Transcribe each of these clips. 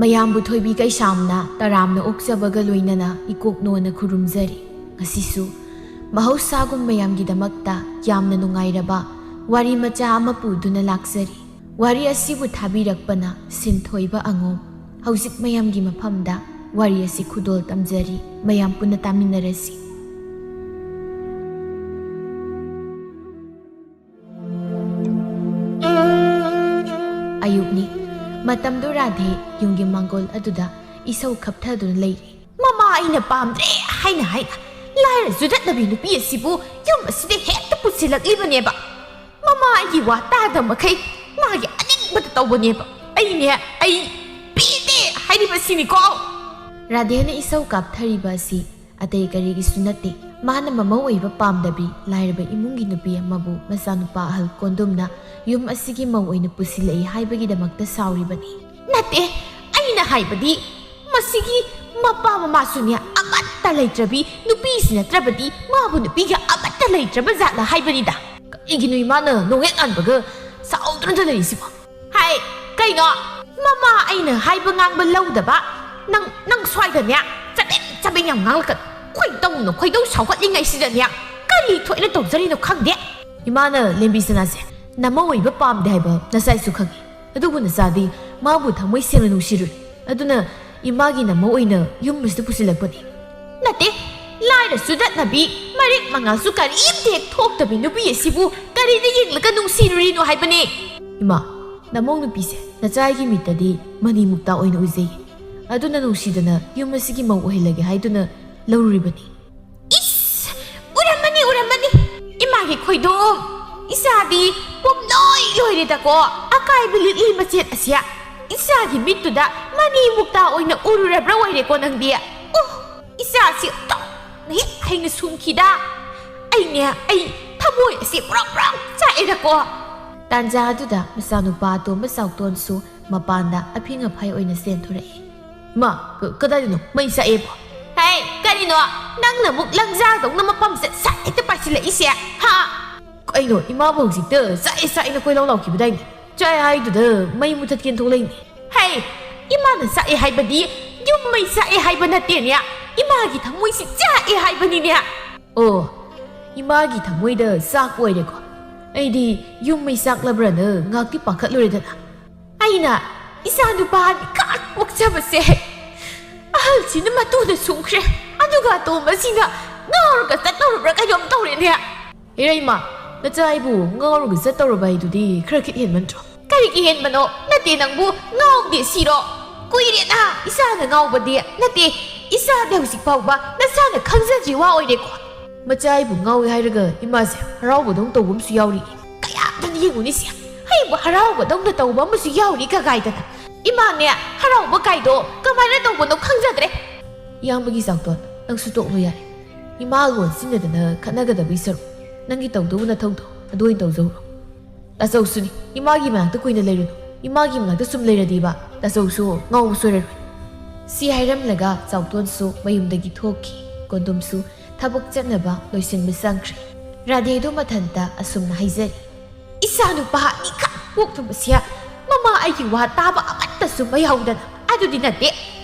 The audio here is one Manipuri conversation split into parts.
ꯃꯌꯥꯝꯕꯨ ꯊꯣꯏꯕꯤ ꯀꯩꯁꯥꯝꯅ ꯇꯔꯥꯝꯅ ꯑꯣꯛꯆꯕꯒ ꯂꯣꯏꯅꯅ ꯏꯀꯣꯛꯅꯣꯅ ꯈꯨꯔꯨꯝꯖꯔꯤ ꯉꯁꯤꯁꯨ ꯃꯍꯧꯁꯥꯒꯨꯝ ꯃꯌꯥꯝꯒꯤꯗꯃꯛꯇ ꯌꯥꯝꯅ ꯅꯨꯡꯉꯥꯏꯔꯕ ꯋꯥꯔꯤ ꯃꯆꯥ ꯑꯃ ꯄꯨꯗꯨꯅ ꯂꯥꯛꯆꯔꯤ ꯋꯥꯔꯤ ꯑꯁꯤꯕꯨ ꯊꯥꯕꯤꯔꯛꯄꯅ ꯁꯤꯟꯊꯣꯏꯕ ꯑꯉꯣꯝ ꯍꯧꯖꯤꯛ ꯃꯌꯥꯝꯒꯤ ꯃꯐꯝꯗ ꯋꯥꯔꯤ ꯑꯁꯤ ꯈꯨꯗꯣꯜ ꯇꯝꯖꯔꯤ ꯃꯌꯥꯝ ꯄꯨꯟꯅ ꯇꯥꯃꯤꯟꯅꯔꯁꯤ ꯑꯌꯨꯛꯅꯤ ꯃꯇꯝꯗꯨ ꯔꯥꯙꯦ ꯌꯨꯝꯒꯤ ꯃꯥꯡꯒꯣꯜ ꯑꯗꯨꯗ ꯏꯁꯧ ꯈꯞꯊꯗꯨꯅ ꯂꯩꯔꯤ ꯃꯃꯥ ꯑꯩꯅ ꯄꯥꯝꯗ꯭ꯔꯦ ꯍꯥꯏꯅ ꯂꯥꯏꯔ ꯖꯨꯗꯠꯅꯕꯤ ꯅꯨꯄꯤ ꯑꯁꯤꯕꯨ ꯌꯨꯝ ꯑꯁꯤꯗ ꯍꯦꯛꯇ ꯄꯨꯁꯤꯜꯂꯛꯂꯤꯕꯅꯦꯕ ꯃꯃꯥ ꯑꯩꯒꯤ ꯋꯥ ꯇꯥꯗ ꯃꯈꯩ ꯃꯥꯒꯤ ꯑꯅꯤꯡꯕꯗ ꯇꯧꯕꯅꯦꯕ ꯑꯩ ꯄꯤꯗꯦ ꯍꯥꯏꯔꯤꯕꯁꯤꯅꯤꯀꯣ ꯔꯥꯙꯦꯅ ꯏꯁꯧ ꯀꯥꯞꯊꯔꯤꯕ ꯑꯁꯤ ꯑꯇꯩ ꯀꯔꯤꯒꯤꯁꯨ ꯅꯠꯇꯦ ꯃꯥꯅ ꯃꯃꯧ ꯑꯣꯏꯕ ꯄꯥꯝꯗꯕꯤ ꯂꯥꯏꯔꯕ ꯏꯃꯨꯡꯒꯤ ꯅꯨꯄꯤ ꯑꯃꯕꯨ ꯃꯆꯥꯅꯨꯄꯥ ꯑꯍꯜ ꯀꯣꯟꯗꯨꯝꯅ ꯌꯨꯝ ꯑꯁꯤꯒꯤ ꯃꯧ ꯑꯣꯏꯅ ꯄꯨꯁꯤꯜꯂꯛꯏ ꯍꯥꯏꯕꯒꯤꯗꯃꯛꯇ ꯁꯥꯎꯔꯤꯕꯅꯤ ꯅꯠꯇꯦ ꯑꯩꯅ ꯍꯥꯏꯕꯗꯤ ꯃꯁꯤꯒꯤ ꯃꯄꯥ ꯃꯃꯥꯁꯨꯅꯦ ꯑꯃꯠꯇ ꯂꯩꯇ꯭ꯔꯕꯤ ꯅꯨꯄꯤꯁꯤ ꯅꯠꯇ꯭ꯔꯕꯗꯤ ꯃꯥꯕꯨ ꯅꯨꯄꯤꯒ ꯑꯃꯠꯇ ꯂꯩꯇ꯭ꯔꯕ ꯖꯥꯠꯂ ꯍꯥꯏꯕꯅꯤꯗ ꯀꯔꯤꯒꯤꯅꯣ ꯏꯃꯥꯅ ꯅꯣꯡꯍꯦꯛ ꯑꯥꯟꯕꯒ ꯁꯥꯎꯗꯨꯅ ꯂꯩꯔꯤꯁꯤꯕꯣ ꯍꯥꯏ ꯀꯩꯅꯣ ꯃꯃꯥ ꯑꯩꯅ ꯍꯥꯏꯕ ꯉꯥꯡꯕ ꯂꯧꯗꯕ ꯅꯪ ꯁ꯭ꯋꯥꯏꯗꯅꯦ ꯆꯕꯦꯡ ꯌꯥꯝ ꯉꯥꯡꯂꯛꯀꯅꯨ ꯈꯣꯏꯗꯧ ꯁꯥꯎꯒꯠꯂꯤꯉꯩꯁꯤꯗꯅꯦ ꯀꯔꯤ ꯊꯣꯛꯅ ꯇꯧꯖꯔꯤꯅꯣ ꯈꯪꯗꯦ ꯏꯃꯥꯅ ꯂꯦꯝꯕꯤ ꯁꯅꯥꯁꯦ ꯅꯃꯧ ꯑꯣꯏꯕ ꯄꯥꯝꯗꯦ ꯍꯥꯏꯕ ꯅꯆꯥꯏꯁꯨ ꯈꯪꯉꯤ ꯑꯗꯨꯕꯨ ꯅꯆꯥꯗꯤ ꯃꯥꯕꯨ ꯊꯃꯣꯏ ꯁꯦꯡꯅ ꯅꯨꯡꯁꯤꯔꯨꯏ ꯑꯗꯨꯅ ꯏꯃꯥꯒꯤ ꯅꯃꯧ ꯑꯣꯏꯅ ꯌꯨꯝ ꯑꯁꯤꯗ ꯄꯨꯁꯤꯜꯂꯛꯄꯅꯤ ꯅꯠꯇꯦ ꯂꯥꯏꯔ ꯆꯨꯗꯠꯅꯕꯤ ꯃꯔꯦꯛ ꯃꯉꯥꯜꯁꯨ ꯀꯔꯤꯝꯇ ꯍꯦꯛ ꯊꯣꯛꯇꯕꯤ ꯅꯨꯄꯤ ꯑꯁꯤꯕꯨ ꯀꯔꯤꯗ ꯌꯦꯡꯂꯒ ꯅꯨꯡꯁꯤꯔꯨꯔꯤꯅꯣ ꯍꯥꯏꯕꯅꯤ ꯏꯃꯥ ꯅꯃꯧ ꯅꯨꯄꯤꯁꯦ ꯅꯆꯥꯒꯤ ꯃꯤꯠꯇꯗꯤ ꯃꯅꯤ ꯃꯨꯛꯇ ꯑꯣꯏꯅ ꯎꯖꯩ ꯑꯗꯨꯅ ꯅꯨꯡꯁꯤꯗꯅ ꯌꯨꯝ ꯑꯁꯤꯒꯤ ꯃꯧ ꯑꯣꯏꯍꯜꯂꯒꯦ ꯍꯥꯏꯗꯨꯅ ꯂꯧꯔꯨꯔꯤꯕꯅꯤ ꯏꯁ ꯎꯔꯝꯃꯅꯤ ꯏꯃꯥꯒꯤ ꯈꯣꯏꯗꯣꯝ ꯏꯆꯥꯗꯤ ꯄꯨꯝꯂꯣꯏ ꯂꯣꯏꯔꯦꯗꯀꯣ ꯑꯀꯥꯏꯕ ꯂꯤꯛꯂꯤ ꯃꯆꯦꯠ ꯑꯁꯤ ꯏꯆꯥꯒꯤ ꯃꯤꯠꯇꯨꯗ ꯃꯅꯤ ꯃꯨꯛꯇ ꯑꯣꯏꯅ ꯎꯔꯨꯔꯕ꯭ꯔꯥ ꯑꯣꯏꯔꯦꯀꯣ ꯅꯪꯗꯤ ꯏꯆꯥꯁꯤ ꯇꯧꯅ ꯍꯦꯛ ꯍꯩꯅ ꯁꯨꯝꯈꯤꯗ ꯑꯩ ꯊꯃꯣꯏ ꯑꯁꯤ ꯄꯨꯔꯛ ꯆꯥꯛꯑꯦꯗꯀꯣ ꯇꯥꯟꯖꯥ ꯑꯗꯨꯗ ꯃꯆꯥꯅꯨꯄꯥ ꯑꯇꯣꯝꯕ ꯆꯥꯎꯇꯣꯟꯁꯨ ꯃꯄꯥꯟꯗ ꯑꯐꯤꯡ ꯑꯐꯥꯏ ꯑꯣꯏꯅ ꯆꯦꯟꯊꯣꯔꯛꯏ ꯏꯃꯥ ꯀꯗꯥꯏꯗꯅꯣ ꯃꯩ ꯆꯥꯛꯑꯦꯕꯣ ꯍꯦ ꯀꯔꯤꯅꯣ ꯅꯪꯅ ꯑꯃꯨꯛ ꯂꯪꯖꯥꯗꯧꯅ ꯃꯐꯝꯁꯦ ꯁꯠ ꯍꯦꯛꯇ ꯄꯥꯏꯁꯤꯜꯂꯛꯏꯁꯦ ꯍꯥ ꯀꯩꯅꯣ ꯏꯃꯥꯕꯨ ꯍꯧꯖꯤꯛꯇ ꯆꯥꯛꯑꯦꯅ ꯀꯣꯏꯂꯥꯎ ꯂꯥꯎꯈꯤꯕꯗꯥꯏꯅꯦ ꯆꯥꯛꯑꯦ ꯍꯥꯏꯗꯨꯗ ꯃꯩ ꯃꯨꯊꯠꯀꯦꯅ ꯊꯣꯛꯂꯛꯏꯅꯦ ꯍꯦ ꯏꯃꯥꯅ ꯆꯥꯛꯑꯦ ꯍꯥꯏꯕꯗꯤ ꯌꯨꯝ ꯃꯩ ꯆꯥꯛꯑꯦ ꯍꯥꯏꯕ ꯅꯠꯇꯦꯅꯦ ꯏꯃꯥꯒꯤ ꯊꯃꯣꯏꯁꯤ ꯆꯥꯛꯑꯦ ꯍꯥꯏꯕꯅꯤꯅꯦ ꯑꯣ ꯏꯃꯥꯒꯤ ꯊꯃꯣꯏꯗ ꯆꯥꯛꯄ ꯑꯣꯏꯔꯦꯀꯣ ꯑꯩꯗꯤ ꯌꯨꯝ ꯃꯩ ꯆꯥꯛꯂꯕ꯭ꯔꯅ ꯉꯥꯛꯇꯤ ꯄꯥꯈꯠꯂꯨꯔꯦꯗꯅ ꯑꯩꯅ ꯏꯆꯥ ꯅꯨꯄꯥꯅꯤ ꯀꯥꯠ ꯄꯣꯛꯆꯕꯁꯦ ꯑꯍꯜꯁꯤꯅ ꯃꯇꯨꯗ ꯁꯨꯡꯈ꯭ꯔꯦ ꯑꯗꯨꯒ ꯑꯇꯣꯝꯕꯁꯤꯅ ꯉꯥꯎꯔꯒ ꯆꯠꯇꯧꯔꯕ꯭ꯔꯥ ꯀꯩꯅꯣꯝ ꯇꯧꯔꯦꯅꯦ ꯏꯔꯩꯃ ꯅꯆꯥ ꯑꯩꯕꯨ ꯉꯥꯎꯔꯒ ꯆꯠꯇꯧꯔꯕ ꯍꯥꯏꯗꯨꯗꯤ ꯈꯔ ꯈꯤꯠ ꯍꯦꯟꯃꯟꯗ꯭ꯔꯣ ꯀꯔꯤꯒꯤ ꯍꯦꯟꯕꯅꯣ ꯅꯠꯇꯦ ꯅꯪꯕꯨ ꯉꯥꯎꯗꯦ ꯁꯤꯔꯣ ꯀꯨꯏꯔꯦꯅ ꯏꯆꯥꯅ ꯉꯥꯎꯕꯗꯤ ꯅꯠꯇꯦ ꯏꯆꯥꯗꯤ ꯍꯧꯖꯤꯛ ꯐꯥꯎꯕ ꯅꯆꯥꯅ ꯈꯪꯖꯗ꯭ꯔꯤ ꯋꯥ ꯑꯣꯏꯔꯦꯀꯣ ꯃꯆꯥ ꯑꯩꯕꯨ ꯉꯥꯎꯋꯦ ꯍꯥꯏꯔꯒ ꯏꯃꯥꯁꯦ ꯍꯔꯥꯎꯕꯗꯧꯅ ꯇꯧꯕ ꯑꯃꯁꯨ ꯌꯥꯎꯔꯤ ꯀꯌꯥꯝꯇꯅ ꯌꯦꯡꯉꯨꯅꯤꯁꯦ ꯑꯩꯕꯨ ꯍꯔꯥꯎꯕꯗꯧꯅ ꯇꯧꯕ ꯑꯃꯁꯨ ꯌꯥꯎꯔꯤ ꯀꯒꯥꯏꯗꯅ ꯏꯃꯥꯅꯦ ꯍꯔꯥꯎꯕ ꯀꯥꯏꯗꯣ ꯀꯃꯥꯏꯅ ꯇꯧꯕꯅꯣ ꯈꯪꯖꯗ꯭ꯔꯦ ꯏꯌꯥꯝꯕꯒꯤ ꯆꯥꯎꯇꯣꯟ ꯅꯪꯁꯨ ꯇꯣꯛꯂꯨ ꯌꯥꯔꯦ ꯏꯃꯥ ꯂꯣꯟ ꯁꯤꯟꯅꯗꯅ ꯈꯠꯅꯒꯗꯕꯒꯤ ꯁꯔꯨꯛ ꯅꯪꯒꯤ ꯇꯧꯗꯧꯕ ꯅꯊꯧꯗꯣ ꯑꯗꯨ ꯑꯣꯏꯅ ꯇꯧꯖꯧꯔꯣ ꯇꯥꯆꯧꯁꯨꯅꯤ ꯏꯃꯥꯒꯤ ꯃꯅꯥꯛꯇ ꯀꯨꯏꯅ ꯂꯩꯔꯨꯅꯨ ꯏꯃꯥꯒꯤ ꯃꯅꯥꯛꯇ ꯁꯨꯝ ꯂꯩꯔꯗꯤꯕ ꯇꯥꯆꯧꯁꯨ ꯉꯥꯎꯕ ꯁꯣꯏꯔꯔꯣꯏ ꯁꯤ ꯍꯥꯏꯔꯝꯂꯒ ꯆꯥꯎꯇꯣꯟꯁꯨ ꯃꯌꯨꯝꯗꯒꯤ ꯊꯣꯛꯈꯤ ꯀꯣꯟꯗꯨꯝꯁꯨ ꯊꯕꯛ ꯆꯠꯅꯕ ꯂꯣꯏꯁꯤꯟꯕ ꯆꯪꯈ꯭ꯔꯦ ꯔꯥꯙꯦꯗꯨ ꯃꯊꯟꯇ ꯑꯁꯨꯝꯅ ꯍꯥꯏꯖꯔꯤ ꯏꯆꯥ ꯅꯨꯄꯥ ꯑꯅꯤꯈꯛ ꯄꯣꯛꯂꯕꯁꯦ ꯃꯃꯥ ꯑꯩꯒꯤ ꯋꯥ ꯇꯥꯕ ꯑꯃꯠꯇꯁꯨ ꯃꯌꯥꯎꯗꯅ ꯑꯗꯨꯗꯤ ꯅꯠꯇꯦ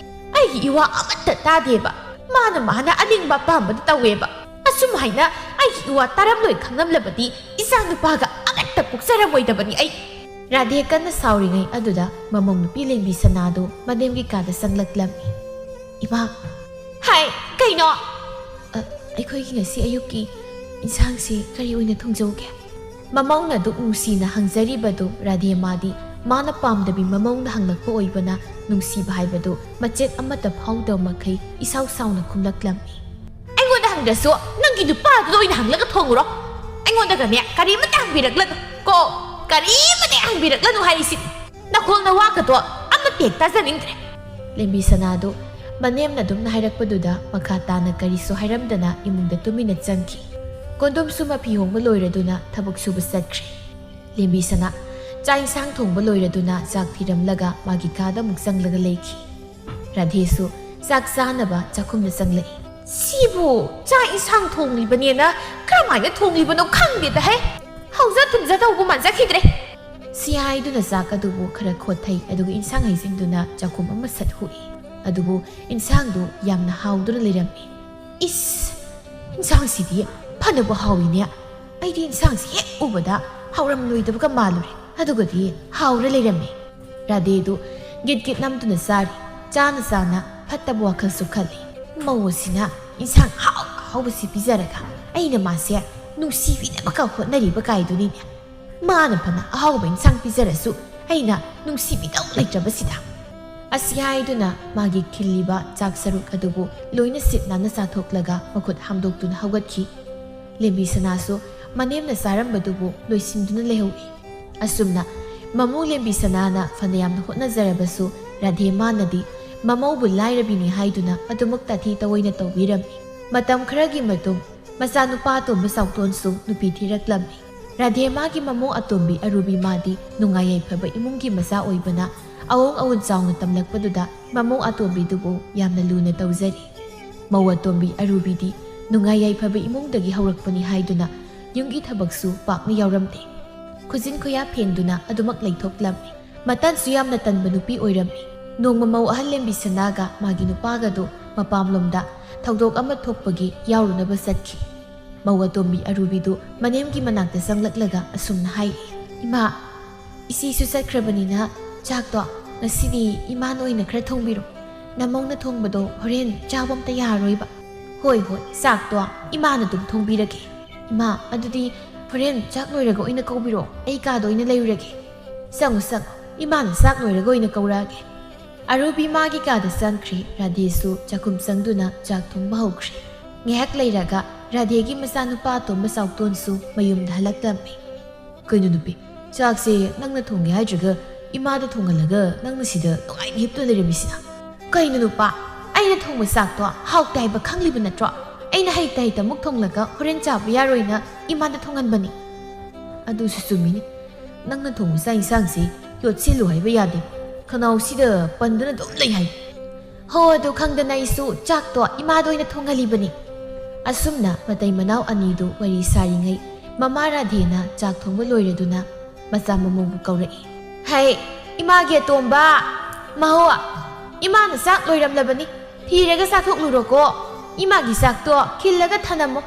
ꯑꯩꯒꯤ ꯏꯋꯥ ꯑꯃꯠꯇ ꯇꯥꯗꯦꯕ ꯃꯥꯅ ꯑꯅꯤꯡꯕ ꯑꯄꯥꯝꯕꯗ ꯇꯧꯋꯦꯕ ꯑꯁꯨꯝꯍꯥꯏꯅ ꯑꯩꯒꯤ ꯏꯋꯥ ꯇꯥꯔꯝꯂꯣꯏ ꯈꯪꯂꯝꯂꯕꯗꯤ ꯏꯆꯥ ꯅꯨꯄꯥꯒ ꯑꯃꯠꯇ ꯄꯣꯛꯆꯔꯝꯃꯣꯏꯗꯕꯅꯤ ꯑꯩ ꯔꯥꯙꯦ ꯀꯟꯅ ꯁꯥꯎꯔꯤꯉꯩ ꯑꯗꯨꯗ ꯃꯃꯧ ꯅꯨꯄꯤ ꯂꯦꯝꯕꯤ ꯁꯅꯥꯗꯨ ꯃꯅꯦꯝꯒꯤ ꯀꯥꯗ ꯆꯪꯂꯛꯂꯝꯃꯤ ꯏꯃꯥ ꯍꯥꯏ ꯀꯩꯅꯣ ꯑꯩꯈꯣꯏꯒꯤ ꯉꯁꯤ ꯑꯌꯨꯛꯀꯤ ꯏꯟꯁꯥꯡꯁꯤ ꯀꯔꯤ ꯑꯣꯏꯅ ꯊꯣꯡꯖꯧꯒꯦ ꯃꯃꯧꯅ ꯑꯗꯨꯛ ꯅꯨꯡꯁꯤꯅ ꯍꯪꯖꯔꯤꯕꯗꯨ ꯔꯥꯙꯦ ꯃꯥꯗꯤ ꯃꯥꯅ ꯄꯥꯝꯗꯕꯤ ꯃꯃꯧꯅ ꯍꯪꯂꯛꯄ ꯑꯣꯏꯕꯅ ꯅꯨꯡꯁꯤꯕ ꯍꯥꯏꯕꯗꯨ ꯃꯆꯦꯠ ꯑꯃꯠꯇ ꯐꯥꯎꯗꯕ ꯃꯈꯩ ꯏꯁꯥꯎ ꯁꯥꯎꯅ ꯈꯨꯝꯂꯛꯂꯝꯃꯤ ꯑꯩꯉꯣꯟꯗ ꯍꯪꯗ꯭ꯔꯁꯨ ꯅꯪꯒꯤ ꯅꯨꯄꯥꯗꯨꯗ ꯑꯣꯏꯅ ꯍꯪꯂꯒ ꯊꯣꯡꯉꯨꯔꯣ ꯑꯩꯉꯣꯟꯗꯒꯅꯦ ꯀꯔꯤꯃꯠꯇ ꯍꯪꯕꯤꯔꯛꯂꯅꯨ ꯀꯣ ꯀꯔꯤꯃꯠꯇ ꯍꯪꯕꯤꯔꯛꯂꯅꯨ ꯍꯥꯏꯔꯤꯁꯤꯅꯤ ꯅꯈꯣꯜꯅ ꯋꯥꯒꯗꯣ ꯑꯃꯠꯇ ꯍꯦꯛ ꯇꯥꯖꯅꯤꯡꯗ꯭ꯔꯦ ꯂꯦꯝꯕꯤ ꯁꯅꯥꯗꯨ ꯃꯅꯦꯝꯅ ꯑꯗꯨꯝꯅ ꯍꯥꯏꯔꯛꯄꯗꯨꯗ ꯃꯈꯥ ꯇꯥꯅ ꯀꯔꯤꯁꯨ ꯍꯥꯏꯔꯝꯗꯅ ꯏꯃꯨꯡꯗ ꯇꯨꯃꯤꯟꯅ ꯆꯪꯈꯤ ꯀꯣꯟꯗꯨꯝꯁꯨ ꯃꯐꯤ ꯍꯣꯡꯕ ꯂꯣꯏꯔꯗꯨꯅ ꯊꯕꯛ ꯁꯨꯕ ꯆꯠꯈ꯭ꯔꯦ ꯂꯦꯝꯕꯤ ꯁꯅꯥ ꯆꯥꯛ ꯏꯟꯁꯥꯡ ꯊꯣꯡꯕ ꯂꯣꯏꯔꯗꯨꯅ ꯆꯥꯛ ꯊꯤꯔꯝꯂꯒ ꯃꯥꯒꯤ ꯀꯥꯗ ꯑꯃꯨꯛ ꯆꯪꯂꯒ ꯂꯩꯈꯤ ꯔꯥꯙꯦꯁꯨ ꯆꯥꯛ ꯆꯥꯅꯕ ꯆꯥꯛꯈꯨꯝꯗ ꯆꯪꯂꯛꯏ ꯁꯤꯕꯨ ꯆꯥꯛ ꯏꯟꯁꯥꯡ ꯊꯣꯡꯂꯤꯕꯅꯦꯅ ꯀꯔꯝꯍꯥꯏꯅ ꯊꯣꯡꯂꯤꯕꯅꯣ ꯈꯪꯗꯦꯗ ꯍꯦ ꯍꯧꯖ ꯊꯨꯝꯖ ꯇꯧꯕ ꯃꯥꯟꯖꯈꯤꯗ꯭ꯔꯦ ꯁꯤꯌꯥꯏꯗꯨꯅ ꯆꯥꯛ ꯑꯗꯨꯕꯨ ꯈꯔ ꯈꯣꯠꯊꯩ ꯑꯗꯨꯒ ꯏꯟꯁꯥꯡ ꯍꯩꯖꯤꯟꯗꯨꯅ ꯆꯥꯛꯈꯨꯝ ꯑꯃ ꯁꯠ ꯍꯨꯏ ꯑꯗꯨꯕꯨ ꯏꯟꯁꯥꯡꯗꯨ ꯌꯥꯝꯅ ꯍꯥꯎꯗꯨꯅ ꯂꯩꯔꯝꯃꯤ ꯏꯁ ꯏꯟꯁꯥꯡꯁꯤꯗꯤ ꯐꯅꯕ ꯍꯥꯎꯏꯅꯦ ꯑꯩꯗꯤ ꯏꯟꯁꯥꯡꯁꯤ ꯍꯦꯛ ꯎꯕꯗ ꯍꯥꯎꯔꯝꯂꯣꯏꯗꯕꯒ ꯃꯥꯜꯂꯨꯔꯦ ꯑꯗꯨꯒꯗꯤ ꯍꯥꯎꯔ ꯂꯩꯔꯝꯃꯤ ꯔꯥꯙꯦꯗꯨ ꯒꯤꯠ ꯒꯤꯠ ꯅꯝꯗꯨꯅ ꯆꯥꯔꯤ ꯆꯥꯅ ꯆꯥꯅ ꯐꯠꯇꯕ ꯋꯥꯈꯜꯁꯨ ꯈꯜꯂꯤ ꯃꯧ ꯑꯁꯤꯅ ꯏꯟꯁꯥꯡ ꯍꯥꯎꯕꯁꯤ ꯄꯤꯖꯔꯒ ꯑꯩꯅ ꯃꯥꯁꯦ ꯅꯨꯡꯁꯤꯕꯤꯅꯕꯒ ꯍꯣꯠꯅꯔꯤꯕ ꯀꯥꯏꯗꯨꯅꯤꯅꯦ ꯃꯥꯅ ꯐꯅ ꯑꯍꯥꯎꯕ ꯏꯟꯁꯥꯡ ꯄꯤꯖꯔꯁꯨ ꯑꯩꯅ ꯅꯨꯡꯁꯤꯕꯤꯗꯧ ꯂꯩꯇ꯭ꯔꯕꯁꯤꯗ ꯑꯁꯤ ꯍꯥꯏꯗꯨꯅ ꯃꯥꯒꯤ ꯈꯤꯜꯂꯤꯕ ꯆꯥꯛ ꯁꯔꯨꯛ ꯑꯗꯨꯕꯨ ꯂꯣꯏꯅ ꯁꯤꯠ ꯅꯥꯟꯅ ꯆꯥꯊꯣꯛꯂꯒ ꯃꯈꯨꯠ ꯍꯥꯝꯗꯣꯛꯇꯨꯅ ꯍꯧꯒꯠꯈꯤ ꯂꯦꯝꯕꯤ ꯁꯅꯥꯁꯨ ꯃꯅꯦꯝꯅ ꯆꯥꯔꯝꯕꯗꯨꯕꯨ ꯂꯣꯏꯁꯤꯟꯗꯨꯅ ꯂꯩꯍꯧꯏ ꯑꯁꯨꯝꯅ ꯃꯃꯧ ꯂꯦꯝꯕꯤ ꯁꯅꯥꯅ ꯐꯅꯌꯥꯝꯅ ꯍꯣꯠꯅꯖꯔꯕꯁꯨ ꯔꯥꯙꯦ ꯃꯥꯅꯗꯤ ꯃꯃꯧꯕꯨ ꯂꯥꯏꯔꯕꯤꯅꯤ ꯍꯥꯏꯗꯨꯅ ꯑꯗꯨꯃꯛ ꯇꯥꯊꯤ ꯇꯑꯣꯏꯅ ꯇꯧꯕꯤꯔꯝꯃꯤ ꯃꯇꯝ ꯈꯔꯒꯤ ꯃꯇꯨꯡ ꯃꯆꯥꯅꯨꯄꯥ ꯑꯇꯣꯝꯕ ꯆꯥꯎꯇꯣꯟꯁꯨ ꯅꯨꯄꯤ ꯊꯤꯔꯛꯂꯝꯃꯤ ꯔꯥꯙꯦ ꯃꯥꯒꯤ ꯃꯃꯧ ꯑꯇꯣꯝꯕꯤ ꯑꯔꯨꯕꯤ ꯃꯥꯗꯤ ꯅꯨꯡꯉꯥꯏ ꯌꯥꯏꯐꯕ ꯏꯃꯨꯡꯒꯤ ꯃꯆꯥ ꯑꯣꯏꯕꯅ ꯑꯋꯣꯡ ꯑꯋꯣꯟ ꯆꯥꯎꯅ ꯇꯝꯂꯛꯄꯗꯨꯗ ꯃꯃꯧ ꯑꯇꯣꯝꯕꯤꯗꯨꯕꯨ ꯌꯥꯝꯅ ꯂꯨꯅ ꯇꯧꯖꯔꯤ ꯃꯧ ꯑꯇꯣꯝꯕꯤ ꯑꯔꯨꯕꯤꯗꯤ ꯅꯨꯡꯉꯥꯏ ꯌꯥꯏꯐꯕ ꯏꯃꯨꯡꯗꯒꯤ ꯍꯧꯔꯛꯄꯅꯤ ꯍꯥꯏꯗꯨꯅ ꯌꯨꯝꯒꯤ ꯊꯕꯛꯁꯨ ꯄꯥꯛꯅ ꯌꯥꯎꯔꯝꯗꯦ ꯈꯨꯖꯤꯟ ꯈꯨꯌꯥ ꯐꯦꯡꯗꯨꯅ ꯑꯗꯨꯃꯛ ꯂꯩꯊꯣꯛꯂꯝꯃꯤ ꯃꯇꯟꯁꯨ ꯌꯥꯝꯅ ꯇꯟꯕ ꯅꯨꯄꯤ ꯑꯣꯏꯔꯝꯃꯤ ꯅꯣꯡꯃ ꯃꯧ ꯑꯍꯜ ꯂꯦꯝꯕꯤ ꯁꯅꯥꯒ ꯃꯥꯒꯤ ꯅꯨꯄꯥꯒꯗꯨ ꯃꯄꯥꯝꯂꯣꯝꯗ ꯊꯧꯗꯣꯛ ꯑꯃ ꯊꯣꯛꯄꯒꯤ ꯌꯥꯎꯔꯨꯅꯕ ꯆꯠꯈꯤ ꯃꯧ ꯑꯇꯣꯝꯕꯤ ꯑꯔꯨꯕꯤꯗꯨ ꯃꯅꯦꯝꯒꯤ ꯃꯅꯥꯛꯇ ꯆꯪꯂꯛꯂꯒ ꯑꯁꯨꯝꯅ ꯍꯥꯏꯔꯤ ꯏꯃꯥ ꯏꯆꯦꯁꯨ ꯆꯠꯈ꯭ꯔꯕꯅꯤꯅ ꯆꯥꯛꯇꯣ ꯉꯁꯤꯗꯤ ꯏꯃꯥꯅ ꯑꯣꯏꯅ ꯈꯔ ꯊꯣꯡꯕꯤꯔꯣ ꯅꯃꯧꯅ ꯊꯣꯡꯕꯗꯣ ꯍꯣꯔꯦꯟ ꯆꯥꯕ ꯑꯝꯇ ꯌꯥꯔꯣꯏꯕ ꯍꯣꯏ ꯆꯥꯛꯇꯣ ꯏꯃꯥꯅ ꯑꯗꯨꯝ ꯊꯣꯡꯕꯤꯔꯒꯦ ꯏꯃꯥ ꯑꯗꯨꯗꯤ ꯍꯣꯔꯦꯟ ꯆꯥꯛ ꯂꯣꯏꯔꯒ ꯑꯣꯏꯅ ꯀꯧꯕꯤꯔꯣ ꯑꯩ ꯀꯥꯗ ꯑꯣꯏꯅ ꯂꯩꯔꯨꯔꯒꯦ ꯆꯪꯉꯣ ꯏꯃꯥꯅ ꯆꯥꯛ ꯂꯣꯏꯔꯒ ꯑꯣꯏꯅ ꯀꯧꯔꯛꯑꯒꯦ ꯑꯔꯨꯕꯤ ꯃꯥꯒꯤ ꯀꯥꯗ ꯆꯪꯈ꯭ꯔꯤ ꯔꯥꯙꯦꯁꯨ ꯆꯥꯛꯈꯨꯝ ꯆꯪꯗꯨꯅ ꯆꯥꯛ ꯊꯣꯡꯕ ꯍꯧꯈ꯭ꯔꯤ ꯉꯥꯏꯍꯥꯛ ꯂꯩꯔꯒ ꯔꯥꯙꯦꯒꯤ ꯃꯆꯥꯅꯨꯄꯥ ꯑꯇꯣꯝꯕ ꯆꯥꯎꯇꯣꯟꯁꯨ ꯃꯌꯨꯝꯗ ꯍꯜꯂꯛꯂꯝꯃꯤ ꯀꯩꯅꯣ ꯅꯨꯄꯤ ꯆꯥꯛꯁꯦ ꯅꯪꯅ ꯊꯣꯡꯒꯦ ꯍꯥꯏꯗ꯭ꯔꯒ ꯏꯃꯥꯗ ꯊꯣꯡꯍꯜꯂꯒ ꯅꯪꯅ ꯁꯤꯗ ꯅꯨꯡꯉꯥꯏꯅ ꯍꯤꯞꯇꯨꯅ ꯂꯩꯔꯝꯃꯤꯁꯤꯅ ꯀꯩꯅꯣ ꯅꯨꯄꯥ ꯑꯩꯅ ꯊꯣꯡꯕ ꯆꯥꯛꯇꯣ ꯍꯥꯎꯇꯦ ꯍꯥꯏꯕ ꯈꯪꯂꯤꯕ ꯅꯠꯇ꯭ꯔꯣ ꯑꯩꯅ ꯍꯩꯇ ꯑꯃꯨꯛ ꯊꯣꯡꯂꯒ ꯍꯣꯔꯦꯟ ꯆꯥꯕ ꯌꯥꯔꯣꯏꯅ ꯏꯃꯥꯗ ꯊꯣꯡꯍꯟꯕꯅꯤ ꯑꯗꯨꯁꯨ ꯆꯨꯝꯃꯤꯅꯤ ꯅꯪꯅ ꯊꯣꯡꯕ ꯆꯥꯛ ꯏꯟꯁꯥꯡꯁꯤ ꯌꯣꯠꯁꯤꯜꯂꯨ ꯍꯥꯏꯕ ꯌꯥꯗꯦ ꯈꯅꯥꯎꯁꯤꯗ ꯄꯟꯗꯨꯅ ꯑꯗꯨꯝ ꯂꯩ ꯍꯥꯏ ꯍꯣ ꯑꯗꯨ ꯈꯪꯗꯅ ꯑꯩꯁꯨ ꯆꯥꯛꯇꯣ ꯏꯃꯥꯗ ꯑꯣꯏꯅ ꯊꯣꯡꯍꯜꯂꯤꯕꯅꯤ ꯑꯁꯨꯝꯅ ꯃꯇꯩ ꯃꯅꯥꯎ ꯑꯅꯤꯗꯨ ꯋꯥꯔꯤ ꯁꯥꯔꯤꯉꯩ ꯃꯃꯥ ꯔꯥꯙꯦꯅ ꯆꯥꯛ ꯊꯣꯡꯕ ꯂꯣꯏꯔꯗꯨꯅ ꯃꯆꯥ ꯃꯃꯧꯕꯨ ꯀꯧꯔꯛꯏ ꯍꯩ ꯏꯃꯥꯒꯤ ꯑꯇꯣꯝꯕ ꯃꯍꯧ ꯏꯃꯥꯅ ꯆꯥꯛ ꯂꯣꯏꯔꯝꯂꯕꯅꯤ ꯊꯤꯔꯒ ꯆꯥꯊꯣꯛꯂꯨꯔꯣꯀꯣ ꯏꯃꯥꯒꯤ ꯆꯥꯛꯇꯣ ꯈꯤꯜꯂꯒ ꯊꯅꯝꯃꯣ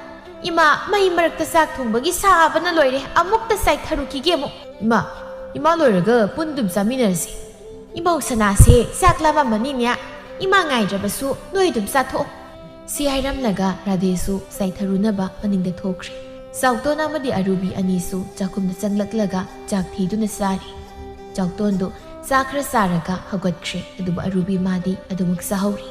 ꯏꯃꯥ ꯃꯩ ꯃꯔꯛꯇ ꯆꯥꯛ ꯊꯣꯡꯕꯒꯤ ꯁꯥꯕꯅ ꯂꯣꯏꯔꯦ ꯑꯃꯨꯛꯇ ꯆꯥꯏꯊꯔꯨꯈꯤꯒꯦ ꯑꯃꯨꯛ ꯏꯃꯥ ꯂꯣꯏꯔꯒ ꯄꯨꯟ ꯑꯗꯨꯝ ꯆꯥꯃꯤꯟꯅꯔꯁꯤ ꯏꯃꯧ ꯁꯅꯥꯁꯦ ꯆꯥꯛ ꯂꯥꯝꯃꯝꯃꯅꯤꯅꯦ ꯏꯃꯥ ꯉꯥꯏꯗ꯭ꯔꯕꯁꯨ ꯅꯣꯏ ꯑꯗꯨꯝ ꯆꯥꯊꯣꯛꯑꯣ ꯁꯤ ꯍꯥꯏꯔꯝꯂꯒ ꯔꯥꯙꯦꯁꯨ ꯆꯥꯏꯊꯔꯨꯅꯕ ꯃꯅꯤꯡꯗ ꯊꯣꯛꯈ꯭ꯔꯤ ꯆꯥꯎꯇꯣꯟ ꯑꯃꯗꯤ ꯑꯔꯨꯕꯤ ꯑꯅꯤꯁꯨ ꯆꯥꯛꯈꯨꯝꯗ ꯆꯪꯂꯛꯂꯒ ꯆꯥꯛ ꯊꯤꯗꯨꯅ ꯆꯥꯔꯤ ꯆꯥꯎꯇꯣꯟꯗꯨ ꯆꯥꯛ ꯈꯔ ꯆꯥꯔꯒ ꯍꯧꯒꯠꯈ꯭ꯔꯦ ꯑꯗꯨꯕꯨ ꯑꯔꯨꯕꯤ ꯃꯥꯗꯤ ꯑꯗꯨꯃꯛ ꯆꯥꯍꯧꯔꯤ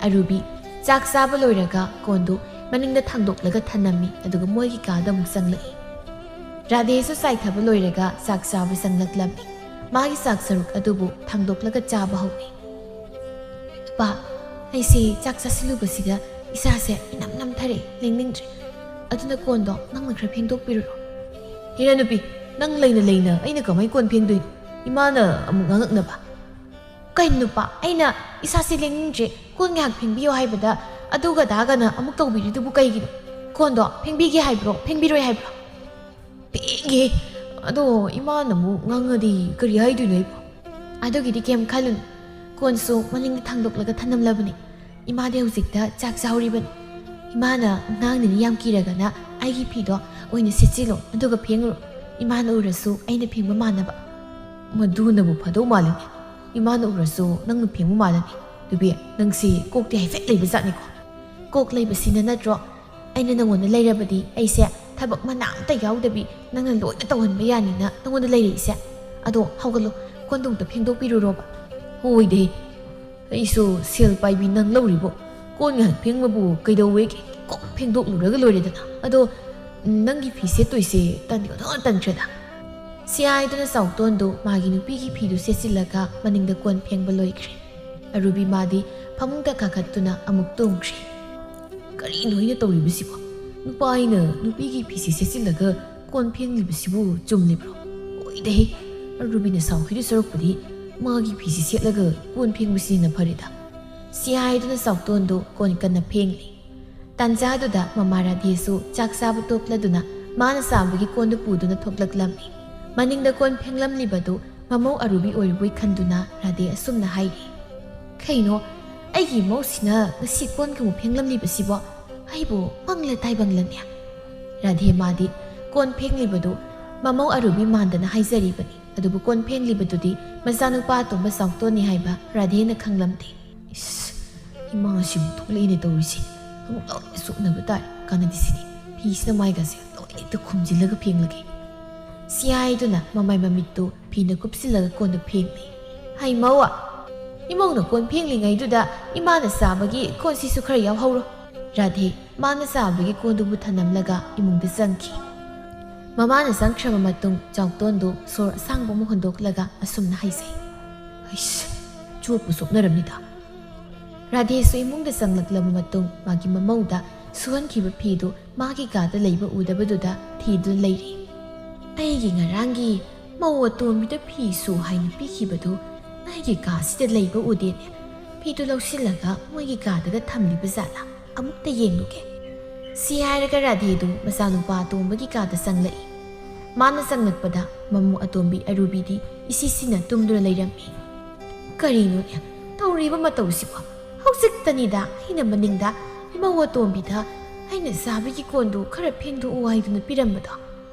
ꯑꯔꯨꯕꯤ ꯆꯥꯛ ꯆꯥꯕ ꯂꯣꯏꯔꯒ ꯀꯣꯟꯗꯨ ꯃꯅꯤꯡꯗ ꯊꯥꯡꯗꯣꯛꯂꯒ ꯊꯅꯝꯃꯤ ꯑꯗꯨꯒ ꯃꯣꯏꯒꯤ ꯀꯥꯗ ꯑꯃꯨꯛ ꯆꯪꯂꯛꯏ ꯔꯥꯙꯦꯁꯨ ꯆꯥꯏꯊꯕ ꯂꯣꯏꯔꯒ ꯆꯥꯛ ꯆꯥꯕ ꯆꯪꯂꯛꯂꯝꯃꯤ ꯃꯥꯒꯤ ꯆꯥꯛ ꯁꯔꯨꯛ ꯑꯗꯨꯕꯨ ꯊꯥꯡꯗꯣꯛꯂꯒ ꯆꯥꯕ ꯍꯧꯏ ꯅꯨꯄꯥ ꯑꯩꯁꯦ ꯆꯥꯛ ꯆꯥꯁꯤꯜꯂꯨꯕꯁꯤꯗ ꯏꯁꯥꯁꯦ ꯏꯅꯝ ꯅꯝꯊꯔꯦ ꯂꯦꯡꯅꯤꯡꯗ꯭ꯔꯦ ꯑꯗꯨꯅ ꯀꯣꯟꯗꯣ ꯅꯪꯅ ꯈꯔ ꯐꯦꯡꯗꯣꯛꯄꯤꯔꯨꯔꯣ ꯍꯤꯔꯥ ꯅꯨꯄꯤ ꯅꯪ ꯂꯩꯅ ꯑꯩꯅ ꯀꯃꯥꯏ ꯀꯣꯟ ꯐꯦꯡꯗꯣꯏꯅꯣ ꯏꯃꯥꯅ ꯑꯃꯨꯛ ꯉꯥꯡꯉꯛꯅꯕ ꯀꯩꯅꯣ ꯅꯨꯄꯥ ꯑꯩꯅ ꯏꯁꯥꯁꯦ ꯂꯦꯡꯅꯤꯡꯗ꯭ꯔꯦ ꯀꯣꯟ ꯉꯥꯏꯍꯥꯛ ꯐꯦꯡꯕꯤꯌꯣ ꯍꯥꯏꯕꯗ ꯑꯗꯨꯒ ꯑꯗꯥꯒꯅ ꯑꯃꯨꯛ ꯇꯧꯕꯤꯔꯤꯗꯨꯕꯨ ꯀꯩꯒꯤꯅꯣ ꯀꯣꯟꯗꯣ ꯐꯦꯡꯕꯤꯒꯦ ꯍꯥꯏꯕ꯭ꯔꯣ ꯐꯦꯡꯕꯤꯔꯣꯏ ꯍꯥꯏꯕ꯭ꯔꯣ ꯐꯦꯡꯒꯦ ꯑꯗꯣ ꯏꯃꯥꯅ ꯑꯃꯨꯛ ꯉꯥꯡꯉꯗꯤ ꯀꯔꯤ ꯍꯥꯏꯗꯣꯏꯅꯣ ꯑꯩꯕꯣ ꯑꯗꯨꯒꯤꯗꯤ ꯀꯩꯝ ꯈꯜꯂꯨꯅꯨ ꯀꯣꯟꯁꯨ ꯃꯅꯤꯡꯗ ꯊꯥꯡꯗꯣꯛꯂꯒ ꯊꯅꯝꯂꯕꯅꯤ ꯏꯃꯥꯗꯤ ꯍꯧꯖꯤꯛꯇ ꯆꯥꯛ ꯆꯥꯍꯧꯔꯤꯕꯅꯤ ꯏꯃꯥꯅ ꯉꯥꯡꯅꯤꯅ ꯌꯥꯝ ꯀꯤꯔꯒꯅ ꯑꯩꯒꯤ ꯐꯤꯗꯣ ꯑꯣꯏꯅ ꯁꯦꯠꯆꯤꯜꯂꯣ ꯑꯗꯨꯒ ꯐꯦꯡꯉꯨꯔꯣ ꯏꯃꯥꯅ ꯎꯔꯁꯨ ꯑꯩꯅ ꯐꯦꯡꯕ ꯃꯥꯟꯅꯕ ꯃꯗꯨꯅꯕꯨ ꯐꯗꯧ ꯃꯥꯜꯂꯤꯅꯦ ꯏꯃꯥꯅ ꯎꯔꯁꯨ ꯅꯪꯅ ꯐꯦꯡꯕ ꯃꯥꯜꯂꯅꯤ ꯗꯨꯕꯤ ꯅꯪꯁꯤ ꯀꯣꯛꯇꯤ ꯍꯥꯏꯐꯦꯠ ꯂꯩꯕ ꯖꯥꯠꯅꯤꯀꯣ ꯀꯣꯛ ꯂꯩꯕꯁꯤꯅ ꯅꯠꯇ꯭ꯔꯣ ꯑꯩꯅ ꯅꯪꯉꯣꯟꯗ ꯂꯩꯔꯕꯗꯤ ꯑꯩꯁꯦ ꯊꯕꯛ ꯃꯅꯥ ꯑꯝꯇ ꯌꯥꯎꯗꯕꯤ ꯅꯪꯅ ꯂꯣꯏꯅ ꯇꯧꯍꯟꯕ ꯌꯥꯅꯤꯅ ꯅꯪꯉꯣꯟꯗ ꯂꯩꯔꯛꯏꯁꯦ ꯑꯗꯣ ꯍꯧꯒꯠꯂꯣ ꯀꯣꯟꯗꯨꯝꯇ ꯐꯦꯡꯗꯣꯛꯄꯤꯔꯨꯔꯣꯕ ꯍꯣꯏꯗꯦ ꯑꯩꯁꯨ ꯁꯦꯜ ꯄꯥꯏꯕꯤ ꯅꯪ ꯂꯧꯔꯤꯕꯣ ꯀꯣꯟ ꯉꯥꯏꯍꯥꯛ ꯐꯦꯡꯕꯕꯨ ꯀꯩꯗꯧꯋꯦꯒꯦ ꯀꯣꯛ ꯐꯦꯡꯗꯣꯛꯂꯨꯔꯒ ꯂꯣꯏꯔꯦꯗꯅ ꯑꯗꯣ ꯅꯪꯒꯤ ꯐꯤ ꯁꯦꯠꯇꯣꯏꯁꯦ ꯇꯟꯒꯗꯣꯅ ꯇꯟꯈ꯭ꯔꯦꯗ ꯁꯤ ꯍꯥꯏꯗꯨꯅ ꯆꯥꯎꯇꯣꯟꯗꯨ ꯃꯥꯒꯤ ꯅꯨꯄꯤꯒꯤ ꯐꯤꯗꯨ ꯁꯦꯠꯆꯤꯜꯂꯒ ꯃꯅꯤꯡꯗ ꯀꯣꯟ ꯐꯦꯡꯕ ꯂꯣꯏꯈ꯭ꯔꯦ ꯑꯔꯨꯕꯤ ꯃꯥꯗꯤ ꯐꯃꯨꯡꯗ ꯀꯥꯈꯠꯇꯨꯅ ꯑꯃꯨꯛ ꯇꯨꯝꯈ꯭ꯔꯦ ꯀꯔꯤꯅꯣ ꯑꯩꯅ ꯇꯧꯔꯤꯕꯁꯤꯕꯣ ꯅꯨꯄꯥ ꯑꯩꯅ ꯅꯨꯄꯤꯒꯤ ꯐꯤꯁꯤ ꯁꯦꯠꯆꯤꯜꯂꯒ ꯀꯣꯟ ꯐꯦꯡꯂꯤꯕꯁꯤꯕꯨ ꯆꯨꯝꯂꯤꯕ꯭ꯔꯣ ꯑꯣꯏꯗꯦ ꯑꯔꯨꯕꯤꯅ ꯁꯥꯎꯈꯤꯗꯨ ꯁꯔꯨꯛꯄꯨꯗꯤ ꯃꯥꯒꯤ ꯐꯤꯁꯤ ꯁꯦꯠꯂꯒ ꯀꯣꯟ ꯐꯦꯡꯕꯁꯤꯅ ꯐꯔꯦꯗ ꯁꯤ ꯍꯥꯏꯗꯨꯅ ꯆꯥꯎꯇꯣꯟꯗꯨ ꯀꯣꯟ ꯀꯟꯅ ꯐꯦꯡꯂꯤ ꯇꯥꯟꯖꯥꯗꯨꯗ ꯃꯃꯥ ꯔꯥꯙꯦꯁꯨ ꯆꯥꯛ ꯆꯥꯕ ꯇꯣꯛꯂꯗꯨꯅ ꯃꯥꯅ ꯆꯥꯕꯒꯤ ꯀꯣꯟꯗꯨ ꯄꯨꯗꯨꯅ ꯊꯣꯛꯂꯛꯂꯝꯃꯤ ꯃꯅꯤꯡꯗ ꯀꯣꯟ ꯐꯦꯡꯂꯝꯂꯤꯕꯗꯨ ꯃꯃꯧ ꯑꯔꯨꯕꯤ ꯑꯣꯏꯔꯨꯕꯩ ꯈꯟꯗꯨꯅ ꯔꯥꯙꯦ ꯑꯁꯨꯝꯅ ꯍꯥꯏꯔꯤ ꯀꯩꯅꯣ ꯑꯩꯒꯤ ꯏꯃꯧꯁꯤꯅ ꯉꯁꯤ ꯀꯣꯟꯒ ꯐꯦꯡꯂꯝꯂꯤꯕꯁꯤꯕꯣ ꯑꯩꯕꯨ ꯃꯪꯂ ꯇꯥꯏꯕꯪꯂꯅꯦ ꯔꯥꯙꯦ ꯃꯥꯗꯤ ꯀꯣꯟ ꯐꯦꯡꯂꯤꯕꯗꯨ ꯃꯃꯧ ꯑꯔꯨꯕꯤ ꯃꯥꯟꯗꯅ ꯍꯥꯏꯖꯔꯤꯕꯅꯤ ꯑꯗꯨꯕꯨ ꯀꯣꯟ ꯐꯦꯡꯂꯤꯕꯗꯨꯗꯤ ꯃꯆꯥꯅꯨꯄꯥ ꯑꯇꯣꯝꯕ ꯆꯥꯎꯇꯣꯟꯅꯤ ꯍꯥꯏꯕ ꯔꯥꯙꯦꯅ ꯈꯪꯂꯝꯗꯦ ꯏꯁ ꯏꯃꯥꯁꯤꯕꯨ ꯊꯣꯛꯂꯛꯏꯅꯦ ꯇꯧꯔꯤꯁꯤ ꯑꯃꯨꯛ ꯂꯥꯎꯅ ꯁꯣꯛꯅꯕ ꯇꯥꯔꯦ ꯀꯥꯟꯅꯗꯦ ꯁꯤꯗꯤ ꯐꯤꯁꯤꯅ ꯃꯥꯏꯒꯁꯦ ꯂꯣꯏꯅ ꯍꯦꯛꯇ ꯈꯨꯝꯖꯤꯜꯂꯒ ꯐꯦꯡꯂꯒꯦ ꯁꯤ ꯍꯥꯏꯗꯨꯅ ꯃꯃꯥꯏ ꯃꯃꯤꯠꯇꯨ ꯐꯤꯅ ꯀꯨꯞꯁꯤꯜꯂꯒ ꯀꯣꯟꯗ ꯐꯦꯡꯂꯤ ꯍꯩ ꯃꯧ ꯏꯃꯧꯅ ꯀꯣꯟ ꯐꯦꯡꯂꯤꯉꯩꯗꯨꯗ ꯏꯃꯥꯅ ꯆꯥꯕꯒꯤ ꯀꯣꯟꯁꯤꯁꯨ ꯈꯔ ꯌꯥꯎꯍꯧꯔꯣ ꯔꯥꯙꯦ ꯃꯥꯅ ꯆꯥꯕꯒꯤ ꯀꯣꯟꯗꯨꯕꯨ ꯊꯅꯝꯂꯒ ꯏꯃꯨꯡꯗ ꯆꯪꯈꯤ ꯃꯃꯥꯅ ꯆꯪꯈ꯭ꯔꯕ ꯃꯇꯨꯡ ꯆꯥꯎꯇꯣꯟꯗꯨ ꯁꯣꯔ ꯑꯁꯥꯡꯕ ꯑꯃ ꯍꯣꯟꯗꯣꯛꯂꯒ ꯑꯁꯨꯝꯅ ꯍꯥꯏꯖꯩ ꯑꯩꯁ ꯆꯣꯞꯄꯨ ꯆꯣꯞꯅꯔꯝꯅꯤꯗ ꯔꯥꯙꯦꯁꯨ ꯏꯃꯨꯡꯗ ꯆꯪꯂꯛꯂꯕ ꯃꯇꯨꯡ ꯃꯥꯒꯤ ꯃꯃꯧꯗ ꯁꯨꯍꯟꯈꯤꯕ ꯐꯤꯗꯨ ꯃꯥꯒꯤ ꯀꯥꯗ ꯂꯩꯕ ꯎꯗꯕꯗꯨꯗ ꯊꯤꯗꯨꯅ ꯂꯩꯔꯤ ꯑꯩꯒꯤ ꯉꯔꯥꯡꯒꯤ ꯃꯧ ꯑꯇꯣꯝꯕꯤꯗ ꯐꯤ ꯁꯨ ꯍꯥꯏꯅ ꯄꯤꯈꯤꯕꯗꯨ ꯑꯩꯒꯤ ꯀꯥꯁꯤꯗ ꯂꯩꯕ ꯎꯗꯦꯅꯦ ꯐꯤꯗꯨ ꯂꯧꯁꯤꯜꯂꯒ ꯃꯣꯏꯒꯤ ꯀꯥꯗꯒ ꯊꯝꯂꯤꯕ ꯖꯥꯠꯂꯥ ꯑꯃꯨꯛꯇ ꯌꯦꯡꯂꯨꯒꯦ ꯁꯤ ꯍꯥꯏꯔꯒ ꯔꯥꯙꯦꯗꯨ ꯃꯆꯥꯅꯨꯄꯥ ꯑꯇꯣꯝꯕꯒꯤ ꯀꯥꯗ ꯆꯪꯂꯛꯏ ꯃꯥꯅ ꯆꯪꯂꯛꯄꯗ ꯃꯃꯧ ꯑꯇꯣꯝꯕꯤ ꯑꯔꯨꯕꯤꯗꯤ ꯏꯁꯤꯁꯤꯅ ꯇꯨꯝꯗꯨꯅ ꯂꯩꯔꯝꯃꯤ ꯀꯔꯤꯅꯣꯅꯦ ꯇꯧꯔꯤꯕ ꯃꯇꯧꯁꯤꯕꯣ ꯍꯧꯖꯤꯛꯇꯅꯤꯗ ꯑꯩꯅ ꯃꯅꯤꯡꯗ ꯏꯃꯧ ꯑꯇꯣꯝꯕꯤꯗ ꯑꯩꯅ ꯆꯥꯕꯒꯤ ꯀꯣꯟꯗꯨ ꯈꯔ ꯐꯦꯡꯗꯣꯛꯎ ꯍꯥꯏꯗꯨꯅ ꯄꯤꯔꯝꯕꯗꯣ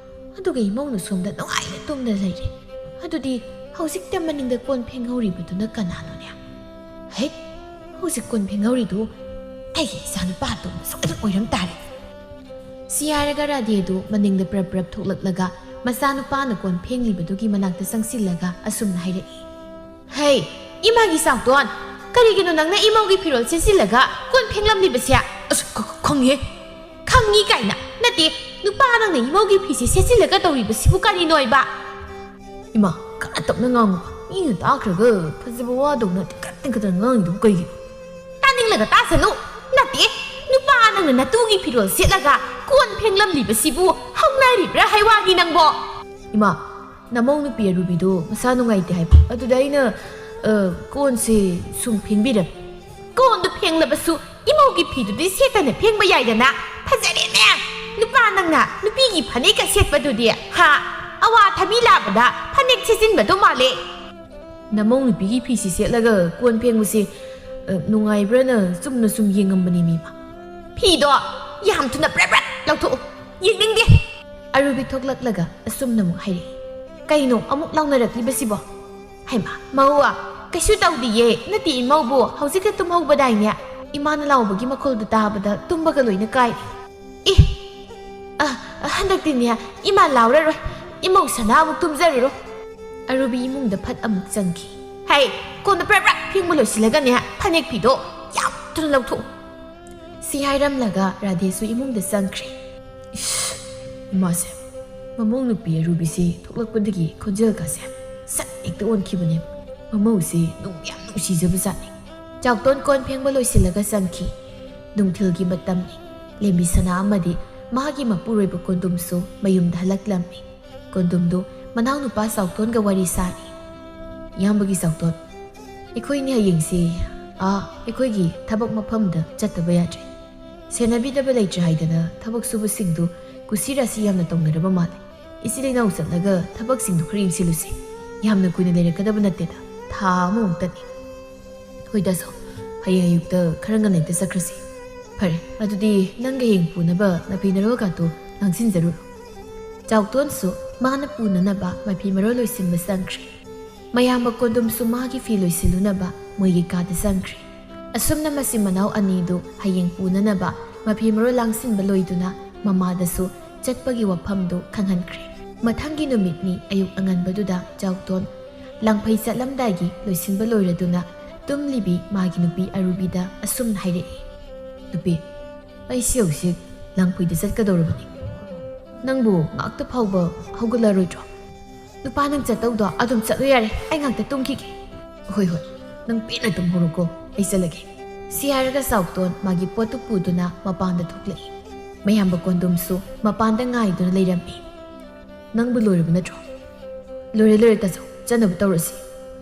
ꯑꯗꯨꯒ ꯏꯃꯧꯅ ꯁꯣꯝꯗ ꯅꯨꯡꯉꯥꯏꯅ ꯇꯨꯝꯅ ꯂꯩꯔꯦ ꯑꯗꯨꯗꯤ ꯍꯧꯖꯤꯛꯇ ꯃꯅꯤꯡꯗ ꯀꯣꯟ ꯐꯦꯡꯍꯧꯔꯤꯕꯗꯨꯅ ꯀꯅꯥꯅꯣꯅꯦ ꯍꯦꯛ ꯍꯧꯖꯤꯛ ꯀꯣꯟ ꯐꯦꯡꯍꯧꯔꯤꯗꯨ ꯑꯩꯒꯤ ꯏꯆꯥꯅꯨꯄꯥ ꯑꯇꯣꯝꯕ ꯁꯣꯏꯗꯅ ꯑꯣꯏꯔꯝ ꯇꯥꯔꯦ ꯁꯤ ꯍꯥꯏꯔꯒ ꯔꯥꯙꯦꯗꯨ ꯃꯅꯤꯡꯗ ꯄ꯭ꯔꯞ ꯄ꯭ꯔꯞ ꯊꯣꯛꯂꯛꯂꯒ ꯃꯆꯥꯅꯨꯄꯥꯅ ꯀꯣꯟ ꯐꯦꯡꯂꯤꯕꯗꯨꯒꯤ ꯃꯅꯥꯛꯇ ꯆꯪꯁꯤꯜꯂꯒ ꯑꯁꯨꯝꯅ ꯍꯥꯏꯔꯛꯏ ꯍꯩ ꯏꯃꯥꯒꯤ ꯆꯥꯎꯇꯣꯟ ꯀꯔꯤꯒꯤꯅꯣ ꯅꯪꯅ ꯏꯃꯧꯒꯤ ꯐꯤꯔꯣꯜ ꯁꯦꯠꯆꯤꯜꯂꯒ ꯀꯣꯟ ꯐꯦꯡꯂꯝꯂꯤꯕꯁꯦ ꯑꯁ ꯈꯪꯉꯦ ꯈꯪꯉꯤ ꯀꯥꯏꯅ ꯅꯠꯇꯦ ꯅꯨꯄꯥ ꯅꯪꯅ ꯏꯃꯧꯒꯤ ꯐꯤꯁꯦ ꯁꯦꯠꯆꯤꯜꯂꯒ ꯇꯧꯔꯤꯕꯁꯤꯕꯨ ꯀꯔꯤꯅꯣꯏꯕ ꯏꯃꯥ ꯈꯔ ꯇꯞꯅ ꯉꯥꯡꯉꯨ ꯃꯤꯅ ꯇꯥꯈ꯭ꯔꯒ ꯐꯖꯕ ꯋꯥꯗꯧꯅ ꯇꯤꯡꯈꯠ ꯉꯥꯡꯉꯤꯗꯨꯕꯨ ꯀꯩꯒꯤꯅꯣ ꯇꯥꯅꯤꯡꯂꯒ ꯇꯥꯁꯅꯨ ꯅꯠꯇꯦ ꯅꯨꯄꯥ ꯅꯪꯅ ꯅꯇꯨꯒꯤ ꯐꯤꯔꯣꯜ ꯁꯦꯠꯂꯒ ꯀꯣꯟ ꯐꯦꯡꯂꯝꯂꯤꯕꯁꯤꯕꯨ ꯍꯧꯅꯔꯤꯕ꯭ꯔꯥ ꯍꯩꯋꯥꯒꯤ ꯅꯪꯕꯣ ꯏꯃꯥ ꯅꯃꯧ ꯅꯨꯄꯤ ꯑꯔꯨꯕꯤꯗꯣ ꯃꯁꯥ ꯅꯨꯡꯉꯥꯏꯇꯦ ꯍꯥꯏꯕ ꯑꯗꯨꯗ ꯑꯩꯅ ꯀꯣꯟꯁꯦ ꯁꯨꯝ ꯐꯦꯡꯕꯤꯔꯝ ꯀꯣꯟꯗꯨ ꯐꯦꯡꯂꯕꯁꯨ ꯏꯃꯧꯒꯤ ꯐꯤꯗꯨꯗꯤ ꯁꯦꯠꯇꯅ ꯐꯦꯡꯕ ꯌꯥꯏꯗꯅ ꯐꯖꯔꯦꯅꯦ ꯅꯨꯄಾ ꯅꯪꯅ ꯅꯨꯄꯤꯒꯤ ꯐꯅꯦꯛꯀ ꯁꯦꯠꯄꯗꯨꯗꯤ ꯍꯥ ꯑꯋꯥꯊꯕꯤ ꯂꯥꯕꯗ ꯐꯅꯦꯛ ꯁꯦꯠꯆꯤꯟꯕꯗꯣ ꯃꯥꯜꯂꯦ ꯅꯃꯧ ꯅꯨꯄꯤꯒꯤ ꯐꯤꯁꯤ ꯁꯦꯠꯂꯒ ꯀꯣꯟ ꯐꯦꯡꯕꯁꯦ ꯅꯨꯡꯉꯥꯏꯕ꯭ꯔꯅ ꯆꯨꯝꯅ ꯁꯨꯝ ꯌꯦꯡꯉꯝꯕꯅꯤ ꯃꯤꯃ ꯐꯤꯗꯣ ꯌꯥꯝ ꯊꯨꯅ ꯕ꯭ꯔꯦꯠ ꯕ꯭ꯔꯦꯠ ꯂꯧꯊꯣꯛꯎ ꯌꯦꯡꯅꯤꯡꯗꯦ ꯑꯔꯨꯕꯤ ꯊꯣꯛꯂꯛꯂꯒ ꯑꯁꯨꯝꯅ ꯑꯃꯨꯛ ꯍꯥꯏꯔꯛꯏ ꯀꯩꯅꯣ ꯑꯃꯨꯛ ꯂꯥꯎꯅꯔꯛꯂꯤꯕꯁꯤꯕꯣ ꯍꯩꯃ ꯃꯧ ꯀꯩꯁꯨ ꯇꯧꯗꯤꯌꯦ ꯅꯠꯇꯦ ꯏꯃꯧꯕꯨ ꯍꯧꯖꯤꯛꯇ ꯇꯨꯝꯍꯧꯕꯗꯥꯏꯅꯦ ꯏꯃꯥꯅ ꯂꯥꯎꯕꯒꯤ ꯃꯈꯣꯜꯗꯨ ꯇꯥꯕꯗ ꯇꯨꯝꯕꯒ ꯂꯣꯏꯅ ꯀꯥꯏ ꯍꯟꯗꯛꯇꯤꯅꯦ ꯏꯃꯥ ꯂꯥꯎꯔꯔꯣꯏ ꯏꯃꯧ ꯁꯅꯥ ꯑꯃꯨꯛ ꯇꯨꯝꯖꯔꯨꯔꯣ ꯑꯔꯨꯕꯤ ꯏꯃꯨꯡꯗ ꯐꯠ ꯑꯃꯨꯛ ꯆꯪꯈꯤ ꯍꯩ ꯀꯣꯟꯗ ꯕ꯭ꯔꯦꯠ ꯕ꯭ꯔꯦꯠ ꯐꯦꯡꯕ ꯂꯣꯏꯁꯤꯜꯂꯒꯅꯦ ꯐꯅꯦꯛ ꯐꯤꯗꯣ ꯌꯥꯝ ꯊꯨꯅ ꯂꯧꯊꯣꯛꯎ ꯁꯤ ꯍꯥꯏꯔꯝꯂꯒ ꯔꯥꯙꯦꯁꯨ ꯏꯃꯨꯡꯗ ꯆꯪꯈ꯭ꯔꯦ ꯏꯁ ꯏꯃꯥꯁꯦ ꯃꯃꯧ ꯅꯨꯄꯤ ꯑꯔꯨꯕꯤꯁꯤ ꯊꯣꯛꯂꯛꯄꯗꯒꯤ ꯈꯣꯟꯖꯦꯜꯒꯁꯦ ꯁꯠ ꯍꯦꯛꯇ ꯑꯣꯟꯈꯤꯕꯅꯦ ꯃꯃꯧꯁꯤ ꯌꯥꯝ ꯅꯨꯡꯁꯤꯖꯕ ꯖꯥꯠꯅꯤ ꯆꯥꯎꯇꯣꯟ ꯀꯣꯟ ꯐꯦꯡꯕ ꯂꯣꯏꯁꯤꯜꯂꯒ ꯆꯪꯈꯤ ꯅꯨꯡꯊꯤꯜꯒꯤ ꯃꯇꯝꯅꯤ ꯂꯦꯝꯕꯤ ꯁꯅꯥ ꯑꯃꯗꯤ ꯃꯥꯒꯤ ꯃꯄꯨꯔꯣꯏꯕ ꯀꯣꯟꯗꯨꯝꯁꯨ ꯃꯌꯨꯝꯗ ꯍꯜꯂꯛꯂꯝꯃꯤ ꯀꯣꯟꯗꯨꯝꯗꯨ ꯃꯅꯥꯎꯅꯨꯄꯥ ꯆꯥꯎꯇꯣꯟꯒ ꯋꯥꯔꯤ ꯁꯥꯔꯤ ꯏꯌꯥꯝꯕꯒꯤ ꯆꯥꯎꯇꯣꯟ ꯑꯩꯈꯣꯏꯅꯤ ꯍꯌꯦꯡꯁꯤ ꯑꯩꯈꯣꯏꯒꯤ ꯊꯕꯛ ꯃꯐꯝꯗ ꯆꯠꯇꯕ ꯌꯥꯗ꯭ꯔꯦ ꯁꯦꯟꯅꯕꯤꯗꯕ ꯂꯩꯇ꯭ꯔꯦ ꯍꯥꯏꯗꯅ ꯊꯕꯛ ꯁꯨꯕꯁꯤꯡꯗꯨ ꯀꯨꯁꯤꯔꯥꯁꯤ ꯌꯥꯝꯅ ꯇꯧꯅꯔꯕ ꯃꯥꯜꯂꯦ ꯏꯆꯤꯜ ꯏꯅꯥꯎ ꯆꯠꯂꯒ ꯊꯕꯛꯁꯤꯡꯗꯨ ꯈꯔ ꯌꯦꯡꯁꯤꯜꯂꯨꯁꯤ ꯌꯥꯝꯅ ꯀꯨꯏꯅ ꯂꯩꯔꯛꯀꯗꯕ ꯅꯠꯇꯦꯗ ꯊꯥ ꯑꯃꯃꯨꯛꯇꯅꯤ ꯍꯣꯏꯗꯁꯨ ꯍꯌꯦꯡ ꯑꯌꯨꯛꯇ ꯈꯔ ꯉꯟꯅ ꯍꯦꯛꯇ ꯆꯠꯈ꯭ꯔꯁꯤ ꯐꯔꯦ ꯑꯗꯨꯗꯤ ꯅꯪꯒ ꯍꯌꯦꯡ ꯄꯨꯅꯕ ꯅꯥꯄꯤ ꯅꯔꯣꯜꯒꯗꯣ ꯂꯥꯡꯁꯤꯟꯖꯔꯨꯔꯣ ꯆꯥꯎꯇꯣꯟꯁꯨ ꯃꯥꯅ ꯄꯨꯅꯅꯕ ꯃꯐꯤ ꯃꯔꯣꯜ ꯂꯣꯏꯁꯤꯟꯕ ꯆꯪꯈ꯭ꯔꯦ ꯃꯌꯥꯝꯕ ꯀꯣꯟꯗꯨꯝꯁꯨ ꯃꯥꯒꯤ ꯐꯤ ꯂꯣꯏꯁꯤꯜꯂꯨꯅꯕ ꯃꯣꯏꯒꯤ ꯀꯥꯗ ꯆꯪꯈ꯭ꯔꯦ ꯑꯁꯨꯝꯅ ꯃꯆꯤꯟ ꯃꯅꯥꯎ ꯑꯅꯤꯗꯨ ꯍꯌꯦꯡ ꯄꯨꯅꯅꯕ ꯃꯐꯤ ꯃꯔꯣꯜ ꯂꯥꯡꯁꯤꯟꯕ ꯂꯣꯏꯗꯨꯅ ꯃꯃꯥꯗꯁꯨ ꯆꯠꯄꯒꯤ ꯋꯥꯐꯝꯗꯨ ꯈꯪꯍꯟꯈ꯭ꯔꯦ ꯃꯊꯪꯒꯤ ꯅꯨꯃꯤꯠꯅꯤ ꯑꯌꯨꯛ ꯑꯉꯟꯕꯗꯨꯗ ꯆꯥꯎꯇꯣꯟ ꯂꯥꯡꯐꯩ ꯆꯠꯂꯝꯗꯥꯏꯒꯤ ꯂꯣꯏꯁꯤꯟꯕ ꯂꯣꯏꯔꯗꯨꯅ ꯇꯨꯝꯂꯤꯕꯤ ꯃꯥꯒꯤ ꯅꯨꯄꯤ ꯑꯔꯨꯕꯤꯗ ꯑꯁꯨꯝꯅ ꯍꯥꯏꯔꯛꯏ ꯅꯨꯄꯤ ꯑꯩꯁꯤ ꯍꯧꯖꯤꯛ ꯂꯥꯡꯐꯩꯗ ꯆꯠꯀꯗꯧꯔꯕꯅꯤ ꯅꯪꯕꯨ ꯉꯥꯛꯇ ꯐꯥꯎꯕ ꯍꯧꯒꯠꯂꯔꯣꯏꯗ꯭ꯔꯣ ꯅꯨꯄꯥ ꯅꯪ ꯆꯠꯇꯧꯗꯣ ꯑꯗꯨꯝ ꯆꯠꯂꯨ ꯌꯥꯔꯦ ꯑꯩ ꯉꯥꯛꯇ ꯇꯨꯝꯈꯤꯒꯦ ꯍꯣꯏ ꯅꯪ ꯄꯦꯟꯅ ꯇꯨꯝꯍꯧꯔꯣꯀꯣ ꯑꯩ ꯆꯠꯂꯒꯦ ꯁꯤ ꯍꯥꯏꯔꯒ ꯆꯥꯎꯇꯣꯟ ꯃꯥꯒꯤ ꯄꯣꯠꯇꯨ ꯄꯨꯗꯨꯅ ꯃꯄꯥꯟꯗ ꯊꯣꯛꯂꯛꯏ ꯃꯌꯥꯝꯕ ꯀꯣꯟꯗꯨꯝꯁꯨ ꯃꯄꯥꯟꯗ ꯉꯥꯏꯗꯨꯅ ꯂꯩꯔꯝꯃꯤ ꯅꯪꯕꯨ ꯂꯣꯏꯔꯕ ꯅꯠꯇ꯭ꯔꯣ ꯂꯣꯏꯔꯦ ꯇꯥꯆꯧ ꯆꯠꯅꯕ ꯇꯧꯔꯁꯤ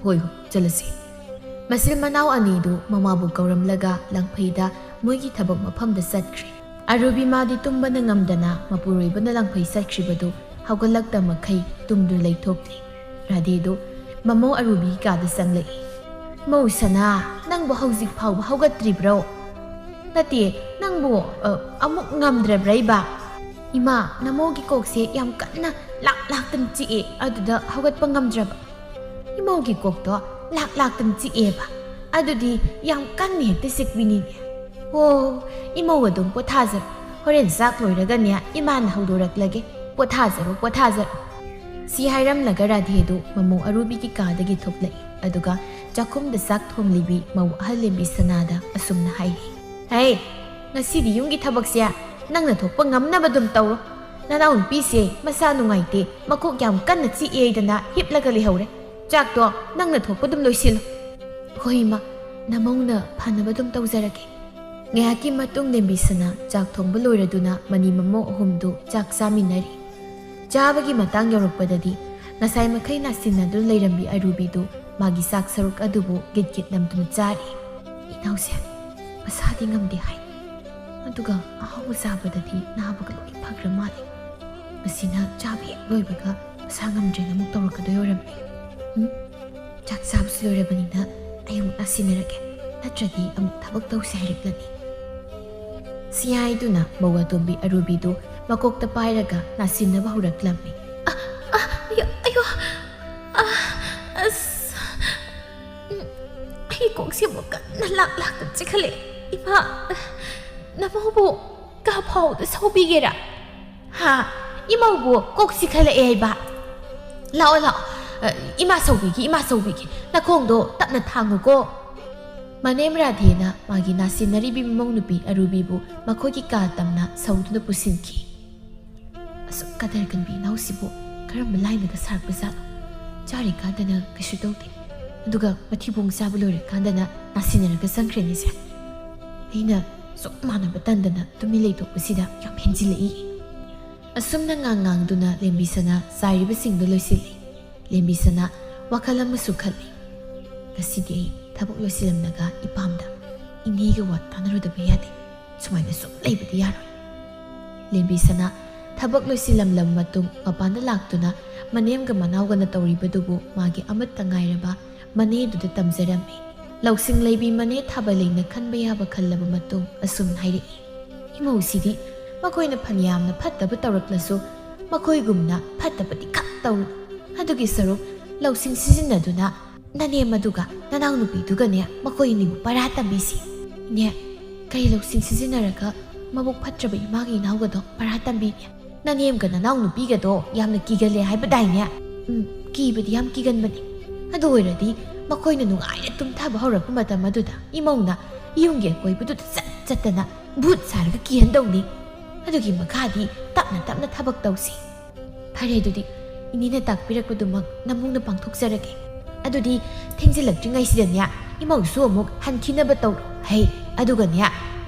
ꯍꯣꯏ ꯆꯠꯂꯁꯤ ꯃꯆꯤꯜ ꯃꯅꯥꯎ ꯑꯅꯤꯗꯨ ꯃꯃꯥꯕꯨ ꯀꯧꯔꯝꯂꯒ ꯂꯥꯡꯐꯩꯗ ꯃꯣꯏꯒꯤ ꯊꯕꯛ ꯃꯐꯝꯗ ꯆꯠꯈ꯭ꯔꯦ ꯑꯔꯨꯕꯤ ꯃꯥꯗꯤ ꯇꯨꯝꯕꯅ ꯉꯝꯗꯅ ꯃꯄꯨꯔꯣꯏꯕꯅ ꯂꯥꯡꯐꯩ ꯆꯠꯈ꯭ꯔꯤꯕꯗꯨ ꯍꯧꯒꯠꯂꯛꯇ ꯃꯈꯩ ꯇꯨꯝꯗꯨꯅ ꯂꯩꯊꯣꯛꯂꯤ꯫ ꯔꯥꯙꯦꯗꯨ ꯃꯃꯧ ꯑꯔꯨꯕꯤꯒꯤ ꯀꯥꯗ ꯆꯪꯂꯛꯏ꯫ ꯃꯧ ꯁꯅꯥ, ꯅꯪꯕꯨ ꯍꯧꯖꯤꯛ ꯐꯥꯎꯕ ꯍꯧꯒꯠꯇ꯭ꯔꯤꯕ꯭ꯔꯣ? ꯅꯠꯇꯦ, ꯅꯪꯕꯨ ꯑꯃꯨꯛ ꯉꯝꯗ꯭ꯔꯕ꯭ꯔꯩꯕ? ꯏꯃꯥ, ꯅꯃꯧꯒꯤ ꯀꯣꯛꯁꯦ ꯌꯥꯝ ꯀꯟꯅ ꯂꯥꯛꯇꯅ ꯆꯤꯛꯑꯦ, ꯑꯗꯨꯗ ꯍꯧꯒꯠꯄ ꯉꯝꯗ꯭ꯔꯕ꯫ ꯏꯃꯧꯒꯤ ꯀꯣꯛꯇꯣ ꯂꯥꯛꯇꯅ ꯆꯤꯛꯑꯦꯕ? ꯑꯗꯨꯗꯤ ꯌꯥꯝ ꯀꯟꯅ ꯍꯦꯛꯇ ꯆꯤꯛꯄꯤꯅꯤꯅꯦ꯫ ꯑꯣ, ꯏꯃꯧ ꯑꯗꯨꯝ ꯄꯣꯊꯥꯖꯔꯣ, ꯍꯣꯔꯦꯟ ꯆꯥꯛ ꯂꯣꯏꯔꯒꯅꯦ ꯏꯃꯥꯅ ꯍꯧꯗꯣꯔꯛꯂꯒꯦ, ꯄꯣꯊꯥꯖꯔꯣ꯫ ꯁꯤ ꯍꯥꯏꯔꯝꯂꯒ ꯔꯥꯙꯦꯗꯨ ꯃꯃꯧ ꯑꯔꯨꯕꯤꯒꯤ ꯀꯥꯗꯒꯤ ꯊꯣꯛꯂꯛꯏ꯫ ꯑꯗꯨꯒ ꯆꯥꯛꯈꯨꯝꯗ ꯆꯥꯛ ꯊꯣꯡꯂꯤꯕꯤ ꯃꯧ ꯑꯍꯜ ꯂꯦꯝꯕꯤ ꯁꯅꯥꯗ ꯑꯁꯨꯝꯅ ꯍꯥꯏꯔꯤ꯫ ꯍꯩ, ꯉꯁꯤꯗꯤ ꯌꯨꯝꯒꯤ ꯊꯕꯛꯁꯦ ꯅꯪꯅ ꯊꯣꯛꯄ ꯉꯝꯅꯕ ꯑꯗꯨꯝ ꯇꯧꯔꯣ꯫ ꯅꯅꯥꯎ ꯅꯨꯄꯤꯁꯦ ꯃꯁꯥ ꯅꯨꯡꯉꯥꯏꯇꯦ, ꯃꯀꯣꯛ ꯌꯥꯝ ꯀꯟꯅ ꯆꯤꯛꯑꯦꯗꯅ ꯍꯤꯞꯂꯒ ꯂꯩꯍꯧꯔꯦ꯫ ꯆꯥꯛꯇꯣ ꯅꯪꯅ ꯊꯣꯛꯄ ꯑꯗꯨꯝ ꯂꯣꯏꯁꯤꯜꯂꯨ꯫ ꯍꯣꯏ ꯏꯃꯥ, ꯅꯃꯧꯅ ꯐꯅꯕ ꯑꯗꯨꯝ ꯇꯧꯖꯔꯒꯦ꯫ ꯉꯥꯏꯍꯥꯛꯀꯤ ꯃꯇꯨꯡ ꯂꯦꯝꯕꯤ ꯁꯅꯥ ꯆꯥꯛ ꯊꯣꯡꯕ ꯂꯣꯏꯔꯗꯨꯅ ꯃꯅꯤ ꯃꯃꯧ ꯑꯍꯨꯝꯗꯨ ꯆꯥꯛ ꯆꯥꯃꯤꯟꯅꯔꯤ꯫ ꯆꯥꯕꯒꯤ ꯃꯇꯥꯡ ꯌꯧꯔꯛꯄꯗꯗꯤ ꯉꯁꯥꯏ ꯃꯈꯩ ꯅꯥꯁꯤꯟꯅꯗꯨꯅ ꯂꯩꯔꯝꯕꯤ ꯑꯔꯨꯕꯤꯗꯨ ꯃꯥꯒꯤ ꯆꯥꯛ ꯁꯔꯨꯛ ꯑꯗꯨꯕꯨ ꯒꯤꯠ ꯅꯝꯗꯨꯅ ꯆꯥꯔꯤ꯫ ꯏꯅꯥꯎꯁꯦ ꯃꯁꯥꯗꯤ ꯉꯝꯗꯦ ꯍꯥꯏ, ꯑꯗꯨꯒ ꯑꯍꯥꯎꯕ ꯆꯥꯕꯗꯗꯤ ꯅꯥꯕꯒ ꯂꯣꯏ ꯐꯈ꯭ꯔ ꯃꯥꯜꯂꯦ꯫ ꯃꯁꯤꯅ ꯆꯥꯕ ꯍꯦꯛ ꯂꯣꯏꯕꯒ ꯃꯁꯥ ꯉꯝꯗ꯭ꯔꯦꯅ ꯑꯃꯨꯛ ꯇꯧꯔꯛꯀꯗꯣꯏ ꯑꯣꯏꯔꯝꯃꯦ꯫ ꯆꯥꯛ ꯆꯥꯕꯁꯨ ꯂꯣꯏꯔꯕꯅꯤꯅ ꯑꯩ ꯑꯃꯨꯛ ꯅꯥꯁꯤꯟꯅꯔꯒꯦ, ꯅꯠꯇ꯭ꯔꯗꯤ ꯑꯃꯨꯛ ꯊꯕꯛ ꯇꯧꯁꯦ ꯍꯥꯏꯔꯛꯂꯅꯤ꯫ ꯁꯤ ꯍꯥꯏꯗꯨꯅ ꯃꯧ ꯑꯇꯣꯝꯕꯤ ꯑꯔꯨꯕꯤꯗꯨ ꯃꯀꯣꯛꯇ ꯄꯥꯏꯔꯒ ꯅꯥꯁꯤꯟꯅꯕ ꯍꯧꯔꯛꯂꯝꯃꯤ꯫ ꯑꯩ ꯀꯣꯛꯁꯦ ꯑꯃꯨꯛ ꯀꯟꯅ ꯂꯥꯛꯇ ꯆꯤꯛꯈꯠꯂꯦ꯫ ꯏꯃꯥ, ꯅꯃꯧꯕꯨ ꯀꯥ ꯐꯥꯎꯗ ꯁꯧꯕꯤꯒꯦꯔꯥ? ꯍꯥ, ꯏꯃꯧꯕꯨ ꯀꯣꯛ ꯆꯤꯛꯈꯠꯂꯛꯑꯦ ꯍꯥꯏꯕ? ꯂꯥꯛꯑꯣ, ꯏꯃꯥ ꯁꯧꯕꯤꯒꯦ, ꯅꯈꯣꯡꯗꯣ ꯇꯞꯅ ꯊꯥꯡꯉꯨꯀꯣ꯫ ꯃꯅꯦꯝ ꯔꯥꯙꯦꯅ ꯃꯥꯒꯤ ꯅꯥꯁꯤꯟꯅꯔꯤꯕꯤ ꯃꯃꯧ ꯅꯨꯄꯤ ꯑꯔꯨꯕꯤꯕꯨ ꯃꯈꯣꯏꯒꯤ ꯀꯥ ꯇꯝꯅ ꯁꯧꯗꯨꯅ ꯄꯨꯁꯤꯟꯈꯤ꯫ ꯑꯁꯨꯛ ꯀꯗꯔ ꯀꯟꯕꯤ ꯏꯅꯥꯎꯁꯤꯕꯨ ꯀꯔꯝꯕ ꯂꯥꯏꯅꯒ ꯁꯥꯔꯛꯄꯖꯥꯠꯅꯣ? ꯆꯥꯔꯤꯀꯥꯟꯗꯅ ꯀꯩꯁꯨ ꯇꯧꯗꯦ, ꯑꯗꯨꯒ ꯃꯊꯤꯕꯣꯡ ꯆꯥꯕ ꯂꯣꯏꯔꯀꯥꯟꯗꯅ ꯅꯥꯁꯤꯟꯅꯔꯒ ꯆꯪꯈ꯭ꯔꯦꯅꯤꯁꯦ꯫ ꯑꯩꯅ ꯁꯨꯛ ꯃꯥꯟꯅꯕ ꯇꯟꯗꯅ ꯇꯨꯃꯤꯟ ꯂꯩꯊꯣꯛꯄꯁꯤꯗ ꯌꯥꯝ ꯍꯦꯟꯖꯤꯜꯂꯛꯏ꯫ ꯑꯁꯨꯝꯅ ꯉꯥꯡꯗꯨꯅ ꯂꯦꯝꯕꯤ ꯁꯅꯥ ꯆꯥꯏꯔꯤꯕꯁꯤꯡꯗꯨ ꯂꯣꯏꯁꯤꯜꯂꯤ꯫ ꯂꯦꯝꯕꯤ ꯁꯅꯥ ꯋꯥꯈꯜ ꯑꯃꯁꯨ ꯈꯜꯂꯤ꯫ ꯉꯁꯤꯗꯤ ꯑꯩ ꯊꯕꯛ ꯂꯣꯏꯁꯤꯜꯂꯝꯂꯒ ꯏꯄꯥꯝꯗ ꯏꯅꯦꯒ ꯋꯥ ꯇꯥꯟꯅꯔꯨꯗꯕ ꯌꯥꯗꯦ, ꯁꯨꯃꯥꯏꯅ ꯁꯨꯝ ꯂꯩꯕꯗꯤ ꯌꯥꯔꯣꯏ꯫ ꯂꯦꯝꯕꯤ ꯁꯅꯥ ꯊꯕꯛ ꯂꯣꯏꯁꯤꯜꯂꯝꯂꯕ ꯃꯇꯨꯡ ꯃꯄꯥꯟꯗ ꯂꯥꯛꯇꯨꯅ ꯃꯅꯦꯝꯒ ꯃꯅꯥꯎꯒꯅ ꯇꯧꯔꯤꯕꯗꯨꯕꯨ ꯃꯥꯒꯤ ꯑꯃꯠꯇ ꯉꯥꯏꯔꯕ ꯃꯅꯦꯗꯨꯗ ꯇꯝꯖꯔꯝꯃꯤ꯫ ꯂꯧꯁꯤꯡ ꯂꯩꯕꯤ ꯃꯅꯦ ꯊꯥꯕꯂꯩꯅ ꯈꯟꯕ ꯌꯥꯕ ꯈꯜꯂꯕ ꯃꯇꯨꯡ ꯑꯁꯨꯝ ꯍꯥꯏꯔꯛꯏ꯫ ꯏꯃꯧꯁꯤꯗꯤ ꯃꯈꯣꯏꯅ ꯐꯅꯌꯥꯝꯅ ꯐꯠꯇꯕ ꯇꯧꯔꯛꯂꯁꯨ ꯃꯈꯣꯏꯒꯨꯝꯅ ꯐꯠꯇꯕꯗꯤ ꯈꯛ ꯇꯧꯔꯨ꯫ ꯑꯗꯨꯒꯤ ꯁꯔꯨꯛ ꯂꯧꯁꯤꯡ ꯁꯤꯖꯤꯟꯅꯗꯨꯅ ꯅꯅꯦꯝ ꯑꯗꯨꯒ ꯅꯅꯥꯎ ꯅꯨꯄꯤꯗꯨꯒꯅꯦ ꯃꯈꯣꯏꯅꯤꯕꯨ ꯄꯔꯥ ꯇꯝꯕꯤꯁꯤ꯫ ꯏꯅꯦ, ꯀꯔꯤ ꯂꯧꯁꯤꯡ ꯁꯤꯖꯤꯟꯅꯔꯒ ꯃꯕꯨꯛ ꯐꯠꯇ꯭ꯔꯕ ꯏꯃꯥꯒ ꯏꯅꯥꯎꯒꯗꯣ ꯄꯔꯥ ꯇꯝꯕꯤꯅꯦ? ꯅꯅꯦꯝꯒ ꯅꯅꯥꯎ ꯅꯨꯄꯤꯒꯗꯣ ꯌꯥꯝꯅ ꯀꯤꯒꯜꯂꯦ ꯍꯥꯏꯕꯗꯥꯏꯅꯦ? ꯀꯤꯕꯗꯤ ꯌꯥꯝ ꯀꯤꯒꯟꯕꯅꯤ꯫ ꯑꯗꯨ ꯑꯣꯏꯔꯗꯤ ꯃꯈꯣꯏꯅ ꯅꯨꯡꯉꯥꯏꯅ ꯇꯨꯝꯊꯕ ꯍꯧꯔꯛꯄ ꯃꯇꯝ ꯑꯗꯨꯗ ꯏꯃꯧꯅ ꯌꯨꯝꯒꯤ ꯑꯀꯣꯏꯕꯗꯨꯗ ꯆꯠꯇꯅ ꯚꯨꯠ ꯁꯥꯔꯒ ꯀꯤꯍꯟꯗꯧꯅꯤ꯫ ꯑꯗꯨꯒꯤ ꯃꯈꯥꯗꯤ ꯇꯞꯅ ꯊꯕꯛ ꯇꯧꯁꯤ꯫ ꯐꯔꯦ, ꯑꯗꯨꯗꯤ ꯏꯅꯦꯅ ꯇꯥꯛꯄꯤꯔꯛꯄꯗꯨꯃꯛ ꯅꯃꯨꯡꯅ ꯄꯥꯡꯊꯣꯛꯆꯔꯒꯦ꯫ ꯑꯗꯨꯗꯤ ꯊꯦꯡꯖꯤꯜꯂꯛꯇ꯭ꯔꯤꯉꯩꯁꯤꯗꯅꯦ ꯏꯃꯧꯁꯨ ꯑꯃꯨꯛ ꯍꯟꯈꯤꯅꯕ ꯇꯧꯔꯣ꯫ ꯍꯩ, ꯑꯗꯨꯒꯅꯦ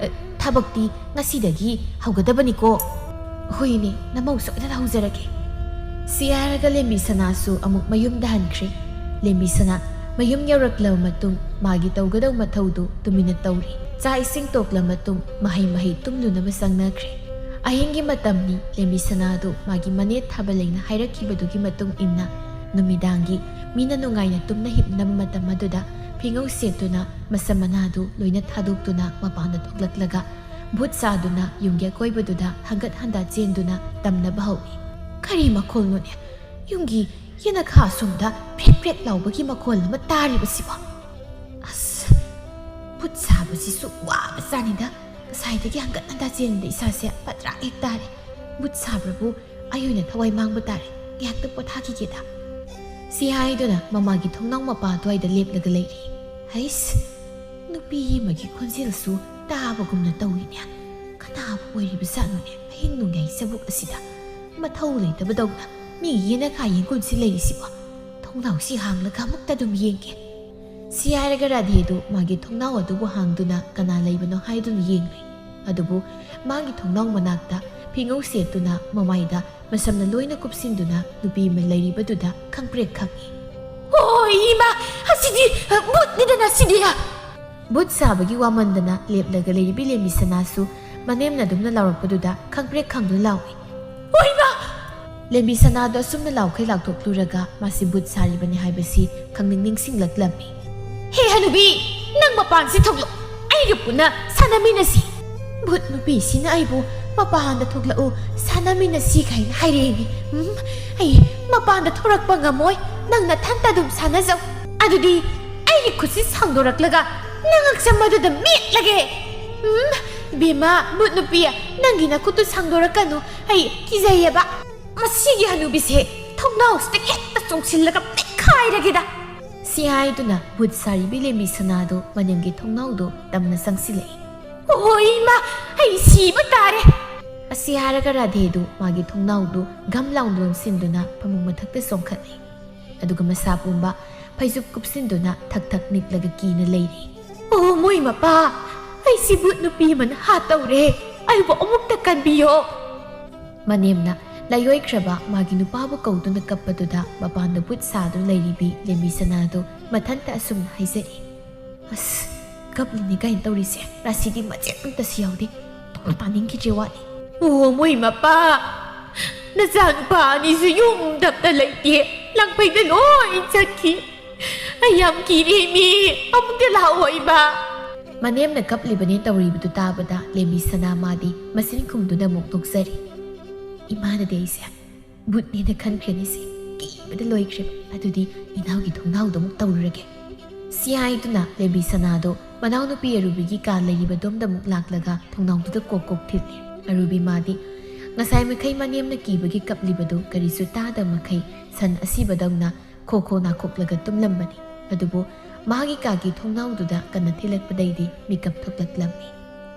ꯊꯕꯛꯇꯤ ꯉꯁꯤꯗꯒꯤ ꯍꯧꯒꯗꯕꯅꯤꯀꯣ꯫ ꯍꯣꯏꯅꯦ, ꯅꯃꯧ ꯁꯣꯏꯗꯅ ꯍꯧꯖꯔꯒꯦ꯫ ꯁꯤ ꯍꯥꯏꯔꯒ ꯂꯦꯝꯕꯤ ꯁꯅꯥꯁꯨ ꯑꯃꯨꯛ ꯃꯌꯨꯝꯗ ꯍꯟꯈ꯭ꯔꯦ꯫ ꯂꯦꯝꯕꯤ ꯁꯅꯥ ꯃꯌꯨꯝ ꯌꯧꯔꯛꯂꯕ ꯃꯇꯨꯡ ꯃꯥꯒꯤ ꯇꯧꯒꯗꯧ ꯃꯊꯧꯗꯨ ꯇꯨꯃꯤꯟꯅ ꯇꯧꯔꯤ꯫ ꯆꯥꯛ ꯏꯁꯤꯡ ꯇꯣꯛꯂꯕ ꯃꯇꯨꯡ ꯃꯍꯩ ꯇꯨꯝꯂꯨꯅꯕ ꯆꯪꯅꯈ꯭ꯔꯦ꯫ ꯑꯍꯤꯡꯒꯤ ꯃꯇꯝꯅꯤ꯫ ꯂꯦꯝꯕꯤ ꯁꯅꯥꯗꯨ ꯃꯥꯒꯤ ꯃꯅꯦ ꯊꯥꯕꯂꯩꯅ ꯍꯥꯏꯔꯛꯈꯤꯕꯗꯨꯒꯤ ꯃꯇꯨꯡ ꯏꯟꯅ ꯅꯨꯃꯤꯗꯥꯡꯒꯤ ꯃꯤꯅ ꯅꯨꯡꯉꯥꯏꯅ ꯇꯨꯝꯅ ꯍꯤꯞꯅꯕ ꯃꯇꯝ ꯑꯗꯨꯗ ꯐꯤꯉꯧ ꯁꯦꯠꯇꯨꯅ ꯃꯁꯝ ꯃꯅꯥꯗꯨ ꯂꯣꯏꯅ ꯊꯥꯗꯣꯛꯇꯨꯅ ꯃꯄꯥꯟꯗ ꯊꯣꯛꯂꯛꯂꯒ ꯚꯨꯠ ꯁꯥꯗꯨꯅ ꯌꯨꯝꯒꯤ ꯑꯀꯣꯏꯕꯗꯨꯗ ꯍꯪꯒꯠ ꯍꯟꯗꯥ ꯆꯦꯟꯗꯨꯅ ꯇꯝꯅꯕ ꯍꯧꯏ꯫ ꯀꯔꯤ ꯃꯈꯣꯜꯅꯣꯅꯦ? ꯌꯨꯝꯒꯤ ꯌꯦꯅꯈꯥ ꯑꯁꯣꯝꯗ ꯐ꯭ꯔꯦꯛ ꯂꯥꯎꯕꯒꯤ ꯃꯈꯣꯜ ꯑꯃ ꯇꯥꯔꯤꯕꯁꯤꯕꯣ? ꯑꯁ, ꯚꯨꯠ ꯁꯥꯕꯁꯤꯁꯨ ꯋꯥꯕ ꯆꯥꯅꯤꯗ꯫ ꯉꯁꯥꯏꯗꯒꯤ ꯍꯪꯒꯠ ꯍꯟꯗꯥ ꯆꯦꯟꯕꯗ ꯏꯁꯥꯁꯦ ꯄꯠꯔꯥꯛ ꯍꯦꯛ ꯇꯥꯔꯦ꯫ ꯚꯨꯠ ꯁꯥꯕ꯭ꯔꯕꯨ ꯑꯩ ꯑꯣꯏꯅ ꯊꯋꯥꯏ ꯃꯥꯡꯕ ꯇꯥꯔꯦ, ꯉꯥꯏꯍꯥꯛꯇ ꯄꯣꯊꯥꯈꯤꯒꯦꯗ꯫ ꯁꯤ ꯍꯥꯏꯗꯨꯅ ꯃꯃꯥꯒꯤ ꯊꯣꯡꯅꯥꯎ ꯃꯄꯥ ꯑꯗꯨꯋꯥꯏꯗ ꯂꯦꯞꯂꯒ ꯂꯩꯔꯤ꯫ ꯍꯩꯁ, ꯅꯨꯄꯤ ꯑꯃꯒꯤ ꯈꯣꯟꯖꯦꯜꯁꯨ ꯇꯥꯕꯒꯨꯝꯅ ꯇꯧꯏꯅꯦ꯫ ꯀꯅꯥꯕꯨ ꯑꯣꯏꯔꯤꯕꯖꯥꯠꯅꯣꯅꯦ ꯑꯍꯤꯡ ꯅꯣꯡꯌꯥꯏ ꯆꯕꯨꯛ ꯑꯁꯤꯗ ꯃꯊꯧ ꯂꯩꯇꯕꯗꯧꯅ ꯃꯤꯒꯤ ꯌꯦꯅꯈꯥ ꯌꯦꯡꯒꯣꯟꯁꯤ ꯂꯩꯔꯤꯁꯤꯕꯣ? ꯊꯣꯡꯅꯥꯎꯁꯤ ꯍꯥꯡꯂꯒ ꯑꯃꯨꯛꯇ ꯑꯗꯨꯝ ꯌꯦꯡꯒꯦ꯫ ꯁꯤ ꯍꯥꯏꯔꯒ ꯔꯥꯙꯦꯗꯨ ꯃꯥꯒꯤ ꯊꯣꯡꯅꯥꯎ ꯑꯗꯨꯕꯨ ꯍꯥꯡꯗꯨꯅ ꯀꯅꯥ ꯂꯩꯕꯅꯣ ꯍꯥꯏꯗꯨꯅ ꯌꯦꯡꯂꯨꯏ꯫ ꯑꯗꯨꯕꯨ ꯃꯥꯒꯤ ꯊꯣꯡꯅꯥꯎ ꯃꯅꯥꯛꯇ ꯐꯤꯉꯧ ꯁꯦꯠꯇꯨꯅ ꯃꯃꯥꯏꯗ ꯃꯁꯝꯅ ꯂꯣꯏꯅ ꯀꯨꯞꯁꯤꯟꯗꯨꯅ ꯅꯨꯄꯤ ꯑꯃ ꯂꯩꯔꯤꯕꯗꯨꯗ ꯈꯪꯄ꯭ꯔꯦꯛ ꯈꯪꯏ꯫ ꯍꯣꯏ ꯏꯃꯥ, ꯑꯁꯤꯗꯤ ꯚꯨꯠꯅꯤꯗꯅ ꯁꯤꯗꯤ! ꯚꯨꯠ ꯁꯥꯕꯒꯤ ꯋꯥꯃꯟꯗꯅ ꯂꯦꯞꯂꯒ ꯂꯩꯔꯤꯕꯤ ꯂꯦꯝꯕꯤ ꯁꯅꯥꯁꯨ ꯃꯅꯦꯝꯅ ꯑꯗꯨꯝꯅ ꯂꯥꯎꯔꯛꯄꯗꯨꯗ ꯈꯪꯄ꯭ꯔꯦꯛ ꯈꯪꯗꯨꯅ ꯂꯥꯎꯏ꯫ ꯍꯣꯏ ꯏꯃꯥ! ꯂꯦꯝꯕꯤ ꯁꯅꯥꯗꯣ ꯑꯁꯨꯝꯅ ꯂꯥꯎꯈꯩ ꯂꯥꯎꯊꯣꯛꯂꯨꯔꯒ ꯃꯥꯁꯤ ꯕꯨꯠ ꯁꯥꯔꯤꯕꯅꯤ ꯍꯥꯏꯕꯁꯤ ꯈꯪꯅꯤꯡ ꯅꯤꯡꯁꯤꯡꯂꯛꯂꯝꯃꯤ꯫ ꯍꯦ ꯍꯅꯨꯕꯤ, ꯅꯪ ꯃꯄꯥꯟꯁꯤ ꯊꯣꯛꯂꯛ, ꯑꯩꯒ ꯄꯨꯟꯅ ꯁꯥꯟꯅꯃꯤꯟꯅꯁꯤ꯫ ꯚꯨꯠ ꯅꯨꯄꯤꯁꯤꯅ ꯑꯩꯕꯨ ꯃꯄꯥꯟꯗ ꯊꯣꯛꯂꯛꯎ ꯁꯥꯟꯅꯃꯤꯟꯅꯁꯤ ꯀꯥꯏꯅ ꯍꯥꯏꯔꯛꯏꯅꯤ꯫ ꯑꯩ ꯃꯄꯥꯟꯗ ꯊꯣꯔꯛꯄ ꯉꯝꯃꯣꯏ, ꯅꯪ ꯅꯊꯟꯇ ꯑꯗꯨꯝ ꯁꯥꯟꯅꯖꯧ꯫ ꯑꯗꯨꯗꯤ ꯑꯩꯒꯤ ꯈꯨꯠꯁꯤ ꯁꯥꯡꯗꯣꯔꯛꯂꯒ ꯅꯪ ꯉꯛꯁꯝ ꯑꯗꯨꯗ ꯃꯦꯠꯂꯒꯦ꯫ ꯕꯦꯝꯃ ꯚꯨꯠ ꯅꯨꯄꯤ, ꯅꯪꯒꯤ ꯅꯈꯨꯠꯇꯨ ꯁꯥꯡꯗꯣꯔꯛꯀꯅꯨ, ꯑꯩ ꯀꯤꯖꯩꯌꯦꯕ꯫ ꯃꯁꯤꯒꯤ ꯍꯅꯨꯕꯤꯁꯦ ꯊꯣꯡꯅꯥꯎꯁꯤꯗ ꯍꯦꯛꯇ ꯆꯣꯡꯁꯤꯜꯂꯒ ꯅꯩꯈꯥꯏꯔꯒꯦꯗ꯫ ꯁꯤ ꯍꯥꯏꯗꯨꯅ ꯚꯨꯠ ꯁꯥꯔꯤꯕꯤ ꯂꯦꯝꯕꯤ ꯁꯅꯥꯗꯣ ꯃꯅꯤꯡꯒꯤ ꯊꯣꯡꯅꯥꯎꯗꯣ ꯇꯝꯅ ꯆꯪꯁꯤꯜꯂꯛꯏ꯫ ꯑꯣꯏ ꯏꯃꯥ, ꯑꯩ ꯁꯤꯕ ꯇꯥꯔꯦ꯫ ꯑꯁꯤ ꯍꯥꯏꯔꯒ ꯔꯥꯙꯦꯗꯨ ꯃꯥꯒꯤ ꯊꯣꯡꯅꯥꯎꯗꯨ ꯒꯝ ꯂꯥꯎꯅ ꯂꯣꯟꯁꯤꯟꯗꯨꯅ ꯐꯃꯨꯡ ꯃꯊꯛꯇ ꯆꯣꯡꯈꯠꯂꯤ꯫ ꯑꯗꯨꯒ ꯃꯁꯥ ꯄꯨꯝꯕ ꯐꯩꯖꯨꯞ ꯀꯨꯞꯁꯤꯟꯗꯨꯅ ꯊꯛ ꯊꯛ ꯅꯤꯛꯂꯒ ꯀꯤꯅ ꯂꯩꯔꯤ꯫ ꯑꯣ ꯃꯣꯏ ꯃꯄꯥ, ꯑꯩꯁꯤ ꯚꯨꯠ ꯅꯨꯄꯤ ꯑꯃꯅ ꯍꯥꯠꯇꯧꯔꯦ, ꯑꯩꯕꯨ ꯑꯃꯨꯛꯇ ꯀꯟꯕꯤꯌꯣ꯫ ꯃꯅꯦꯝꯅ ꯂꯥꯏꯑꯣꯏꯈ꯭ꯔꯕ ꯃꯥꯒꯤ ꯅꯨꯄꯥꯕꯨ ꯀꯧꯗꯨꯅ ꯀꯞꯄꯗꯨꯗ ꯃꯄꯥꯟꯗ ꯕꯨꯠ ꯁꯥꯗꯨꯅ ꯂꯩꯔꯤꯕꯤ ꯂꯦꯝꯕꯤ ꯁꯅꯥꯗꯣ ꯃꯊꯟꯇ ꯑꯁꯨꯝꯅ ꯍꯥꯏꯖꯔꯤ꯫ ꯑꯁ ꯀꯞꯂꯤꯅꯤ ꯀꯥꯏꯅ ꯇꯧꯔꯤꯁꯦ, ꯔꯥꯁꯤꯗꯤ ꯃꯆꯦꯠ ꯑꯝꯇꯁꯨ ꯌꯥꯎꯗꯦ, ꯇꯥꯅꯤꯡꯈꯤꯗ꯭ꯔꯦ ꯋꯥꯠꯂꯤ꯫ ꯑꯣ ꯃꯣꯏ ꯃꯄꯥ, ꯅꯆꯥꯅꯨꯄꯥ ꯑꯅꯤꯁꯨ ꯌꯨꯝꯗ ꯂꯩꯇꯦ, ꯂꯪꯐꯩꯗ ꯂꯣꯏ ꯆꯠꯈꯤ, ꯑꯩ ꯌꯥꯝ ꯀꯤꯔꯦ ꯃꯤ, ꯑꯃꯨꯛꯇ ꯂꯥꯛꯑꯣꯏꯕ꯫ ꯃꯅꯦꯝꯅ ꯀꯞꯂꯤꯕꯅꯤ ꯇꯧꯔꯤꯕꯗꯨ ꯇꯥꯕꯗ ꯂꯦꯝꯕꯤ ꯁꯅꯥ ꯃꯥꯗꯤ ꯃꯆꯤꯟ ꯈꯨꯝꯗꯨꯅ ꯑꯃꯨꯛ ꯅꯣꯛꯆꯔꯤ꯫ ꯏꯃꯥꯅꯗꯤ ꯑꯩꯁꯦ ꯚꯨꯠꯅꯦꯅ ꯈꯟꯈ꯭ꯔꯅꯤꯁꯦ, ꯀꯤꯕꯗ ꯂꯣꯏꯈ꯭ꯔꯦꯕ, ꯑꯗꯨꯗꯤ ꯏꯅꯥꯎꯒꯤ ꯊꯣꯡꯅꯥꯎꯗꯣ ꯑꯃꯨꯛ ꯇꯧꯔꯨꯔꯒꯦ꯫ ꯁꯤ ꯍꯥꯏꯗꯨꯅ ꯂꯦꯝꯕꯤ ꯁꯅꯥꯗꯣ ꯃꯅꯥꯎꯅꯨꯄꯤ ꯑꯔꯨꯕꯤꯒꯤ ꯀꯥ ꯂꯩꯔꯤꯕꯗꯣꯝꯗ ꯑꯃꯨꯛ ꯂꯥꯛꯂꯒ ꯊꯣꯡꯅꯥꯎꯗꯨꯗ ꯀꯣꯛ ꯀꯣꯛ ꯊꯤꯜꯂꯤ꯫ ꯑꯔꯨꯕꯤ ꯃꯥꯗꯤ ꯉꯁꯥꯏ ꯃꯈꯩ ꯃꯅꯦꯝꯅ ꯀꯤꯕꯒꯤ ꯀꯞꯂꯤꯕꯗꯨ ꯀꯔꯤꯁꯨ ꯇꯥꯗꯕ ꯃꯈꯩ ꯁꯟ ꯑꯁꯤꯕꯗꯧꯅ ꯈꯣ ꯈꯣ ꯅꯥꯈꯣꯛꯂꯒ ꯇꯨꯝꯂꯝꯕꯅꯤ꯫ ꯑꯗꯨꯕꯨ ꯃꯥꯒꯤ ꯀꯥꯒꯤ ꯊꯣꯡꯅꯥꯎꯗꯨꯗ ꯀꯟꯅ ꯊꯤꯜꯂꯛꯄꯗꯩꯗꯤ ꯃꯤꯀꯞ ꯊꯣꯛꯂꯛꯂꯝꯃꯤ꯫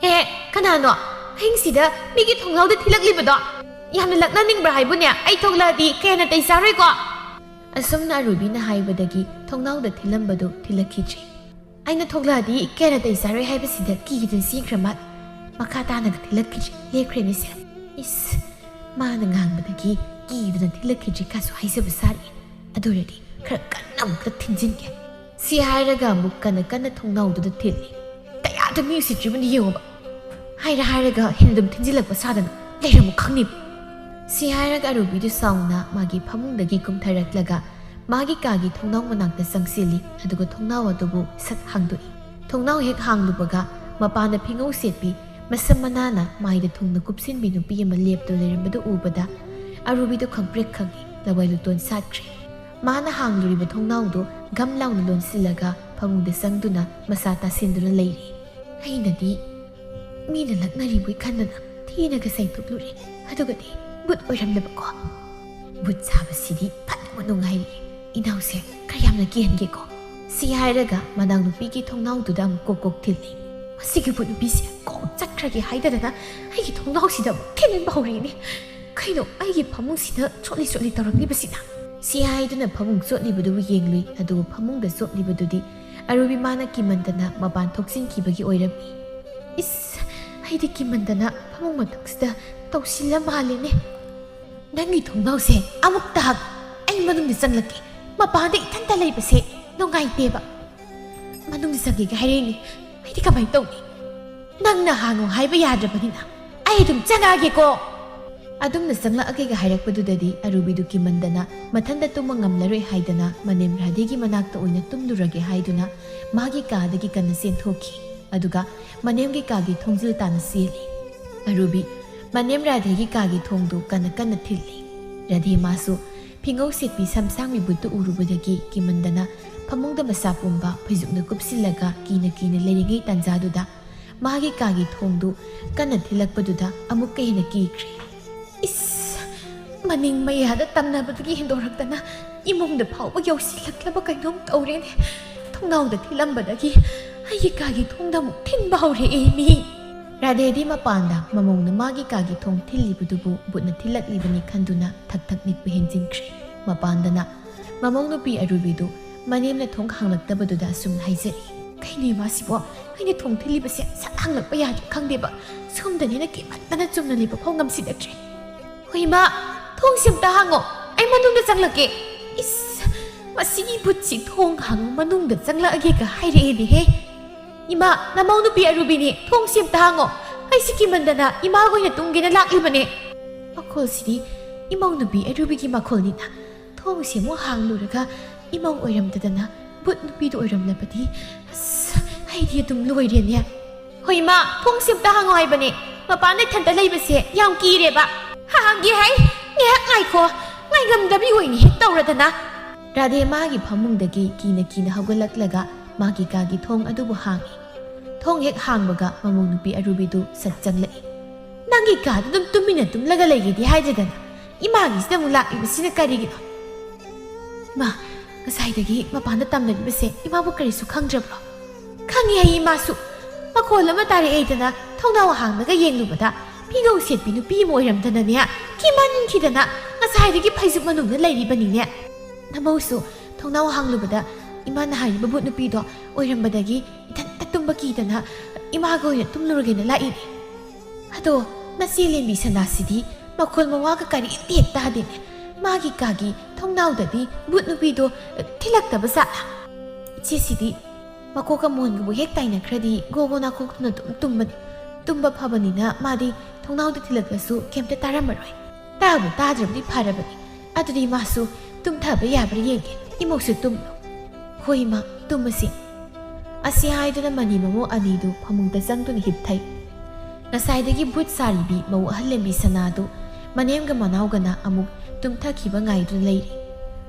ꯍꯦ ꯀꯅꯥꯅꯣ ꯑꯍꯤꯡꯁꯤꯗ ꯃꯤꯒꯤ ꯊꯣꯡꯅꯥꯎꯗ ꯊꯤꯜꯂꯛꯂꯤꯕꯗꯣ? ꯌꯥꯝꯅ ꯂꯛꯅꯅꯤꯡꯕ꯭ꯔꯥ ꯍꯥꯏꯕꯨꯅꯦ, ꯑꯩ ꯊꯣꯛꯂꯛꯑꯗꯤ ꯀꯩ ꯍꯦꯟꯅ ꯇꯩ ꯆꯥꯔꯣꯏꯀꯣ? ꯑꯁꯨꯝꯅ ꯑꯔꯨꯕꯤꯅ ꯍꯥꯏꯕꯗꯒꯤ ꯊꯣꯡꯅꯥꯎꯗ ꯊꯤꯜꯂꯝꯕꯗꯨ ꯊꯤꯜꯂꯛꯈꯤꯗ꯭ꯔꯦ꯫ ꯑꯩꯅ ꯊꯣꯛꯂꯛꯑꯗꯤ ꯀꯩ ꯍꯦꯟꯅ ꯇꯩ ꯆꯥꯔꯣꯏ ꯍꯥꯏꯕꯁꯤꯗ ꯀꯤꯗꯨꯅ ꯆꯦꯟꯈ꯭ꯔ ꯃꯥꯜꯂꯦ, ꯃꯈꯥ ꯇꯥꯅꯒ ꯊꯤꯜꯂꯛꯈꯤꯗ꯭ꯔꯦ, ꯂꯦꯞꯈ꯭ꯔꯦꯅꯦꯁꯦ꯫ ꯏꯁ ꯃꯥꯅ ꯉꯥꯡꯕꯗꯒꯤ ꯀꯤꯗꯨꯅ ꯊꯤꯜꯂꯛꯈꯤꯗ꯭ꯔꯦ ꯀꯥꯁꯨ ꯍꯥꯏꯖꯕ ꯁꯥꯔꯤ, ꯑꯗꯨ ꯑꯣꯏꯔꯗꯤ ꯈꯔ ꯀꯟꯅ ꯑꯃꯨꯛꯇ ꯊꯤꯟꯖꯤꯟꯒꯦ꯫ ꯁꯤ ꯍꯥꯏꯔꯒ ꯑꯃꯨꯛ ꯀꯟꯅ ꯀꯟꯅ ꯊꯣꯡꯅꯥꯎꯗꯨꯗ ꯊꯤꯜꯂꯤ꯫ ꯀꯌꯥꯗ ꯃꯤ ꯎꯁꯤꯠꯇ꯭ꯔꯤꯕꯅꯤ ꯌꯦꯡꯉꯣꯕ, ꯍꯥꯏꯔꯒ ꯍꯦꯟꯅ ꯑꯗꯨꯝ ꯊꯤꯟꯖꯤꯜꯂꯛꯄ ꯁꯥꯗꯅ ꯂꯩꯔꯝꯃꯨ ꯈꯪꯅꯤꯕ꯫ ꯁꯤ ꯍꯥꯏꯔꯒ ꯑꯔꯨꯕꯤꯗꯨ ꯁꯥꯎꯅ ꯃꯥꯒꯤ ꯐꯃꯨꯡꯗꯒꯤ ꯀꯨꯝꯊꯔꯛꯂꯒ ꯃꯥꯒꯤ ꯀꯥꯒꯤ ꯊꯣꯡꯅꯥꯎ ꯃꯅꯥꯛꯇ ꯆꯪꯁꯤꯜꯂꯤ꯫ ꯑꯗꯨꯒ ꯊꯣꯡꯅꯥꯎ ꯑꯗꯨꯕꯨ ꯁꯠ ꯍꯥꯡꯗꯣꯛꯏ꯫ ꯊꯣꯡꯅꯥꯎ ꯍꯦꯛ ꯍꯥꯡꯂꯨꯕꯒ ꯃꯄꯥꯟꯗ ꯐꯤꯉꯧ ꯁꯦꯠꯄꯤ ꯃꯁꯝ ꯃꯅꯥꯅ ꯃꯥꯏꯗ ꯊꯨꯡꯅ ꯀꯨꯞꯁꯤꯟꯕꯤ ꯅꯨꯄꯤ ꯑꯃ ꯂꯦꯞꯇꯨꯅ ꯂꯩꯔꯝꯕꯗꯨ ꯎꯕꯗ ꯑꯔꯨꯕꯤꯗꯨ ꯈꯪꯄ꯭ꯔꯦꯛ ꯈꯪꯉꯤ, ꯂꯋꯥꯏ ꯂꯨꯇꯣꯟ ꯁꯥꯠꯈ꯭ꯔꯦ꯫ ꯃꯥꯅ ꯍꯥꯡꯂꯨꯔꯤꯕ ꯊꯣꯡꯅꯥꯎꯗꯨ ꯒꯝ ꯂꯥꯎꯅ ꯂꯣꯟꯁꯤꯜꯂꯒ ꯐꯃꯨꯡꯗ ꯆꯪꯗꯨꯅ ꯃꯁꯥ ꯇꯥꯁꯤꯟꯗꯨꯅ ꯂꯩꯔꯤ꯫ ꯑꯩꯅꯗꯤ ꯃꯤꯅ ꯂꯛꯅꯔꯤꯕꯣꯏ ꯈꯟꯗꯨꯅ ꯊꯤꯅꯒ ꯆꯩꯊꯣꯛꯂꯨꯔꯦ, ꯑꯗꯨꯒꯗꯤ ꯚꯨꯠ ꯑꯣꯏꯔꯝꯂꯕꯀꯣ꯫ ꯚꯨꯠ ꯁꯥꯕꯁꯤꯗꯤ ꯐꯠꯅꯕ ꯅꯨꯡꯉꯥꯏꯔꯤ, ꯏꯅꯥꯎꯁꯦ ꯈꯔ ꯌꯥꯝꯅ ꯀꯤꯍꯟꯒꯦꯀꯣ꯫ ꯁꯤ ꯍꯥꯏꯔꯒ ꯃꯅꯥꯎ ꯅꯨꯄꯤꯒꯤ ꯊꯣꯡꯅꯥꯎꯗꯨꯗ ꯑꯃꯨꯛ ꯀꯣꯛ ꯀꯣꯛ ꯊꯤꯜꯂꯤ꯫ ꯃꯁꯤꯒꯤ ꯚꯨꯠ ꯅꯨꯄꯤꯁꯦ ꯀꯣꯛ ꯆꯠꯈ꯭ꯔꯒꯦ ꯍꯥꯏꯗꯗꯅ ꯑꯩꯒꯤ ꯊꯣꯡꯅꯥꯎꯁꯤꯗ ꯑꯃꯨꯛ ꯊꯤꯟꯕ ꯍꯧꯔꯤꯅꯤ꯫ ꯀꯩꯅꯣ ꯑꯩꯒꯤ ꯐꯃꯨꯡꯁꯤꯗ ꯆꯣꯠꯂꯤ ꯆꯣꯠꯂꯤ ꯇꯧꯔꯛꯂꯤꯕꯁꯤꯅ? ꯁꯤ ꯍꯥꯏꯗꯨꯅ ꯐꯃꯨꯡ ꯆꯣꯠꯂꯤꯕꯗꯨꯕꯨ ꯌꯦꯡꯂꯨꯏ, ꯑꯗꯨꯕꯨ ꯐꯃꯨꯡꯗ ꯆꯣꯠꯂꯤꯕꯗꯨꯗꯤ ꯑꯔꯨꯕꯤ ꯃꯥꯅ ꯀꯤꯃꯟꯗꯅ ꯃꯄꯥꯟ ꯊꯣꯛꯆꯤꯟꯈꯤꯕꯒꯤ ꯑꯣꯏꯔꯝꯃꯤ꯫ ꯏꯁ ꯑꯩꯗꯤ ꯀꯤꯃꯟꯗꯅ ꯐꯃꯨꯡ ꯃꯊꯛꯁꯤꯗ ꯇꯧꯁꯤꯜꯂ ꯃꯥꯜꯂꯦꯅꯦ꯫ ꯅꯪꯒꯤ ꯊꯣꯡꯅꯥꯎꯁꯦ ꯑꯃꯨꯛꯇ ꯍꯥꯡ, ꯑꯩ ꯃꯅꯨꯡꯗ ꯆꯪꯂꯛꯀꯦ, ꯃꯄꯥꯟꯗ ꯏꯊꯟꯇ ꯂꯩꯕꯁꯦ ꯅꯨꯡꯉꯥꯏꯇꯦꯕ꯫ ꯃꯅꯨꯡꯗ ꯆꯪꯒꯦꯒ ꯍꯥꯏꯔꯛꯏꯅꯦ, ꯑꯩꯗꯤ ꯀꯃꯥꯏꯅ ꯇꯧꯅꯤ? ꯅꯪꯅ ꯍꯥꯡꯉꯣ ꯍꯥꯏꯕ ꯌꯥꯗ꯭ꯔꯕꯅꯤꯅ ꯑꯩ ꯑꯗꯨꯝ ꯆꯪꯉꯛꯑꯒꯦꯀꯣ꯫ ꯑꯗꯨꯝꯅ ꯆꯪꯂꯛꯑꯒꯦꯒ ꯍꯥꯏꯔꯛꯄꯗꯨꯗꯗꯤ ꯑꯔꯨꯕꯤꯗꯨ ꯀꯤꯃꯟꯗꯅ ꯃꯊꯟꯇ ꯇꯨꯝꯕ ꯉꯝꯂꯔꯣꯏ ꯍꯥꯏꯗꯅ ꯃꯅꯦꯝ ꯔꯥꯙꯦꯒꯤ ꯃꯅꯥꯛꯇ ꯑꯣꯏꯅ ꯇꯨꯝꯂꯨꯔꯒꯦ ꯍꯥꯏꯗꯨꯅ ꯃꯥꯒꯤ ꯀꯥꯗꯒꯤ ꯀꯟꯅ ꯆꯦꯟꯊꯣꯛꯈꯤ꯫ ꯑꯗꯨꯒ ꯃꯅꯦꯝꯒꯤ ꯀꯥꯒꯤ ꯊꯣꯡꯖꯤꯜ ꯇꯥꯅ ꯆꯦꯜꯂꯤ꯫ ꯑꯔꯨꯕꯤ ꯃꯅꯦꯝ ꯔꯥꯙꯦꯒꯤ ꯀꯥꯒꯤ ꯊꯣꯡꯗꯨ ꯀꯟꯅ ꯀꯟꯅ ꯊꯤꯜꯂꯤ꯫ ꯔꯥꯙꯦ ꯃꯥꯁꯨ ꯐꯤꯉꯧ ꯁꯦꯠꯄꯤ ꯁꯝꯁꯥꯡꯕꯤ ꯚꯨꯠꯇꯨ ꯎꯔꯨꯕꯗꯒꯤ ꯀꯤꯃꯟꯗꯅ ꯐꯃꯨꯡꯗ ꯃꯁꯥ ꯄꯨꯝꯕ ꯐꯩꯖꯨꯞꯅ ꯀꯨꯞꯁꯤꯜꯂꯒ ꯀꯤꯅ ꯀꯤꯅ ꯂꯩꯔꯤꯉꯩ ꯇꯥꯟꯖꯥꯗꯨꯗ ꯃꯥꯒꯤ ꯀꯥꯒꯤ ꯊꯣꯡꯗꯨ ꯀꯟꯅ ꯊꯤꯜꯂꯛꯄꯗꯨꯗ ꯑꯃꯨꯛꯀ ꯍꯦꯟꯅ ꯀꯤꯈ꯭ꯔꯦ꯫ ꯏꯁ ꯃꯅꯤꯡ ꯃꯌꯥꯗ ꯇꯝꯅꯕꯗꯒꯤ ꯍꯦꯟꯗꯣꯔꯛꯇꯅ ꯏꯃꯨꯡꯗ ꯐꯥꯎꯕ ꯌꯧꯁꯤꯜꯂꯛꯂꯕ ꯀꯩꯅꯣꯝ ꯇꯧꯔꯦꯅꯦ꯫ ꯊꯣꯡꯅꯥꯎꯗ ꯊꯤꯜꯂꯝꯕꯗꯒꯤ ꯑꯩꯒꯤ ꯀꯥꯒꯤ ꯊꯣꯡꯗ ꯑꯃꯨꯛ ꯊꯤꯟꯕ ꯍꯧꯔꯛꯑꯦ ꯃꯤ꯫ ꯔꯥꯙꯦꯗꯤ ꯃꯄꯥꯟꯗ ꯃꯃꯧꯅ ꯃꯥꯒꯤ ꯀꯥꯒꯤ ꯊꯣꯡ ꯊꯤꯜꯂꯤꯕꯗꯨꯕꯨ ꯚꯨꯠꯅ ꯊꯤꯜꯂꯛꯂꯤꯕꯅꯤ ꯈꯟꯗꯨꯅ ꯊꯛ ꯊꯛ ꯅꯤꯛꯄ ꯍꯦꯟꯖꯤꯟꯈ꯭ꯔꯦ꯫ ꯃꯄꯥꯟꯗꯅ ꯃꯃꯧ ꯅꯨꯄꯤ ꯑꯔꯨꯕꯤꯗꯨ ꯃꯅꯦꯝꯅ ꯊꯣꯡ ꯍꯥꯡꯂꯛꯇꯕꯗꯨꯗ ꯑꯁꯨꯝ ꯍꯥꯏꯖꯔꯤ꯫ ꯀꯩꯅꯣ ꯃꯥꯁꯤꯕꯣ, ꯑꯩꯅ ꯊꯣꯡ ꯊꯤꯜꯂꯤꯕꯁꯦ ꯁꯠ ꯍꯥꯡꯂꯛꯄ ꯌꯥꯗ꯭ꯔꯦ ꯈꯪꯗꯦꯕ, ꯁꯣꯝꯗꯅꯦꯅ ꯀꯤꯃꯟꯗꯅ ꯆꯨꯝꯅ ꯂꯩꯕ ꯐꯥꯎ ꯉꯝꯁꯤꯜꯂꯛꯇ꯭ꯔꯦ꯫ ꯍꯣꯏ ꯏꯃꯥ, ꯊꯣꯡꯁꯤ ꯑꯝꯇ ꯍꯥꯡꯉꯣ, ꯑꯩ ꯃꯅꯨꯡꯗ ꯆꯪꯂꯛꯀꯦ꯫ ꯏꯁ ꯃꯁꯤꯒꯤ ꯚꯨꯠꯁꯤ ꯊꯣꯡ ꯍꯥꯡꯉꯣ ꯃꯅꯨꯡꯗ ꯆꯪꯂꯛꯑꯒꯦꯒ ꯍꯥꯏꯔꯛꯑꯦꯅꯦꯍꯦ꯫ ꯏꯃꯥ, ꯅꯃꯧ ꯅꯨꯄꯤ ꯑꯔꯨꯕꯤꯅꯤ, ꯊꯣꯡꯁꯤ ꯑꯝꯇ ꯍꯥꯡꯉꯣ, ꯑꯩꯁꯤ ꯀꯤꯃꯟꯗꯅ ꯏꯃꯥꯒ ꯑꯣꯏꯅ ꯇꯨꯝꯒꯦꯅ ꯂꯥꯛꯂꯤꯕꯅꯦ꯫ ꯃꯈꯣꯜꯁꯤꯗꯤ ꯏꯃꯧ ꯅꯨꯄꯤ ꯑꯔꯨꯕꯤꯒꯤ ꯃꯈꯣꯜꯅꯤꯅ ꯊꯣꯡꯁꯦ ꯑꯃꯨꯛ ꯍꯥꯡꯂꯨꯔꯒ ꯏꯃꯧ ꯑꯣꯏꯔꯝꯗꯗꯅ ꯕꯨꯠ ꯅꯨꯄꯤꯗꯨ ꯑꯣꯏꯔꯝꯂꯕꯗꯤ ꯑꯁ ꯑꯩꯗꯤ ꯑꯗꯨꯝ ꯂꯣꯏꯔꯦꯅꯦ ꯍꯣꯏ ꯏꯃꯥ ꯊꯣꯡꯁꯦ ꯑꯝꯇ ꯍꯥꯡꯉꯣ ꯍꯥꯏꯕꯅꯦ ꯃꯄꯥꯟꯗ ꯏꯊꯟꯇ ꯂꯩꯕꯁꯦ ꯌꯥꯝ ꯀꯤꯔꯦꯕ ꯍꯥꯡꯒꯦ ꯍꯥꯏ ꯉꯥꯏꯍꯥꯛ ꯉꯥꯏꯈꯣ ꯉꯥꯏꯉꯝꯗꯕꯤ ꯑꯣꯏꯅ ꯍꯦꯛ ꯇꯧꯔꯗꯅ ꯔꯥꯙꯦ ꯃꯥꯒꯤ ꯐꯃꯨꯡꯗꯒꯤ ꯀꯤꯅ ꯍꯧꯒꯠꯂꯛꯂꯒ ꯃꯥꯒꯤ ꯀꯥꯒꯤ ꯊꯣꯡ ꯑꯗꯨꯕꯨ ꯍꯥꯡꯉꯤ ꯊꯣꯡ ꯍꯦꯛ ꯍꯥꯡꯕꯒ ꯃꯃꯧ ꯅꯨꯄꯤ ꯑꯔꯨꯕꯤꯗꯨ ꯁꯠ ꯆꯪꯂꯛꯏ ꯅꯪꯒꯤ ꯀꯥꯗ ꯑꯗꯨꯝ ꯇꯨꯃꯤꯟꯅ ꯇꯨꯝꯂꯒ ꯂꯩꯒꯦꯗꯤ ꯍꯥꯏꯗ꯭ꯔꯗꯅ ꯏꯃꯥꯒꯤꯁꯤꯗ ꯑꯃꯨꯛ ꯂꯥꯛꯂꯤꯕꯁꯤꯅ ꯀꯔꯤꯒꯤꯅꯣ ꯏꯃꯥ ꯉꯁꯥꯏꯗꯒꯤ ꯃꯄꯥꯟꯗ ꯇꯝꯅꯔꯤꯕꯁꯦ ꯏꯃꯥꯕꯨ ꯀꯔꯤꯁꯨ ꯈꯪꯗ꯭ꯔꯕ꯭ꯔꯣ ꯈꯪꯉꯤ ꯍꯥꯏ ꯏꯃꯥꯁꯨ ꯃꯈꯣꯜ ꯑꯃ ꯇꯥꯔꯛꯑꯦꯗꯅ ꯊꯣꯡꯅꯥꯎ ꯍꯥꯡꯂꯒ ꯌꯦꯡꯂꯨꯕꯗ ꯐꯤꯒꯧ ꯁꯦꯠꯄꯤ ꯅꯨꯄꯤ ꯑꯃ ꯑꯣꯏꯔꯝꯗꯅꯅꯦ ꯀꯤꯃꯟꯈꯤꯗꯅ ꯉꯁꯥꯏꯗꯒꯤ ꯐꯩꯖꯨꯞ ꯃꯅꯨꯡꯗ ꯂꯩꯔꯤꯕꯅꯤꯅꯦ ꯅꯃꯧꯁꯨ ꯊꯣꯡꯅꯥꯎ ꯍꯥꯡꯂꯨꯕꯗ ꯏꯃꯥꯅ ꯍꯥꯏꯔꯤꯕ ꯕꯨꯠ ꯅꯨꯄꯤꯗꯣ ꯑꯣꯏꯔꯝꯕꯗꯒꯤ ꯏꯊꯟꯇ ꯇꯨꯝꯕ ꯀꯤꯗꯅ ꯏꯃꯥꯒ ꯑꯣꯏꯅ ꯇꯨꯝꯂꯨꯔꯒꯦꯅ ꯂꯥꯛꯏꯅꯦ ꯑꯗꯣ ꯅꯆꯦ ꯂꯦꯝꯕꯤ ꯁꯅꯥꯁꯤꯗꯤ ꯃꯈꯣꯜ ꯃꯋꯥꯒ ꯀꯔꯤꯝꯇ ꯍꯦꯛ ꯇꯥꯗꯦꯅꯦ ꯃꯥꯒꯤ ꯀꯥꯒꯤ ꯊꯣꯡꯅꯥꯎꯗꯗꯤ ꯕꯨꯠ ꯅꯨꯄꯤꯗꯣ ꯊꯤꯜꯂꯛꯇꯕ ꯖꯥꯠꯂ ꯏꯆꯦꯁꯤꯗꯤ ꯃꯀꯣꯛꯀ ꯃꯣꯟꯒꯕꯨ ꯍꯦꯛ ꯇꯥꯏꯅꯈ꯭ꯔꯗꯤ ꯒꯣꯒꯣ ꯅꯥꯀꯣꯛꯇꯨꯅ ꯑꯗꯨꯝ ꯇꯨꯝꯕꯅꯤ ꯇꯨꯝꯕ ꯐꯕꯅꯤꯅ ꯃꯥꯗꯤ ꯊꯣꯡꯅꯥꯎꯗ ꯊꯤꯜꯂꯛꯂꯁꯨ ꯀꯩꯝꯇ ꯇꯥꯔꯝꯃꯔꯣꯏ ꯇꯥꯕꯨ ꯇꯥꯗ꯭ꯔꯕꯗꯤ ꯐꯔꯕꯅꯤ ꯑꯗꯨꯗꯤ ꯃꯥꯁꯨ ꯇꯨꯝꯊꯕ ꯌꯥꯕ꯭ꯔꯥ ꯌꯦꯡꯒꯦ ꯏꯃꯧꯁꯨ ꯇꯨꯝꯂꯣ ꯍꯣꯏ ꯏꯃꯥ ꯇꯨꯝꯃꯁꯤ ꯑꯁꯤ ꯍꯥꯏꯗꯨꯅ ꯃꯅꯤ ꯃꯃꯧ ꯑꯅꯤꯗꯨ ꯐꯃꯨꯡꯗ ꯆꯪꯗꯨꯅ ꯍꯤꯞꯊꯩ ꯉꯁꯥꯏꯗꯒꯤ ꯕꯨꯠ ꯁꯥꯔꯤꯕꯤ ꯃꯧ ꯑꯍꯜ ꯂꯦꯝꯕꯤ ꯁꯅꯥꯗꯨ ꯃꯅꯦꯝꯒ ꯃꯅꯥꯎꯒꯅ ꯑꯃꯨꯛ ꯇꯨꯝꯊꯈꯤꯕ ꯉꯥꯏꯗꯨꯅ ꯂꯩꯔꯤ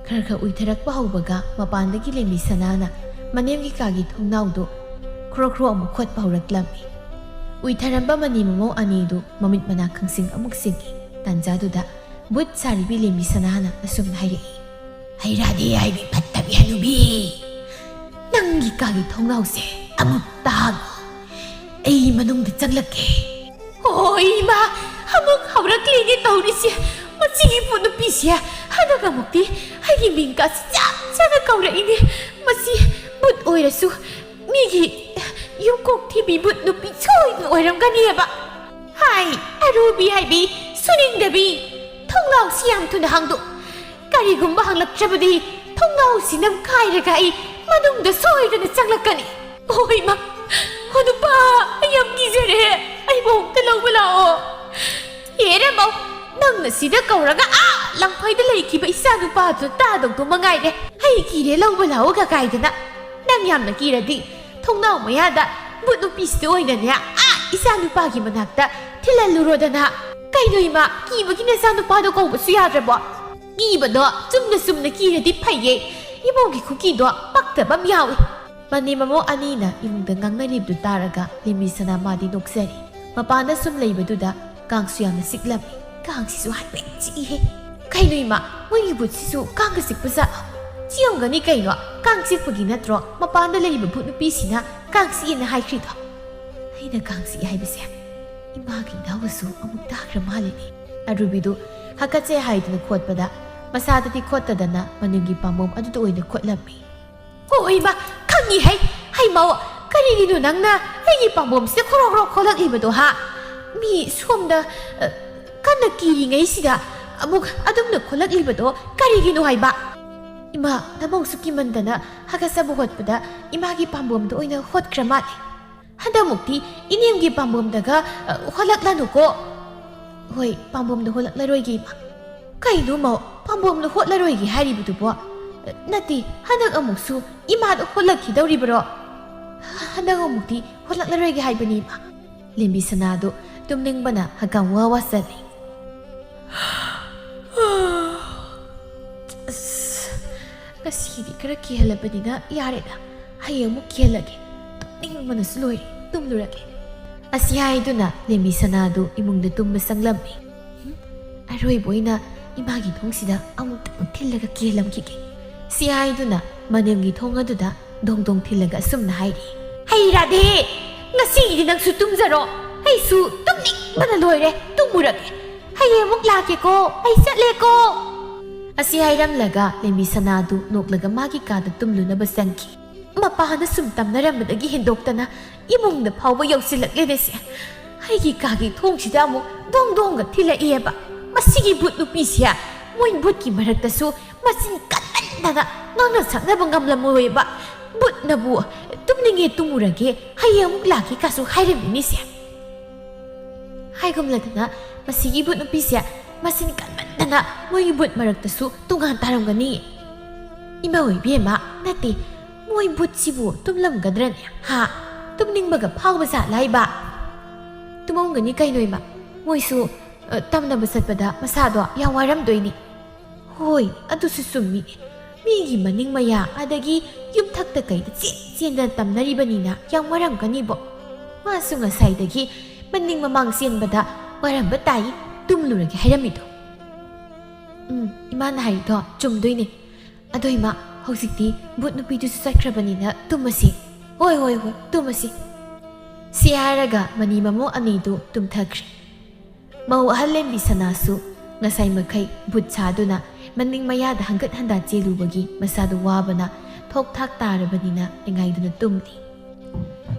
ꯈꯔ ꯎꯏꯊꯔꯛꯄ ꯍꯧꯕꯒ ꯃꯄꯥꯟꯗꯒꯤ ꯂꯦꯝꯕꯤ ꯁꯅꯥꯅ ꯃꯅꯦꯝꯒꯤ ꯀꯥꯒꯤ ꯊꯣꯡꯅꯥꯎꯗꯨ ꯈ꯭ꯔꯣ ꯑꯃꯨꯛ ꯈꯣꯠꯄ ꯍꯧꯔꯛꯂꯝꯃꯤ ꯎꯏꯊꯔꯝꯕ ꯃꯅꯤ ꯃꯃꯧ ꯑꯅꯤꯗꯨ ꯃꯃꯤꯠ ꯃꯅꯥ ꯈꯪꯁꯤꯡ ꯑꯃꯨꯛ ꯁꯤꯡꯉꯤ ꯇꯥꯟꯖꯥꯗꯨꯗ ꯕꯨꯠ ꯁꯥꯔꯤꯕꯤ ꯂꯦꯝꯕꯤ ꯁꯅꯥꯅ ꯑꯁꯨꯝꯅ ꯍꯥꯏꯔꯛꯏ ꯍꯩꯔꯥꯗꯤ ꯍꯥꯏꯕꯤ ꯐꯠꯇꯕꯤ ꯍꯅꯨꯕꯤ ꯅꯪꯒꯤ ꯀꯥꯒꯤ ꯊꯣꯡꯅꯥꯎꯁꯦ ꯑꯃꯨꯛꯇ ꯍꯥꯡꯉꯣ ꯑꯩ ꯃꯅꯨꯡꯗ ꯆꯪꯂꯛꯀꯦ ꯍꯣꯏ ꯏꯃꯥ ꯑꯃꯨꯛ ꯍꯧꯔꯛꯂꯤꯅꯦ ꯇꯧꯔꯤꯁꯦ ꯃꯁꯤꯒꯤ ꯕꯨꯠ ꯅꯨꯄꯤꯁꯦ ꯍꯟꯗꯛ ꯑꯃꯨꯛꯇꯤ ꯑꯩꯒꯤ ꯃꯤꯡꯀꯥꯁꯤ ꯆꯞ ꯆꯥꯅ ꯀꯧꯔꯛꯏꯅꯦ ꯃꯁꯤ ꯕꯨꯠ ꯑꯣꯏꯔꯁꯨ ꯃꯤꯒꯤ ꯌꯨꯝꯀꯣꯛ ꯊꯤꯕꯤ ꯕꯨꯠ ꯅꯨꯄꯤ ꯁꯣꯏꯗꯅ ꯑꯣꯏꯔꯝꯒꯅꯤꯕ ꯍꯥꯏ ꯑꯔꯨꯕꯤ ꯍꯥꯏꯕꯤ ꯁꯨꯅꯤꯡꯗꯕꯤ ꯊꯣꯡꯅꯥꯎꯁꯤ ꯌꯥꯝ ꯊꯨꯅ ꯍꯥꯡꯗꯣꯛ ꯀꯔꯤꯒꯨꯝꯕ ꯍꯥꯡꯂꯛꯇ꯭ꯔꯕꯗꯤ ꯊꯣꯡꯅꯥꯎꯁꯤꯅ ꯀꯥꯏꯔꯒ ꯑꯩ ꯃꯅꯨꯡꯗ ꯁꯣꯏꯗꯅ ꯆꯪꯂꯛꯀꯅꯤ ꯍꯣꯏ ꯃꯥ ꯍꯣ ꯅꯨꯄꯥ ꯑꯩ ꯌꯥꯝ ꯀꯤꯖꯔꯦ ꯑꯩꯕꯨ ꯑꯃꯨꯛꯇ ꯂꯧꯕ ꯂꯥꯛꯑꯣ ꯍꯦꯔꯦꯃꯧ ꯅꯪꯅ ꯁꯤꯗ ꯀꯧꯔꯒ ꯂꯪꯐꯩꯗ ꯂꯩꯈꯤꯕ ꯏꯆꯥ ꯅꯨꯄꯥꯗꯨ ꯇꯥꯗꯧꯗꯣ ꯃꯉꯥꯏꯔꯦ ꯑꯩ ꯀꯤꯔꯦ ꯂꯧꯕ ꯂꯥꯛꯑꯣ ꯀꯥꯏꯗꯅ ꯅꯪ ꯌꯥꯝꯅ ꯀꯤꯔꯗꯤ ꯊꯣꯡꯅꯥꯎ ꯃꯌꯥꯗ ꯕꯨꯠ ꯅꯨꯄꯤꯁꯤꯗ ꯑꯣꯏꯅꯅꯦ ꯏꯆꯥ ꯅꯨꯄꯥꯒꯤ ꯃꯅꯥꯛꯇ ꯊꯤꯜꯍꯜꯂꯨꯔꯣꯗꯅ ꯀꯩꯅꯣ ꯏꯃꯥ ꯀꯤꯕꯒꯤ ꯅꯆꯥ ꯅꯨꯄꯥꯗꯣ ꯀꯧꯕꯁꯨ ꯌꯥꯗ꯭ꯔꯕꯣ ꯀꯤꯕꯗꯣ ꯆꯨꯝꯅ ꯀꯤꯔꯗꯤ ꯐꯩꯌꯦ ꯏꯃꯧꯒꯤ ꯈꯨꯀꯤꯗꯣ ꯄꯛꯇꯕ ꯑꯃ ꯌꯥꯎꯏ ꯃꯅꯤ ꯃꯃꯧ ꯑꯅꯤꯅ ꯏꯃꯨꯡꯗ ꯉꯥꯡꯅꯔꯤꯕꯗꯨ ꯇꯥꯔꯒ ꯂꯦꯝꯕꯤ ꯁꯅꯥ ꯃꯥꯗꯤ ꯅꯣꯛꯆꯔꯤ ꯃꯄꯥꯟꯗ ꯁꯨꯝ ꯂꯩꯕꯗꯨꯗ ꯀꯥꯡꯁꯨ ꯌꯥꯝꯅ ꯆꯤꯛꯂꯝꯃꯤ ꯀꯥꯡꯁꯤꯁꯨ ꯍꯥꯏꯐꯦꯠ ꯆꯤꯛꯏꯍꯦ ꯀꯩꯅꯣ ꯏꯃꯥ ꯃꯣꯏꯒꯤ ꯕꯨꯠꯁꯤꯁꯨ ꯀꯥꯡꯒ ꯆꯤꯛꯄ ꯖꯥꯠꯂꯣ ꯆꯤꯛꯑꯝꯒꯅꯤ ꯀꯩꯅꯣ ꯀꯥꯡ ꯆꯤꯛꯄꯒꯤ ꯅꯠꯇ꯭ꯔꯣ ꯃꯄꯥꯟꯗ ꯂꯩꯔꯤꯕ ꯕꯨꯠ ꯅꯨꯄꯤꯁꯤꯅ ꯀꯥꯡ ꯆꯤꯛꯑꯦꯅ ꯍꯥꯏꯈ꯭ꯔꯤꯗꯣ ꯑꯩꯅ ꯀꯥꯡ ꯆꯤꯛꯑꯦ ꯍꯥꯏꯕꯁꯦ ꯏꯃꯥꯒꯤ ꯏꯅꯥꯎꯕꯁꯨ ꯑꯃꯨꯛ ꯇꯥꯈ꯭ꯔ ꯃꯥꯜꯂꯤꯅꯤ ꯑꯔꯨꯕꯤꯗꯨ ꯍꯥꯀꯠꯆꯩ ꯍꯥꯏꯗꯨꯅ ꯈꯣꯠꯄꯗ ꯃꯁꯥꯗꯗꯤ ꯈꯣꯠꯇꯗꯅ ꯃꯅꯤꯡꯒꯤ ꯄꯥꯝꯕꯣꯝ ꯑꯗꯨꯗ ꯑꯣꯏꯅ ꯈꯣꯠꯂꯝꯃꯤ ꯍꯣꯏ ꯏꯃꯥ ꯈꯪꯉꯤ ꯍꯩꯃꯧ ꯀꯔꯤꯒꯤꯅꯣ ꯅꯪꯅ ꯑꯩꯒꯤ ꯄꯥꯝꯕꯣꯝꯁꯤꯗ ꯈ꯭ꯔꯣ ꯈꯣꯠꯂꯛꯂꯤꯕꯗꯣ ꯃꯤ ꯁꯣꯝꯗ ꯀꯟꯅ ꯀꯤꯔꯤꯉꯩꯁꯤꯗ ꯑꯃꯨꯛ ꯑꯗꯨꯝꯅ ꯈꯣꯠꯂꯛꯂꯤꯕꯗꯣ ꯀꯔꯤꯒꯤꯅꯣ ꯍꯥꯏꯕ ꯏꯃꯥ ꯅꯃꯧꯁꯨ ꯀꯤꯃꯟꯗꯅ ꯍꯥꯀꯠꯆꯕ ꯍꯣꯠꯄꯗ ꯏꯃꯥꯒꯤ ꯄꯥꯝꯕꯣꯝꯗ ꯑꯣꯏꯅ ꯍꯣꯠꯈ꯭ꯔ ꯃꯥꯜꯂꯦ ꯍꯟꯗꯛꯃꯨꯛꯇꯤ ꯏꯅꯦꯝꯒꯤ ꯄꯥꯝꯕꯣꯝꯗꯒ ꯍꯣꯠꯂꯛꯂꯅꯨꯀꯣ ꯍꯣꯏ ꯄꯥꯝꯕꯣꯝꯗ ꯍꯣꯠꯂꯛꯂꯔꯣꯏꯒꯦ ꯏꯃꯥ ꯀꯩꯅꯣ ꯃꯧ ꯄꯥꯝꯕꯣꯝꯗ ꯍꯣꯠꯂꯔꯣꯏꯒꯦ ꯍꯥꯏꯔꯤꯕꯗꯨꯕꯣ ꯅꯠꯇꯦ ꯍꯟꯗꯛ ꯑꯃꯨꯛꯁꯨ इमाद होलखिदौरिबरो हंदग अमुक्ति होलक्लरोइगे हाइबनि इमा लेम्बी सनादो तुमनिंगबना हकाम वावा सली कसीदी खरा किहलबनिना यारेना हाय अमुक किहलगे तुमनिंगबनासु लोइरे तुमलुरगे असी हाइदुना लेम्बी सनादो इमुंगदा तुमबा संगलम्मी अरोइबोइना इमागी थोंगसिदा अमुक थिल्लगा किहलमखिगे सियाइदुना मनेमगी थोंगदुदा दोंग दोंग थिल्लगा सुमना हाइरि हाय Radhe ngasi nangsu tumjaro aisu tumningbana loire tumurage haye muk lake ko ai chatle ko asi hairamlaga lembi sanadu noklaga magi kada tumluna basanki mapana sum tamnaramdagi hindoktana imungda phawba yausilakle dese haigi kagi thongchida mu dong dong ga thila eba masigi but nupisia moi but ki marakta su masin kanna nangna sakna bangam lamoeba but nabu tumninge tumurage haye amuk laki kasu hairemini se haigum ladana masigi but nupisia masin kanmandana moi but maraktasu tungan taramgani. Ima oibema nati moi but sibu tumlamgadran ha tumningbaga phawbasa laiba. Tumongani kainoima moisu tamnaba satpada masado yang waramdoini. Hoi adusu summi migi maning maya adagi yumthakta kaida chen tamnaribanina yang waramganibo. Masu ngasaidagi maning mamang senbada waramba tai tumluragi hairamido. Imana hairido chumdoine. Adoima hausikti but nupidusu satkrabanina tumasi. Hoi tumasi. Siaraga mani mamo anidu tumthakri. Mau ahalen bisanasu ngasai makai but saduna maning mayada hanggat handa jelubagi masadu wabana thok thak tarabanina engaiduna tumli.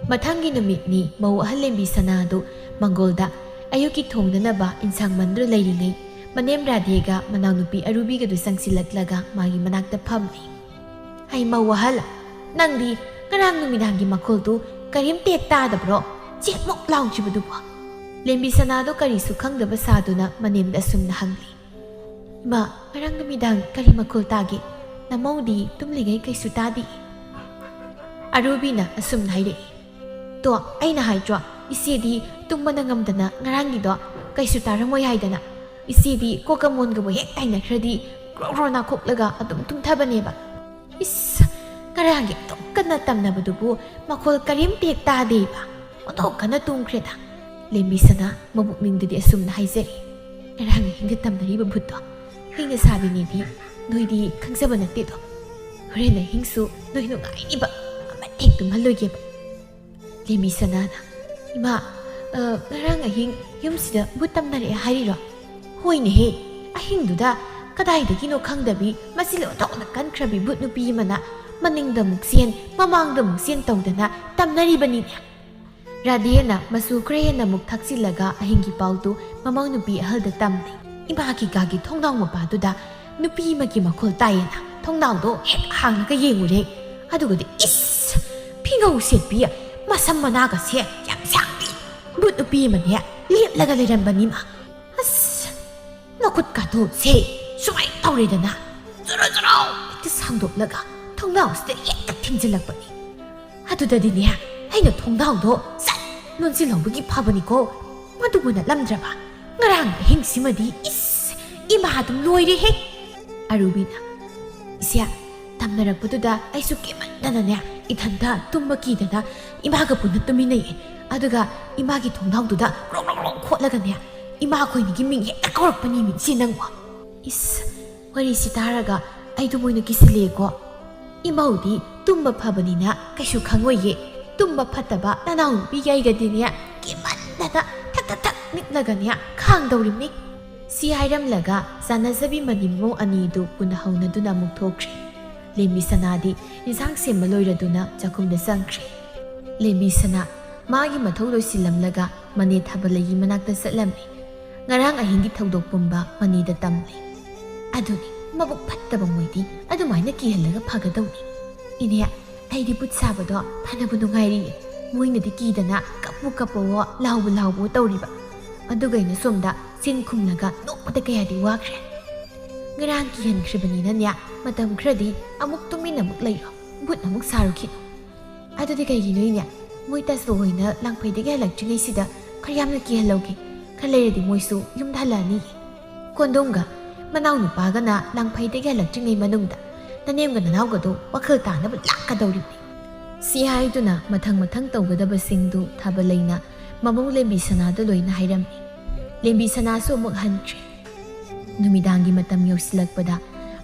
Mathangi numitni mau ahalen bisanadu mangolda ayuki thongdanaba insang mandru leiringai manem radhega manaunupi arubiga du sangsilaklaga magi manakta phamli. Hai mau ahala nangdi karang numidangi makoltu karim tek tadabro chekmok laungchibuduba. Lembi sanado karisu khangdaba saduna manemda asumna hangli. Ma marang namidang kari makul tagi namodi tumlingai kaisu tadi. Arubina asumna haire. To aina haidwa isidi tumbana ngamdana ngarangido kaisu taramoy haidana. Isidi kokamon gabo hek taina kradi grona koklaga adum tumthabaneba. Is karangi to kana tamnabadubu makol karim tek tadeba. Oto kana tumkreda. Lembisana mabukningdadi asumna haizari. Narang hingatamnariba butto. Hinga sabinidi noidi khangsaba nattedo. Horena hingsu noi nungainiba amatek tumhalloigeba. Lembisana ima narang ahing yumsida butamnare hariro. Hoine he ahingduda kadaidagino khangdabi masilo tokna kankrabi but nupi mana maningda muksien mamangda muksien tawdana tamnaribaninya. Radhena masu krehena muk thaksilaga ahingi pautu mamang nupi ahalda tamni. Imaki gagi thongnaw mapaduda nupi magi makhol tayena. Thongnaw do hek hangnaga yengure. Adugadi is pingaw setpi masam managa se yang sangdi. But nupi mane leplaga lerambanima. As nakut kato se suai tawredana. Zuro iti sangdoplaga thongnaw ste hek thingjalakpani. Adudadi ne aina thongnaw do nonsi lawbagi phabaniko madubuna lamdraba ngarang hingsimadi is imadum loire he arubina isya tamnarakpududa aisu kemandana ne ithanda tumbaki dana imaga punna tuminai aduga imagi thongnawduda khotlaga ne ima khoini gi ming he kakorpani min sinangwa is wari sitaraga aidu moina kisile ko imaudi tumba phabanina kaisu khangoye tumba pataba nanau bigaigadiniya kimandada tak nitlagania khangdaurimni si hairamlaga sanazabi manimu anidu punahaunaduna mukthokri lembi sanadi insang semma loiraduna chakumda sangkri lembi sana magi mathau loisilamlaga mane thabalagi manakta satlamni ngarang ahingi thaudok pumba manida tamli aduni mabuk pattaba moidi adumaina kihallaga phagadawni ineya aidi put sabado phanabu nungairi moinadi kidana kapu laubu tawriba adugaina somda sin khumnaga nokpata kayadi wakre ngarang kihan khribanina nya matam khradi amuk tumina muk leiro but amuk sarukhi adudi kaygino nya moita soina langphaide ga lakchingai sida kharyamna kihalaugi khaleradi moisu yumdhalani kondonga manaw nupagana langphaide ga lakchingai manungda nanemga nanawgado wakhal tanaba lakadawri si haiduna mathang tawgadaba singdu thabalaina mamong lembi sanada loina hairamni lembi sanasu amuk hantre numidangi matam yausilakpada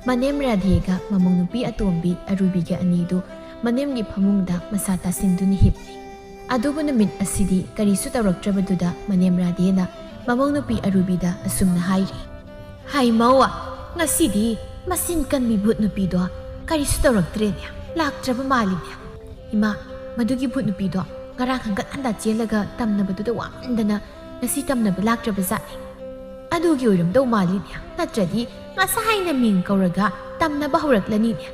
manem radhega mamong nupi atombi arubiga anidu manemgi phamungda masata sinduni hipni adubu numit asidi karisu tawraktrabaduda manem radhena mamong nupi arubida asumna hairi hai mawa ngasidi masin kan mi but nupido karisu tawraktrenya laktraba malinya ima madugi but nupido ngarang hanggat anda chelaga tamnabaduda wamdana nasi tamnaba laktraba zani adugi oiramdo malinya natradi ngasahaina ming kauraga tamnaba horaklaninya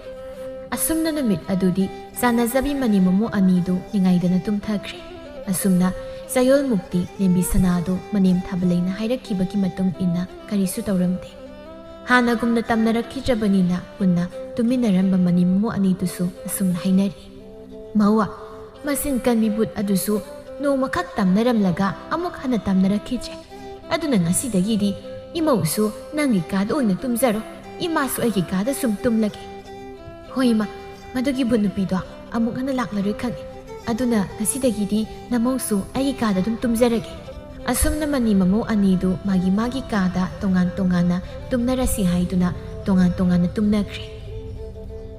asumna numit adudi sanazabi manimamu anidu ningaidana tumthakre asumna ꯆꯌꯣꯜ ꯃꯨꯛꯇꯤ ꯂꯦꯝꯕꯤ ꯁꯅꯥꯗꯨ ꯃꯅꯦꯝ ꯊꯥꯕꯂꯩꯅ ꯍꯥꯏꯔꯛꯈꯤꯕꯒꯤ ꯃꯇꯨꯡ ꯏꯟꯅ ꯀꯔꯤꯁꯨ ꯇꯧꯔꯝꯗꯦ꯫ ꯍꯥꯟꯅꯒꯨꯝꯅ ꯇꯝꯅꯔꯛꯈꯤꯗ꯭ꯔꯕꯅꯤꯅ ꯄꯨꯟꯅ ꯇꯨꯃꯤꯟꯅꯔꯝꯕ ꯃꯅꯦꯝ ꯃꯃꯧ ꯑꯅꯤꯗꯨꯁꯨ ꯑꯁꯨꯝꯅ ꯍꯥꯏꯅꯔꯤ꯫ ꯃꯧꯋꯥ, ꯃꯆꯤꯟ ꯀꯟꯕꯤ ꯕꯨꯠ ꯑꯗꯨꯁꯨ ꯅꯣꯡꯃꯈꯛ ꯇꯝꯅꯔꯝꯂꯒ ꯑꯃꯨꯛ ꯍꯟꯅ ꯇꯝꯅꯔꯛꯈꯤꯗ꯭ꯔꯦ꯫ ꯑꯗꯨꯅ ꯉꯁꯤꯗꯒꯤꯗꯤ ꯏꯃꯧꯁꯨ ꯅꯪꯒꯤ ꯀꯥꯗ ꯑꯣꯏꯅ ꯇꯨꯝꯖꯔꯣ, ꯏꯃꯥꯁꯨ ꯑꯩꯒꯤ ꯀꯥꯗ ꯁꯨꯝ ꯇꯨꯝꯂꯒꯦ꯫ ꯍꯣꯏ ꯏꯃꯥ, ꯃꯗꯨꯒꯤ ꯕꯨꯠ ꯅꯨꯄꯤꯗꯣ ꯑꯃꯨꯛ ꯍꯟꯅ ꯂꯥꯛꯂꯔꯣꯏ ꯈꯪꯉꯦ꯫ ꯑꯗꯨꯅ ꯉꯁꯤꯗꯒꯤꯗꯤ ꯅꯃꯧꯁꯨ ꯑꯩꯒꯤ ꯀꯥꯗ ꯑꯗꯨꯝ ꯇꯨꯝꯖꯔꯒꯦ꯫ ꯑꯁꯨꯝꯅ ꯃꯅꯤ ꯃꯃꯧ ꯑꯅꯤꯗꯨ ꯃꯥꯒꯤ ꯀꯥꯗ ꯇꯣꯉꯥꯟ ꯇꯣꯉꯥꯟꯅ ꯇꯨꯝꯅꯔꯁꯤ ꯍꯥꯏꯗꯨꯅ ꯇꯣꯉꯥꯟ ꯇꯣꯉꯥꯟꯅ ꯇꯨꯝꯅꯈ꯭ꯔꯦ꯫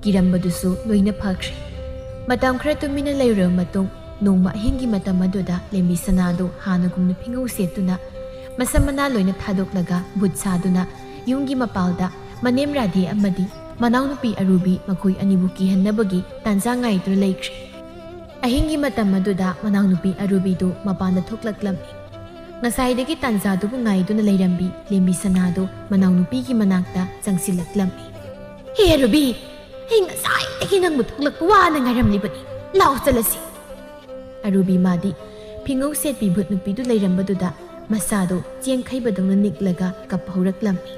ꯀꯤꯔꯝꯕꯗꯨꯁꯨ ꯂꯣꯏꯅ ꯐꯈ꯭ꯔꯦ꯫ ꯃꯇꯝ ꯈꯔ ꯇꯨꯃꯤꯟꯅ ꯂꯩꯔꯕ ꯃꯇꯨꯡ ꯅꯣꯡꯃ ꯑꯍꯤꯡꯒꯤ ꯃꯇꯝ ꯑꯗꯨꯗ ꯂꯦꯝꯕꯤ ꯁꯅꯥꯗꯨ ꯍꯥꯟꯅꯒꯨꯝꯅ ꯐꯤꯉꯧ ꯁꯦꯠꯇꯨꯅ ꯃꯁꯝ ꯃꯅꯥ ꯂꯣꯏꯅ ꯊꯥꯗꯣꯛꯂꯒ ꯕꯨꯠ ꯁꯥꯗꯨꯅ ꯌꯨꯝꯒꯤ ꯃꯄꯥꯜꯗ ꯃꯅꯦꯝ ꯔꯥꯙꯦ ꯑꯃꯗꯤ ꯃꯅꯥꯎꯅꯨꯄꯤ ꯑꯔꯨꯕꯤ ꯃꯈꯣꯏ ꯑꯅꯤꯕꯨ ꯀꯤꯍꯟꯅꯕꯒꯤ ꯇꯥꯟꯖꯥ ꯉꯥꯏꯗꯨꯅ ꯂꯩꯈ꯭ꯔꯦ꯫ ꯑꯍꯤꯡꯒꯤ ꯃꯇꯝ ꯑꯗꯨꯗ ꯃꯅꯥꯎꯅꯨꯄꯤ ꯑꯔꯨꯕꯤꯗꯨ ꯃꯄꯥꯟꯗ ꯊꯣꯛꯂꯛꯂꯝꯃꯤ꯫ ꯉꯁꯥꯏꯗꯒꯤ ꯇꯥꯟꯖꯥꯗꯨꯕꯨ ꯉꯥꯏꯗꯨꯅ ꯂꯩꯔꯝꯕꯤ ꯂꯦꯝꯕꯤ ꯁꯅꯥꯗꯨ ꯃꯅꯥꯎꯅꯨꯄꯤꯒꯤ ꯃꯅꯥꯛꯇ ꯆꯪꯁꯤꯜꯂꯛꯂꯝꯃꯤ꯫ ꯍꯦ ꯑꯔꯨꯕꯤ, ꯑꯩ ꯉꯁꯥꯏꯗꯒꯤ ꯅꯪꯕꯨ ꯊꯣꯛꯂꯛꯄ ꯋꯥꯅ ꯉꯥꯏꯔꯝꯂꯤꯕꯅꯤ, ꯂꯥꯎ ꯆꯠꯂꯁꯤ꯫ ꯑꯔꯨꯕꯤ ꯃꯥꯗꯤ ꯐꯤꯉꯧ ꯁꯦꯠꯄꯤ ꯚꯨꯠ ꯅꯨꯄꯤꯗꯨ ꯂꯩꯔꯝꯕꯗꯨꯗ ꯃꯁꯥꯗꯨ ꯆꯦꯡꯈꯩꯕꯗꯧꯅ ꯅꯤꯛꯂꯒ ꯀꯞꯄ ꯍꯧꯔꯛꯂꯝꯃꯤ꯫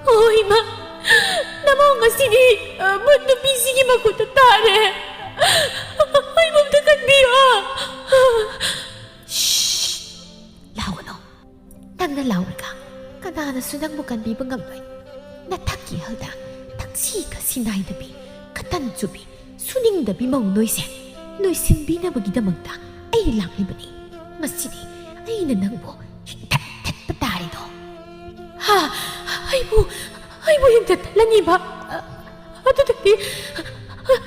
ꯑꯣ ꯏꯃꯥ, ꯅꯃꯧ ꯉꯁꯤꯗꯤ ꯚꯨꯠ ꯅꯨꯄꯤꯁꯤꯒꯤ ꯃꯈꯨꯠꯇ ꯇꯥꯔꯦ, ꯑꯩꯕꯨ ꯑꯝꯇ ꯀꯟꯕꯤꯌꯣ꯫ ꯂꯥꯎꯒꯅꯣ, ꯅꯪꯅ ꯂꯥꯎꯔꯒ ꯀꯅꯥꯅꯁꯨ ꯅꯪꯕꯨ ꯀꯟꯕꯤꯕ ꯉꯝꯂꯣꯏ꯫ ꯅꯊꯛꯀꯤ ꯍꯜꯗ ꯊꯛꯁꯤ ꯈꯥꯁꯤ ꯅꯥꯏꯗꯕꯤ, ꯈꯇꯟ ꯆꯨꯕꯤ, ꯁꯨꯅꯤꯡꯗꯕꯤ ꯃꯧ ꯅꯣꯏꯁꯦ ꯅꯣꯏꯁꯤꯟꯕꯤꯅꯕꯒꯤꯗꯃꯛꯇ ꯑꯩ ꯂꯥꯛꯂꯤꯕꯅꯤ꯫ ꯉꯁꯤꯗꯤ ꯑꯩꯅ ꯅꯪꯕꯨ ꯍꯤꯡꯊꯠ ꯊꯠꯄ ꯇꯥꯔꯦꯗꯣ꯫ ꯑꯩꯕꯨ ꯍꯤꯡꯊꯠ ꯊꯠꯂꯅꯤꯕ?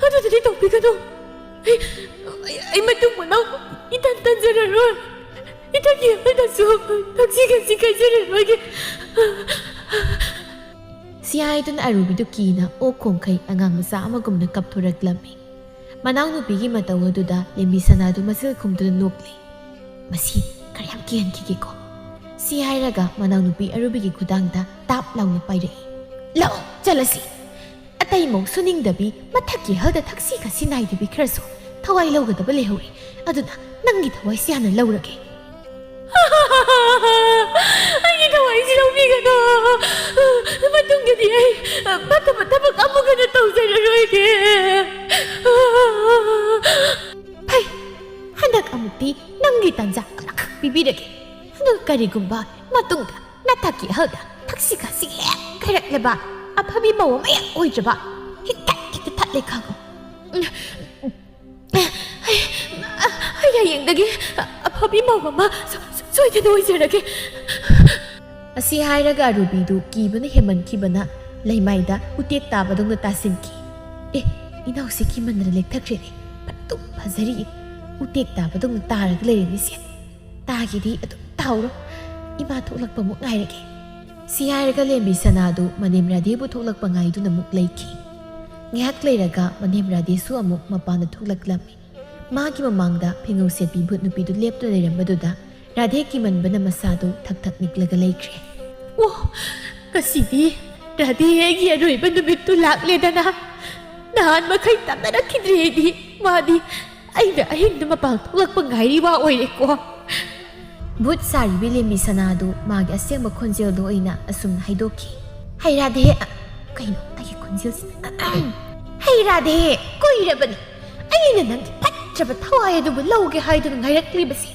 ꯑꯗꯨꯗꯤ ꯇꯧꯕꯤꯒꯅꯨ꯫ ꯑꯩ ꯃꯇꯨꯡ ꯃꯅꯥꯎ ꯏꯇꯟ ꯇꯟꯖꯔꯔꯣꯏ꯫ ꯏꯊꯛꯀꯤ ꯍꯜꯗꯁꯨ ꯊꯛꯁꯤ ꯈꯥꯁꯤ ꯀꯥꯏꯖꯔꯔꯣꯏꯒꯦ꯫ ꯁꯤꯌꯥꯏꯗꯨꯅ ꯑꯔꯨꯕꯤꯗꯨ ꯀꯤꯅ ꯑꯣꯛ ꯈꯣꯡꯈꯩ ꯑꯉꯥꯡ ꯃꯆꯥ ꯑꯃꯒꯨꯝꯅ ꯀꯞꯊꯣꯔꯛꯂꯝꯃꯤ꯫ ꯃꯅꯥꯎꯅꯨꯄꯤꯒꯤ ꯃꯇꯧ ꯑꯗꯨꯗ ꯂꯦꯝꯕꯤ ꯁꯅꯥꯗꯨ ꯃꯆꯤꯜ ꯈꯨꯝꯗꯨꯅ ꯅꯣꯛꯂꯤ꯫ ꯃꯁꯤ ꯈꯔ ꯌꯥꯝ ꯀꯤꯍꯟꯈꯤꯒꯦꯀꯣ꯫ ꯁꯤ ꯍꯥꯏꯔꯒ ꯃꯅꯥꯎꯅꯨꯄꯤ ꯑꯔꯨꯕꯤꯒꯤ ꯈꯨꯗꯥꯡꯗ ꯇꯥꯞ ꯂꯥꯎꯅ ꯄꯥꯏꯔꯛꯏ꯫ ꯂꯥꯛꯑꯣ ꯆꯠꯂꯁꯤ꯫ ꯑꯇꯩ ꯃꯧ ꯁꯨꯅꯤꯡꯗꯕꯤ ꯃꯊꯛꯀꯤ ꯍꯜꯗ ꯊꯛꯁꯤ ꯈꯥꯁꯤ ꯅꯥꯏꯗꯕꯤ ꯈꯔꯁꯨ ꯊꯋꯥꯏ ꯂꯧꯒꯗꯕ ꯂꯩꯍꯧꯔꯤ, ꯑꯗꯨꯅ ꯅꯪꯒꯤ ꯊꯋꯥꯏꯁꯤ ꯍꯥꯟꯅ ꯂꯧꯔꯒꯦ꯫ ꯑꯩꯒꯤ ꯊꯋꯥꯏꯁꯤ ꯂꯧꯕꯤꯒꯅꯨ, ꯃꯇꯨꯡꯗꯗꯤ ꯑꯩ ꯐꯠꯇꯕ ꯊꯕꯛ ꯑꯃꯨꯛ ꯍꯟꯅ ꯇꯧꯖꯔꯔꯣꯏꯒꯦ꯫ ꯐꯩ, ꯍꯟꯗꯛ ꯑꯃꯨꯛꯇꯤ ꯅꯪꯒꯤ ꯇꯥꯟꯖꯥ ꯑꯃꯈꯛ ꯄꯤꯕꯤꯔꯒꯦ꯫ ꯑꯗꯨꯒ ꯀꯔꯤꯒꯨꯝꯕ ꯃꯇꯨꯡꯗ ꯅꯊꯛꯀꯤ ꯍꯜꯗ ꯊꯛꯁꯤ ꯈꯥꯁꯤ ꯍꯦꯛ ꯀꯥꯏꯔꯛꯂꯕ ꯑꯐꯕꯤ ꯃꯧ ꯑꯃ ꯍꯦꯛ ꯑꯣꯏꯗ꯭ꯔꯕ ꯍꯦꯛꯇ ꯊꯠꯂꯦ ꯈꯪꯉꯣ꯫ ꯑꯩ ꯍꯌꯦꯡꯗꯒꯤ ꯑꯐꯕꯤ ꯃꯧ ꯑꯃ ꯁꯣꯏꯗꯅ ꯑꯣꯏꯖꯔꯒꯦ꯫ ꯑꯁꯤ ꯍꯥꯏꯔꯒ ꯑꯔꯨꯕꯤꯗꯨ ꯀꯤꯕꯅ ꯍꯦꯟꯃꯟꯈꯤꯕꯅ ꯂꯩꯃꯥꯏꯗ ꯎꯇꯦꯛ ꯇꯥꯕꯗꯧꯅ ꯇꯥꯁꯤꯟꯈꯤ꯫ ꯏꯅꯥꯎꯁꯤ ꯀꯤꯃꯟꯗꯅ ꯂꯦꯛꯊꯈ꯭ꯔꯦꯅꯦ, ꯐꯠꯇꯨꯝ ꯐꯖꯔꯤ, ꯎꯇꯦꯛ ꯇꯥꯕꯗꯧꯅ ꯇꯥꯔꯒ ꯂꯩꯔꯦꯅꯦꯁꯦ꯫ ꯇꯥꯒꯤꯗꯤ ꯑꯗꯨꯝ ꯇꯥꯎꯔꯣ, ꯏꯃꯥ ꯊꯣꯛꯂꯛꯄ ꯑꯃꯨꯛ ꯉꯥꯏꯔꯒꯦ꯫ ꯁꯤ ꯍꯥꯏꯔꯒ ꯂꯦꯝꯕꯤ ꯁꯅꯥꯗꯨ ꯃꯅꯦꯝ ꯔꯥꯙꯦꯕꯨ ꯊꯣꯛꯂꯛꯄ ꯉꯥꯏꯗꯨꯅ ꯑꯃꯨꯛ ꯂꯩꯈꯤ꯫ ꯉꯥꯏꯍꯥꯛ ꯂꯩꯔꯒ ꯃꯅꯦꯝ ꯔꯥꯙꯦꯁꯨ ꯑꯃꯨꯛ ꯃꯄꯥꯟꯗ ꯊꯣꯛꯂꯛꯂꯝꯃꯤ꯫ ꯃꯥꯒꯤ ꯃꯃꯥꯡꯗ ꯐꯤꯉꯧ ꯁꯦꯠꯄꯤ ꯚꯨꯠ ꯅꯨꯄꯤꯗꯨ ꯂꯦꯞꯇꯨꯅ ꯂꯩꯔꯝꯕꯗꯨꯗ ꯔꯥꯙꯦ ꯀꯤꯃꯟꯕꯅ ꯃꯁꯥꯗꯨ ꯊꯛ ꯊꯛ ꯅꯤꯛꯂꯒ ꯂꯩꯈ꯭ꯔꯦ꯫ ꯑꯣ, ꯉꯁꯤꯗꯤ ꯔꯥꯙꯦꯒꯤ ꯑꯔꯣꯏꯕ ꯅꯨꯃꯤꯠꯇꯨ ꯂꯥꯛꯂꯦꯗꯅ꯫ ꯅꯍꯥꯟ ꯃꯈꯩ ꯇꯝꯅꯔꯛꯈꯤꯗ꯭ꯔꯦꯗꯤ ꯃꯥꯗꯤ ꯑꯩꯅ ꯑꯍꯤꯡꯗ ꯃꯄꯥꯜ ꯊꯣꯛꯂꯛꯄ ꯉꯥꯏꯔꯤꯕ ꯑꯣꯏꯔꯦꯀꯣ꯫ ꯚꯨꯠ ꯁꯥꯔꯤꯕꯤ ꯂꯦꯝꯕꯤ ꯁꯅꯥꯗꯨ ꯃꯥꯒꯤ ꯑꯁꯦꯡꯕ ꯈꯣꯟꯖꯦꯜꯗꯣ ꯑꯣꯏꯅ ꯑꯁꯨꯝꯅ ꯍꯥꯏꯗꯣꯛꯈꯤ꯫ ꯍꯩ ꯔꯥꯙꯦ, ꯀꯩꯅꯣ ꯑꯩꯒꯤ ꯈꯣꯟꯖꯦꯜꯁꯤꯅ? ꯍꯩ ꯔꯥꯙꯦ, ꯀꯨꯏꯔꯕꯅꯤ ꯑꯩꯅ ꯅꯪꯒꯤ ꯐꯠꯇ꯭ꯔꯕ ꯊꯋꯥꯏ ꯑꯗꯨꯕꯨ ꯂꯧꯒꯦ ꯍꯥꯏꯗꯨꯅ ꯉꯥꯏꯔꯛꯂꯤꯕꯁꯤ꯫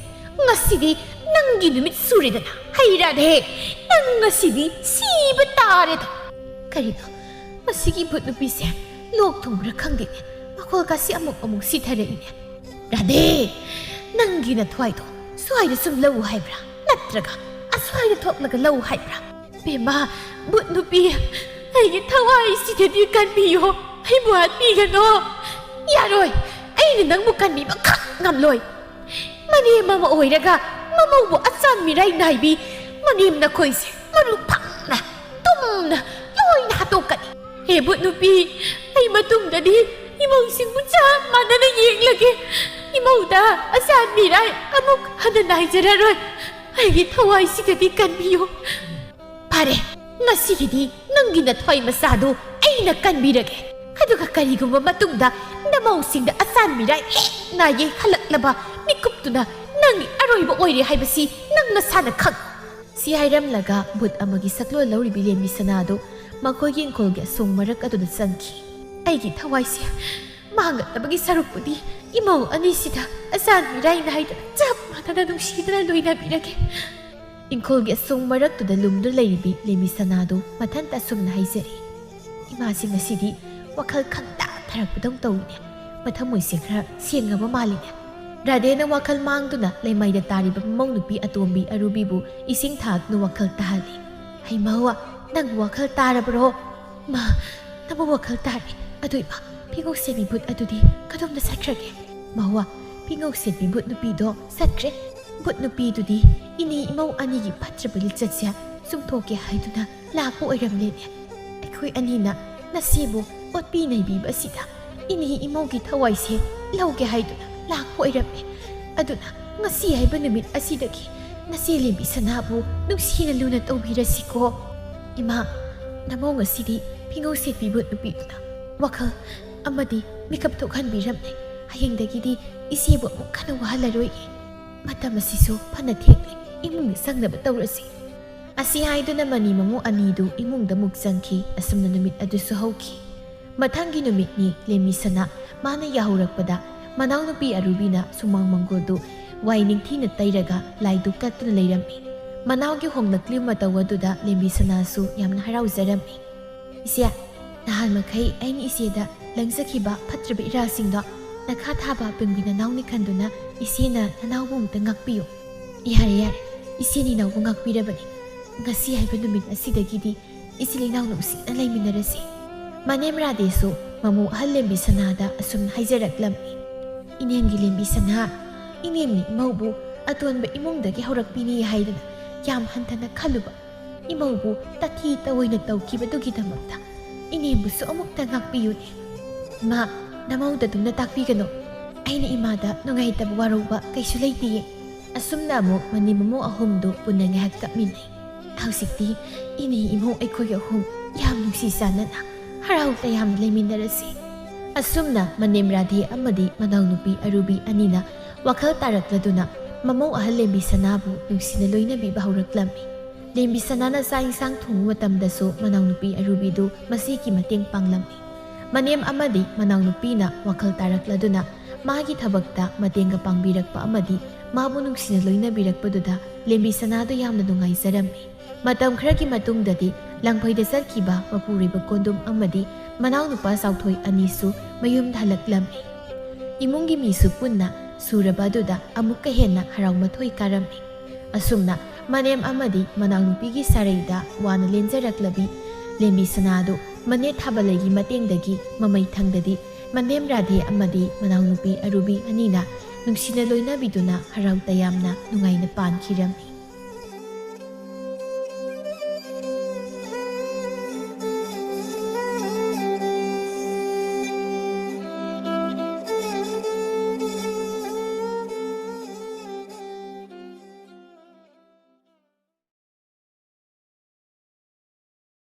ꯉꯁꯤꯗꯤ ꯅꯪꯒꯤ ꯅꯨꯃꯤꯠ ꯁꯨꯔꯦꯗꯅ ꯍꯩ ꯔꯥꯙꯦ, ꯅꯪ ꯉꯁꯤꯗꯤ ꯁꯤꯕ ꯇꯥꯔꯦꯗ꯫ ꯀꯔꯤꯅꯣ ꯃꯁꯤꯒꯤ ꯚꯨꯠ ꯅꯨꯄꯤꯁꯦ ꯂꯣꯛ ꯊꯨꯡꯕ꯭ꯔꯥ ꯈꯪꯗꯦꯅꯦ, ꯃꯈꯣꯜꯀꯥꯁꯤ ꯑꯃꯨꯛ ꯁꯤꯊꯔꯛꯏꯅꯦ꯫ ꯔꯥꯙꯦ, ꯅꯪꯒꯤ ꯅꯊꯋꯥꯏꯗꯣ ꯁ꯭ꯋꯥꯏꯗ ꯁꯨꯝ ꯂꯧ ꯍꯥꯏꯕ꯭ꯔꯥ, ꯅꯠꯇ꯭ꯔꯒ ꯑꯁ꯭ꯋꯥꯏꯗ ꯊꯣꯛꯂꯒ ꯂꯧ ꯍꯥꯏꯕ꯭ꯔꯥ? ꯕꯦꯝꯃ ꯚꯨꯠ ꯅꯨꯄꯤ, ꯑꯩꯒꯤ ꯊꯋꯥꯏꯁꯤꯗꯗꯤ ꯀꯟꯕꯤꯌꯣ, ꯑꯩꯕꯨ ꯍꯥꯠꯄꯤꯒꯅꯣ꯫ ꯌꯥꯔꯣꯏ, ꯑꯩꯅ ꯅꯪꯕꯨ ꯀꯟꯕꯤꯕ ꯈꯛ ꯉꯝꯂꯣꯏ꯫ ꯃꯅꯦꯝ ꯑꯃ ꯑꯣꯏꯔꯒ ꯃꯃꯧꯕꯨ ꯑꯆꯥꯟ ꯃꯤꯔꯥꯏ ꯅꯥꯏꯕꯤ ꯃꯅꯦꯝ ꯅꯈꯣꯏꯁꯦ ꯃꯔꯨ ꯐꯪꯅ ꯇꯨꯝꯅ ꯂꯣꯏꯅ ꯍꯥꯠꯇꯣꯛꯀꯅꯤ꯫ ꯍꯦ ꯚꯨꯠ ꯅꯨꯄꯤ, ꯑꯩ ꯃꯇꯨꯡꯗꯗꯤ ꯏꯃꯧꯁꯤꯡꯕꯨ ꯆꯞ ꯃꯥꯟꯅꯅ ꯌꯦꯡꯂꯒꯦ꯫ ꯏꯃꯧꯗ ꯑꯆꯥꯟ ꯃꯤꯔꯥꯏ ꯑꯃꯨꯛ ꯍꯟꯅ ꯅꯥꯏꯖꯔꯔꯣꯏ꯫ ꯑꯩꯒꯤ ꯊꯋꯥꯏꯁꯤꯗꯗꯤ ꯀꯟꯕꯤꯌꯨ꯫ ꯐꯔꯦ, ꯉꯁꯤꯒꯤꯗꯤ ꯅꯪꯒꯤ ꯅꯊꯋꯥꯏ ꯃꯆꯥꯗꯨ ꯑꯩꯅ ꯀꯟꯕꯤꯔꯒꯦ꯫ ꯑꯗꯨꯒ ꯀꯔꯤꯒꯨꯝꯕ ꯃꯇꯨꯡꯗ ꯅꯃꯧꯁꯤꯡꯗ ꯑꯆꯥꯟ ꯃꯤꯔꯥꯏ ꯍꯦꯛ ꯅꯥꯏꯌꯦ ꯈꯜꯂꯛꯂꯕ ꯃꯤꯀꯨꯞꯇꯨꯅ ꯅꯪꯒꯤ ꯑꯔꯣꯏꯕ ꯑꯣꯏꯔꯦ ꯍꯥꯏꯕꯁꯤ ꯅꯪ ꯅꯁꯥꯅ ꯈꯪ ꯁꯤ ꯍꯥꯏꯔꯝꯂꯒ ꯕꯨꯠ ꯑꯃꯒꯤ ꯁꯛꯂꯣꯟ ꯂꯧꯔꯤꯕꯤ ꯂꯦꯝꯕꯤ ꯁꯅꯥꯗꯨ ꯃꯈꯣꯏꯒꯤ ꯏꯪꯈꯣꯜꯒꯤ ꯑꯁꯣꯡ ꯃꯔꯛ ꯑꯗꯨꯗ ꯆꯪꯈꯤ ꯑꯩꯒꯤ ꯊꯋꯥꯏꯁꯦ ꯃꯥꯡꯒꯗꯕꯒꯤ ꯁꯔꯨꯛꯄꯨꯗꯤ ꯏꯃꯧ ꯑꯅꯤꯁꯤꯗ ꯑꯆꯥꯟ ꯃꯤꯔꯥꯏꯅ ꯍꯥꯏꯗꯅ ꯆꯞ ꯃꯥꯟꯅꯅ ꯅꯨꯡꯁꯤꯗꯅ ꯂꯣꯏꯅꯕꯤꯔꯒꯦ ꯏꯪꯈꯣꯜꯒꯤ ꯑꯁꯣꯡ ꯃꯔꯛꯇꯨꯗ ꯂꯨꯝꯗꯨꯅ ꯂꯩꯔꯤꯕꯤ ꯂꯦꯝꯕꯤ ꯁꯅꯥꯗꯨ ꯃꯊꯟꯇ ꯑꯁꯨꯝꯅ ꯍꯥꯏꯖꯔꯤ ꯏꯃꯥꯁꯤ ꯉꯁꯤꯗꯤ ꯋꯥꯈꯜ ꯈꯪꯇꯥ ꯊꯔꯛꯄꯗꯧ ꯇꯧꯏꯅꯦ ꯃꯊꯃꯣꯏꯁꯦ ꯈꯔ ꯁꯦꯡꯉꯕ ꯃꯥꯜꯂꯤꯅꯦ ꯔꯥꯙꯦꯅ ꯋꯥꯈꯜ ꯃꯥꯡꯗꯨꯅ ꯂꯩꯃꯥꯏꯗ ꯇꯥꯔꯤꯕ ꯃꯃꯧ ꯅꯨꯄꯤ ꯑꯇꯣꯝꯕꯤ ꯑꯔꯨꯕꯤꯕꯨ ꯏꯁꯤꯡ ꯊꯥꯗꯨꯅ ꯋꯥꯈꯜ ꯇꯥꯍꯜꯂꯤ ꯍꯩꯃꯥꯋꯥ ꯅꯪ ꯋꯥꯈꯜ ꯇꯥꯔꯕ꯭ꯔꯣ ꯃꯥ ꯅꯪꯕꯨ ꯋꯥꯈꯜ ꯇꯥꯔꯦ ꯑꯗꯨ ꯏꯃꯥ ꯐꯤꯉꯧ ꯁꯦꯠꯄꯤ ꯕꯨꯠ ꯑꯗꯨꯗꯤ ꯀꯗꯣꯝꯗ ꯆꯠꯈ꯭ꯔꯒꯦ ꯃꯥꯋꯥ ꯐꯤꯉꯧ ꯁꯦꯠꯄꯤ ꯕꯨꯠ ꯅꯨꯄꯤꯗꯣ ꯆꯠꯈ꯭ꯔꯦ ꯕꯨꯠ ꯅꯨꯄꯤꯗꯨꯗꯤ ꯏꯅꯦ ꯏꯃꯧ ꯑꯅꯤꯒꯤ ꯐꯠꯇ꯭ꯔꯕ ꯂꯤꯆꯠꯁꯦ ꯆꯨꯝꯊꯣꯛꯀꯦ ꯍꯥꯏꯗꯨꯅ ꯂꯥꯛꯄ ꯑꯣꯏꯔꯝꯂꯦꯅꯦ ꯑꯩꯈꯣꯏ ꯑꯅꯤꯅ ꯅꯁꯤꯕꯨ ꯑꯣꯠꯄꯤ ꯅꯩꯕꯤꯕ ꯑꯁꯤꯗ ꯏꯅꯦ ꯏꯃꯧꯒꯤ ꯊꯋꯥꯏꯁꯦ ꯂꯧꯒꯦ ꯍꯥꯏꯗꯨꯅ ꯂꯥꯛꯄ ꯑꯣꯏꯔꯝꯃꯦ ꯑꯗꯨꯅ ꯉꯁꯤ ꯍꯥꯏꯕ ꯅꯨꯃꯤꯠ ꯑꯁꯤꯗꯒꯤ ꯅꯆꯦ ꯂꯦꯝꯕꯤ ꯁꯅꯥꯕꯨ ꯅꯨꯡꯁꯤꯅ ꯂꯨꯅ ꯇꯧꯕꯤꯔꯁꯤꯀꯣ ꯏꯃꯥ ꯅꯃꯧ ꯉꯁꯤꯗꯤ ꯐꯤꯉꯧ ꯁꯦꯠꯄꯤ ꯕꯨꯠ ꯅꯨꯄꯤꯗꯨꯅ ꯋꯥꯈꯜ ꯑꯃꯗꯤ ꯃꯤꯀꯞ ꯊꯣꯛꯍꯟꯕꯤꯔꯝꯂꯦ ꯍꯌꯦꯡꯗꯒꯤꯗꯤ ꯏꯆꯦꯕꯨ ꯑꯃꯨꯛ ꯍꯟꯅ ꯋꯥꯍꯜꯂꯔꯣꯏꯒꯦ ꯃꯇꯝ ꯑꯁꯤꯁꯨ ꯐꯅ ꯊꯦꯡꯂꯦ ꯏꯃꯨꯡꯗ ꯆꯪꯅꯕ ꯇꯧꯔꯁꯤ ꯑꯁꯤ ꯍꯥꯏꯗꯨꯅ ꯃꯅꯤ ꯃꯃꯧ ꯑꯅꯤꯗꯨ ꯏꯃꯨꯡꯗ ꯑꯃꯨꯛ ꯆꯪꯈꯤ ꯑꯁꯨꯝꯅ ꯅꯨꯃꯤꯠ ꯑꯗꯨꯁꯨ ꯍꯧꯈꯤ ꯃꯊꯪꯒꯤ ꯅꯨꯃꯤꯠꯅꯤ ꯂꯦꯝꯕꯤ ꯁꯅꯥ ꯃꯥꯅ ꯌꯥꯍꯧꯔꯛꯄꯗ ꯃꯅꯥꯎꯅꯨꯄꯤ ꯑꯔꯨꯕꯤꯅ ꯁꯨꯃꯥꯡ ꯃꯪꯒꯣꯜꯗꯨ ꯋꯥꯏ ꯅꯤꯡꯊꯤꯅ ꯇꯩꯔꯒ ꯂꯥꯏꯗꯨ ꯀꯠꯇꯨꯅ ꯂꯩꯔꯝꯃꯤ ꯃꯅꯥꯎꯒꯤ ꯍꯣꯡꯂꯛꯂꯤꯕ ꯃꯇꯧ ꯑꯗꯨꯗ ꯂꯦꯝꯕꯤ ꯁꯅꯥꯁꯨ ꯌꯥꯝꯅ ꯍꯔꯥꯎꯖꯔꯝꯃꯤ ꯏꯆꯦ ꯅꯍꯥꯟ ꯃꯈꯩ ꯑꯩꯅ ꯏꯆꯦꯗ ꯂꯪꯖꯈꯤꯕ ꯐꯠꯇ꯭ꯔꯕ ꯏꯔꯥꯁꯤꯡꯗꯣ ꯅꯈꯥ ꯊꯥꯕ ꯄꯦꯡꯕꯤ ꯅꯅꯥꯎꯅꯤ ꯈꯟꯗꯨꯅ ꯏꯆꯦꯅ ꯅꯅꯥꯎꯕꯨ ꯑꯃꯨꯛꯇ ꯉꯥꯛꯄꯤꯌꯨ ꯌꯥꯔꯦ ꯌꯥꯔꯦ ꯏꯆꯦꯅ ꯏꯅꯥꯎꯕꯨ ꯉꯥꯛꯄꯤꯔꯕꯅꯤ ꯉꯁꯤ ꯍꯥꯏꯕ ꯅꯨꯃꯤꯠ ꯑꯁꯤꯗꯒꯤꯗꯤ ꯏꯆꯤꯜ ꯏꯅꯥꯎ ꯅꯨꯡꯁꯤꯅ ꯂꯩꯃꯤꯟꯅꯔꯁꯤ ꯃꯅꯦꯝ ꯔꯥꯙꯦꯁꯨ ꯃꯃꯧ ꯑꯍꯜ ꯂꯦꯝꯕꯤ ꯁꯅꯥꯗ ꯑꯁꯨꯝꯅ ꯍꯥꯏꯖꯔꯛꯂꯝꯃꯤ ꯏꯅꯦꯝꯒꯤ ꯂꯦꯝꯕꯤ ꯁꯅꯥ ꯏꯅꯦꯝꯅ ꯏꯃꯧꯕꯨ ꯑꯇꯣꯟꯕ ꯏꯃꯨꯡꯗꯒꯤ ꯍꯧꯔꯛꯄꯤꯅꯤ ꯍꯥꯏꯗꯅ ꯌꯥꯝ ꯍꯟꯊꯅ ꯈꯜꯂꯨꯕ ꯏꯃꯧꯕꯨ ꯇꯊꯤ ꯇꯑꯣꯏꯅ ꯇꯧꯈꯤꯕꯗꯨꯒꯤꯗꯃꯛꯇ ꯏꯅꯦꯝꯕꯨꯁꯨ ꯑꯃꯨꯛꯇ ꯉꯥꯛꯄꯤꯌꯨꯅꯦ ꯏꯃꯥ ꯅꯃꯧꯗꯗꯨꯝꯅ ꯇꯥꯛꯄꯤꯒꯅꯨ ꯑꯩꯅ ꯏꯃꯥꯗ ꯅꯨꯡꯉꯥꯏꯇꯕ ꯋꯥꯔꯧꯕ ꯀꯩꯁꯨ ꯂꯩꯇꯤꯌꯦ ꯑꯁꯨꯝꯅ ꯑꯃꯨꯛ ꯃꯅꯤ ꯃꯃꯧ ꯑꯍꯨꯝꯗꯨ ꯄꯨꯟꯅ ꯉꯥꯏꯍꯥꯛ ꯀꯞꯃꯤꯟꯅꯩ ꯍꯧꯖꯤꯛꯇꯤ ꯏꯅꯦ ꯏꯃꯧ ꯑꯩꯈꯣꯏ ꯑꯍꯨꯝ ꯌꯥꯝ ꯅꯨꯡꯁꯤ ꯆꯥꯟꯅꯅ ꯍꯔꯥꯎ ꯇꯌꯥꯝꯅ ꯂꯩꯃꯤꯟꯅꯔꯁꯤ ꯑꯁꯨꯝꯅ ꯃꯅꯦꯝ ꯔꯥꯙꯦ ꯑꯃꯗꯤ ꯃꯅꯥꯎꯅꯨꯄꯤ ꯑꯔꯨꯕꯤ ꯑꯅꯤꯅ ꯋꯥꯈꯜ ꯇꯥꯔꯛꯂꯗꯨꯅ ꯃꯃꯧ ꯑꯍꯜ ꯂꯦꯝꯕꯤ ꯁꯅꯥꯕꯨ ꯅꯨꯡꯁꯤꯅ ꯂꯣꯏꯅꯕꯤꯕ ꯍꯧꯔꯛꯂꯝꯃꯤ ꯂꯦꯝꯕꯤ ꯁꯅꯥꯅ ꯆꯥꯛ ꯏꯟꯁꯥꯡ ꯊꯣꯡꯕ ꯃꯇꯝꯗꯁꯨ ꯃꯅꯥꯎꯅꯨꯄꯤ ꯑꯔꯨꯕꯤꯗꯨ ꯃꯁꯤꯒꯤ ꯃꯇꯦꯡ ꯄꯥꯡꯂꯝꯃꯤ ꯃꯅꯦꯝ ꯑꯃꯗꯤ ꯃꯅꯥꯎꯅꯨꯄꯤꯅ ꯋꯥꯈꯜ ꯇꯥꯔꯛꯂꯗꯨꯅ ꯃꯥꯒꯤ ꯊꯕꯛꯇ ꯃꯇꯦꯡꯒ ꯄꯥꯡꯕꯤꯔꯛꯄ ꯑꯃꯗꯤ ꯃꯥꯕꯨ ꯅꯨꯡꯁꯤꯅ ꯂꯣꯏꯅꯕꯤꯔꯛꯄꯗꯨꯗ ꯂꯦꯝꯕꯤ ꯁꯅꯥꯗꯨ ꯌꯥꯝꯅ ꯅꯨꯡꯉꯥꯏꯖꯔꯝꯃꯤ ꯃꯇꯝ ꯈꯔꯒꯤ ꯃꯇꯨꯡꯗꯗꯤ ꯂꯪꯐꯩꯗ ꯆꯠꯈꯤꯕ ꯃꯄꯨꯔꯣꯏꯕ ꯀꯣꯟꯗꯨꯝ ꯑꯃꯗꯤ ꯃꯅꯥꯎꯅꯨꯄꯥ ꯆꯥꯎꯊꯣꯏ ꯑꯅꯤꯁꯨ ꯃꯌꯨꯝꯗ ꯍꯜꯂꯛꯂꯝꯃꯤ ꯏꯃꯨꯡꯒꯤ ꯃꯤꯁꯨ ꯄꯨꯟꯅ ꯁꯨꯔꯕ ꯑꯗꯨꯗ ꯑꯃꯨꯛꯀ ꯍꯦꯟꯅ ꯍꯔꯥꯎ ꯃꯊꯣꯏ ꯀꯥꯔꯝꯃꯤ ꯑꯁꯨꯝꯅ ꯃꯅꯦꯝ ꯑꯃꯗꯤ ꯃꯅꯥꯎꯅꯨꯄꯤꯒꯤ ꯁꯥꯔꯩꯗ ꯋꯥꯅ ꯂꯦꯟꯖꯔꯛꯂꯕꯤ ꯂꯦꯝꯕꯤ ꯁꯅꯥꯗꯨ ꯃꯅꯦ ꯊꯥꯕꯂꯩꯒꯤ ꯃꯇꯦꯡꯗꯒꯤ ꯃꯃꯩ ꯊꯪꯗꯗꯤ ꯃꯅꯦꯝ ꯔꯥꯙꯦ ꯑꯃꯗꯤ ꯃꯅꯥꯎꯅꯨꯄꯤ ꯑꯔꯨꯕꯤ ꯑꯅꯤꯅ ꯅꯨꯡꯁꯤꯅ ꯂꯣꯏꯅꯕꯤꯗꯨꯅ ꯍꯔꯥꯎ ꯇꯌꯥꯝꯅ ꯅꯨꯡꯉꯥꯏꯅ ꯄꯥꯟꯈꯤꯔꯝꯃꯤ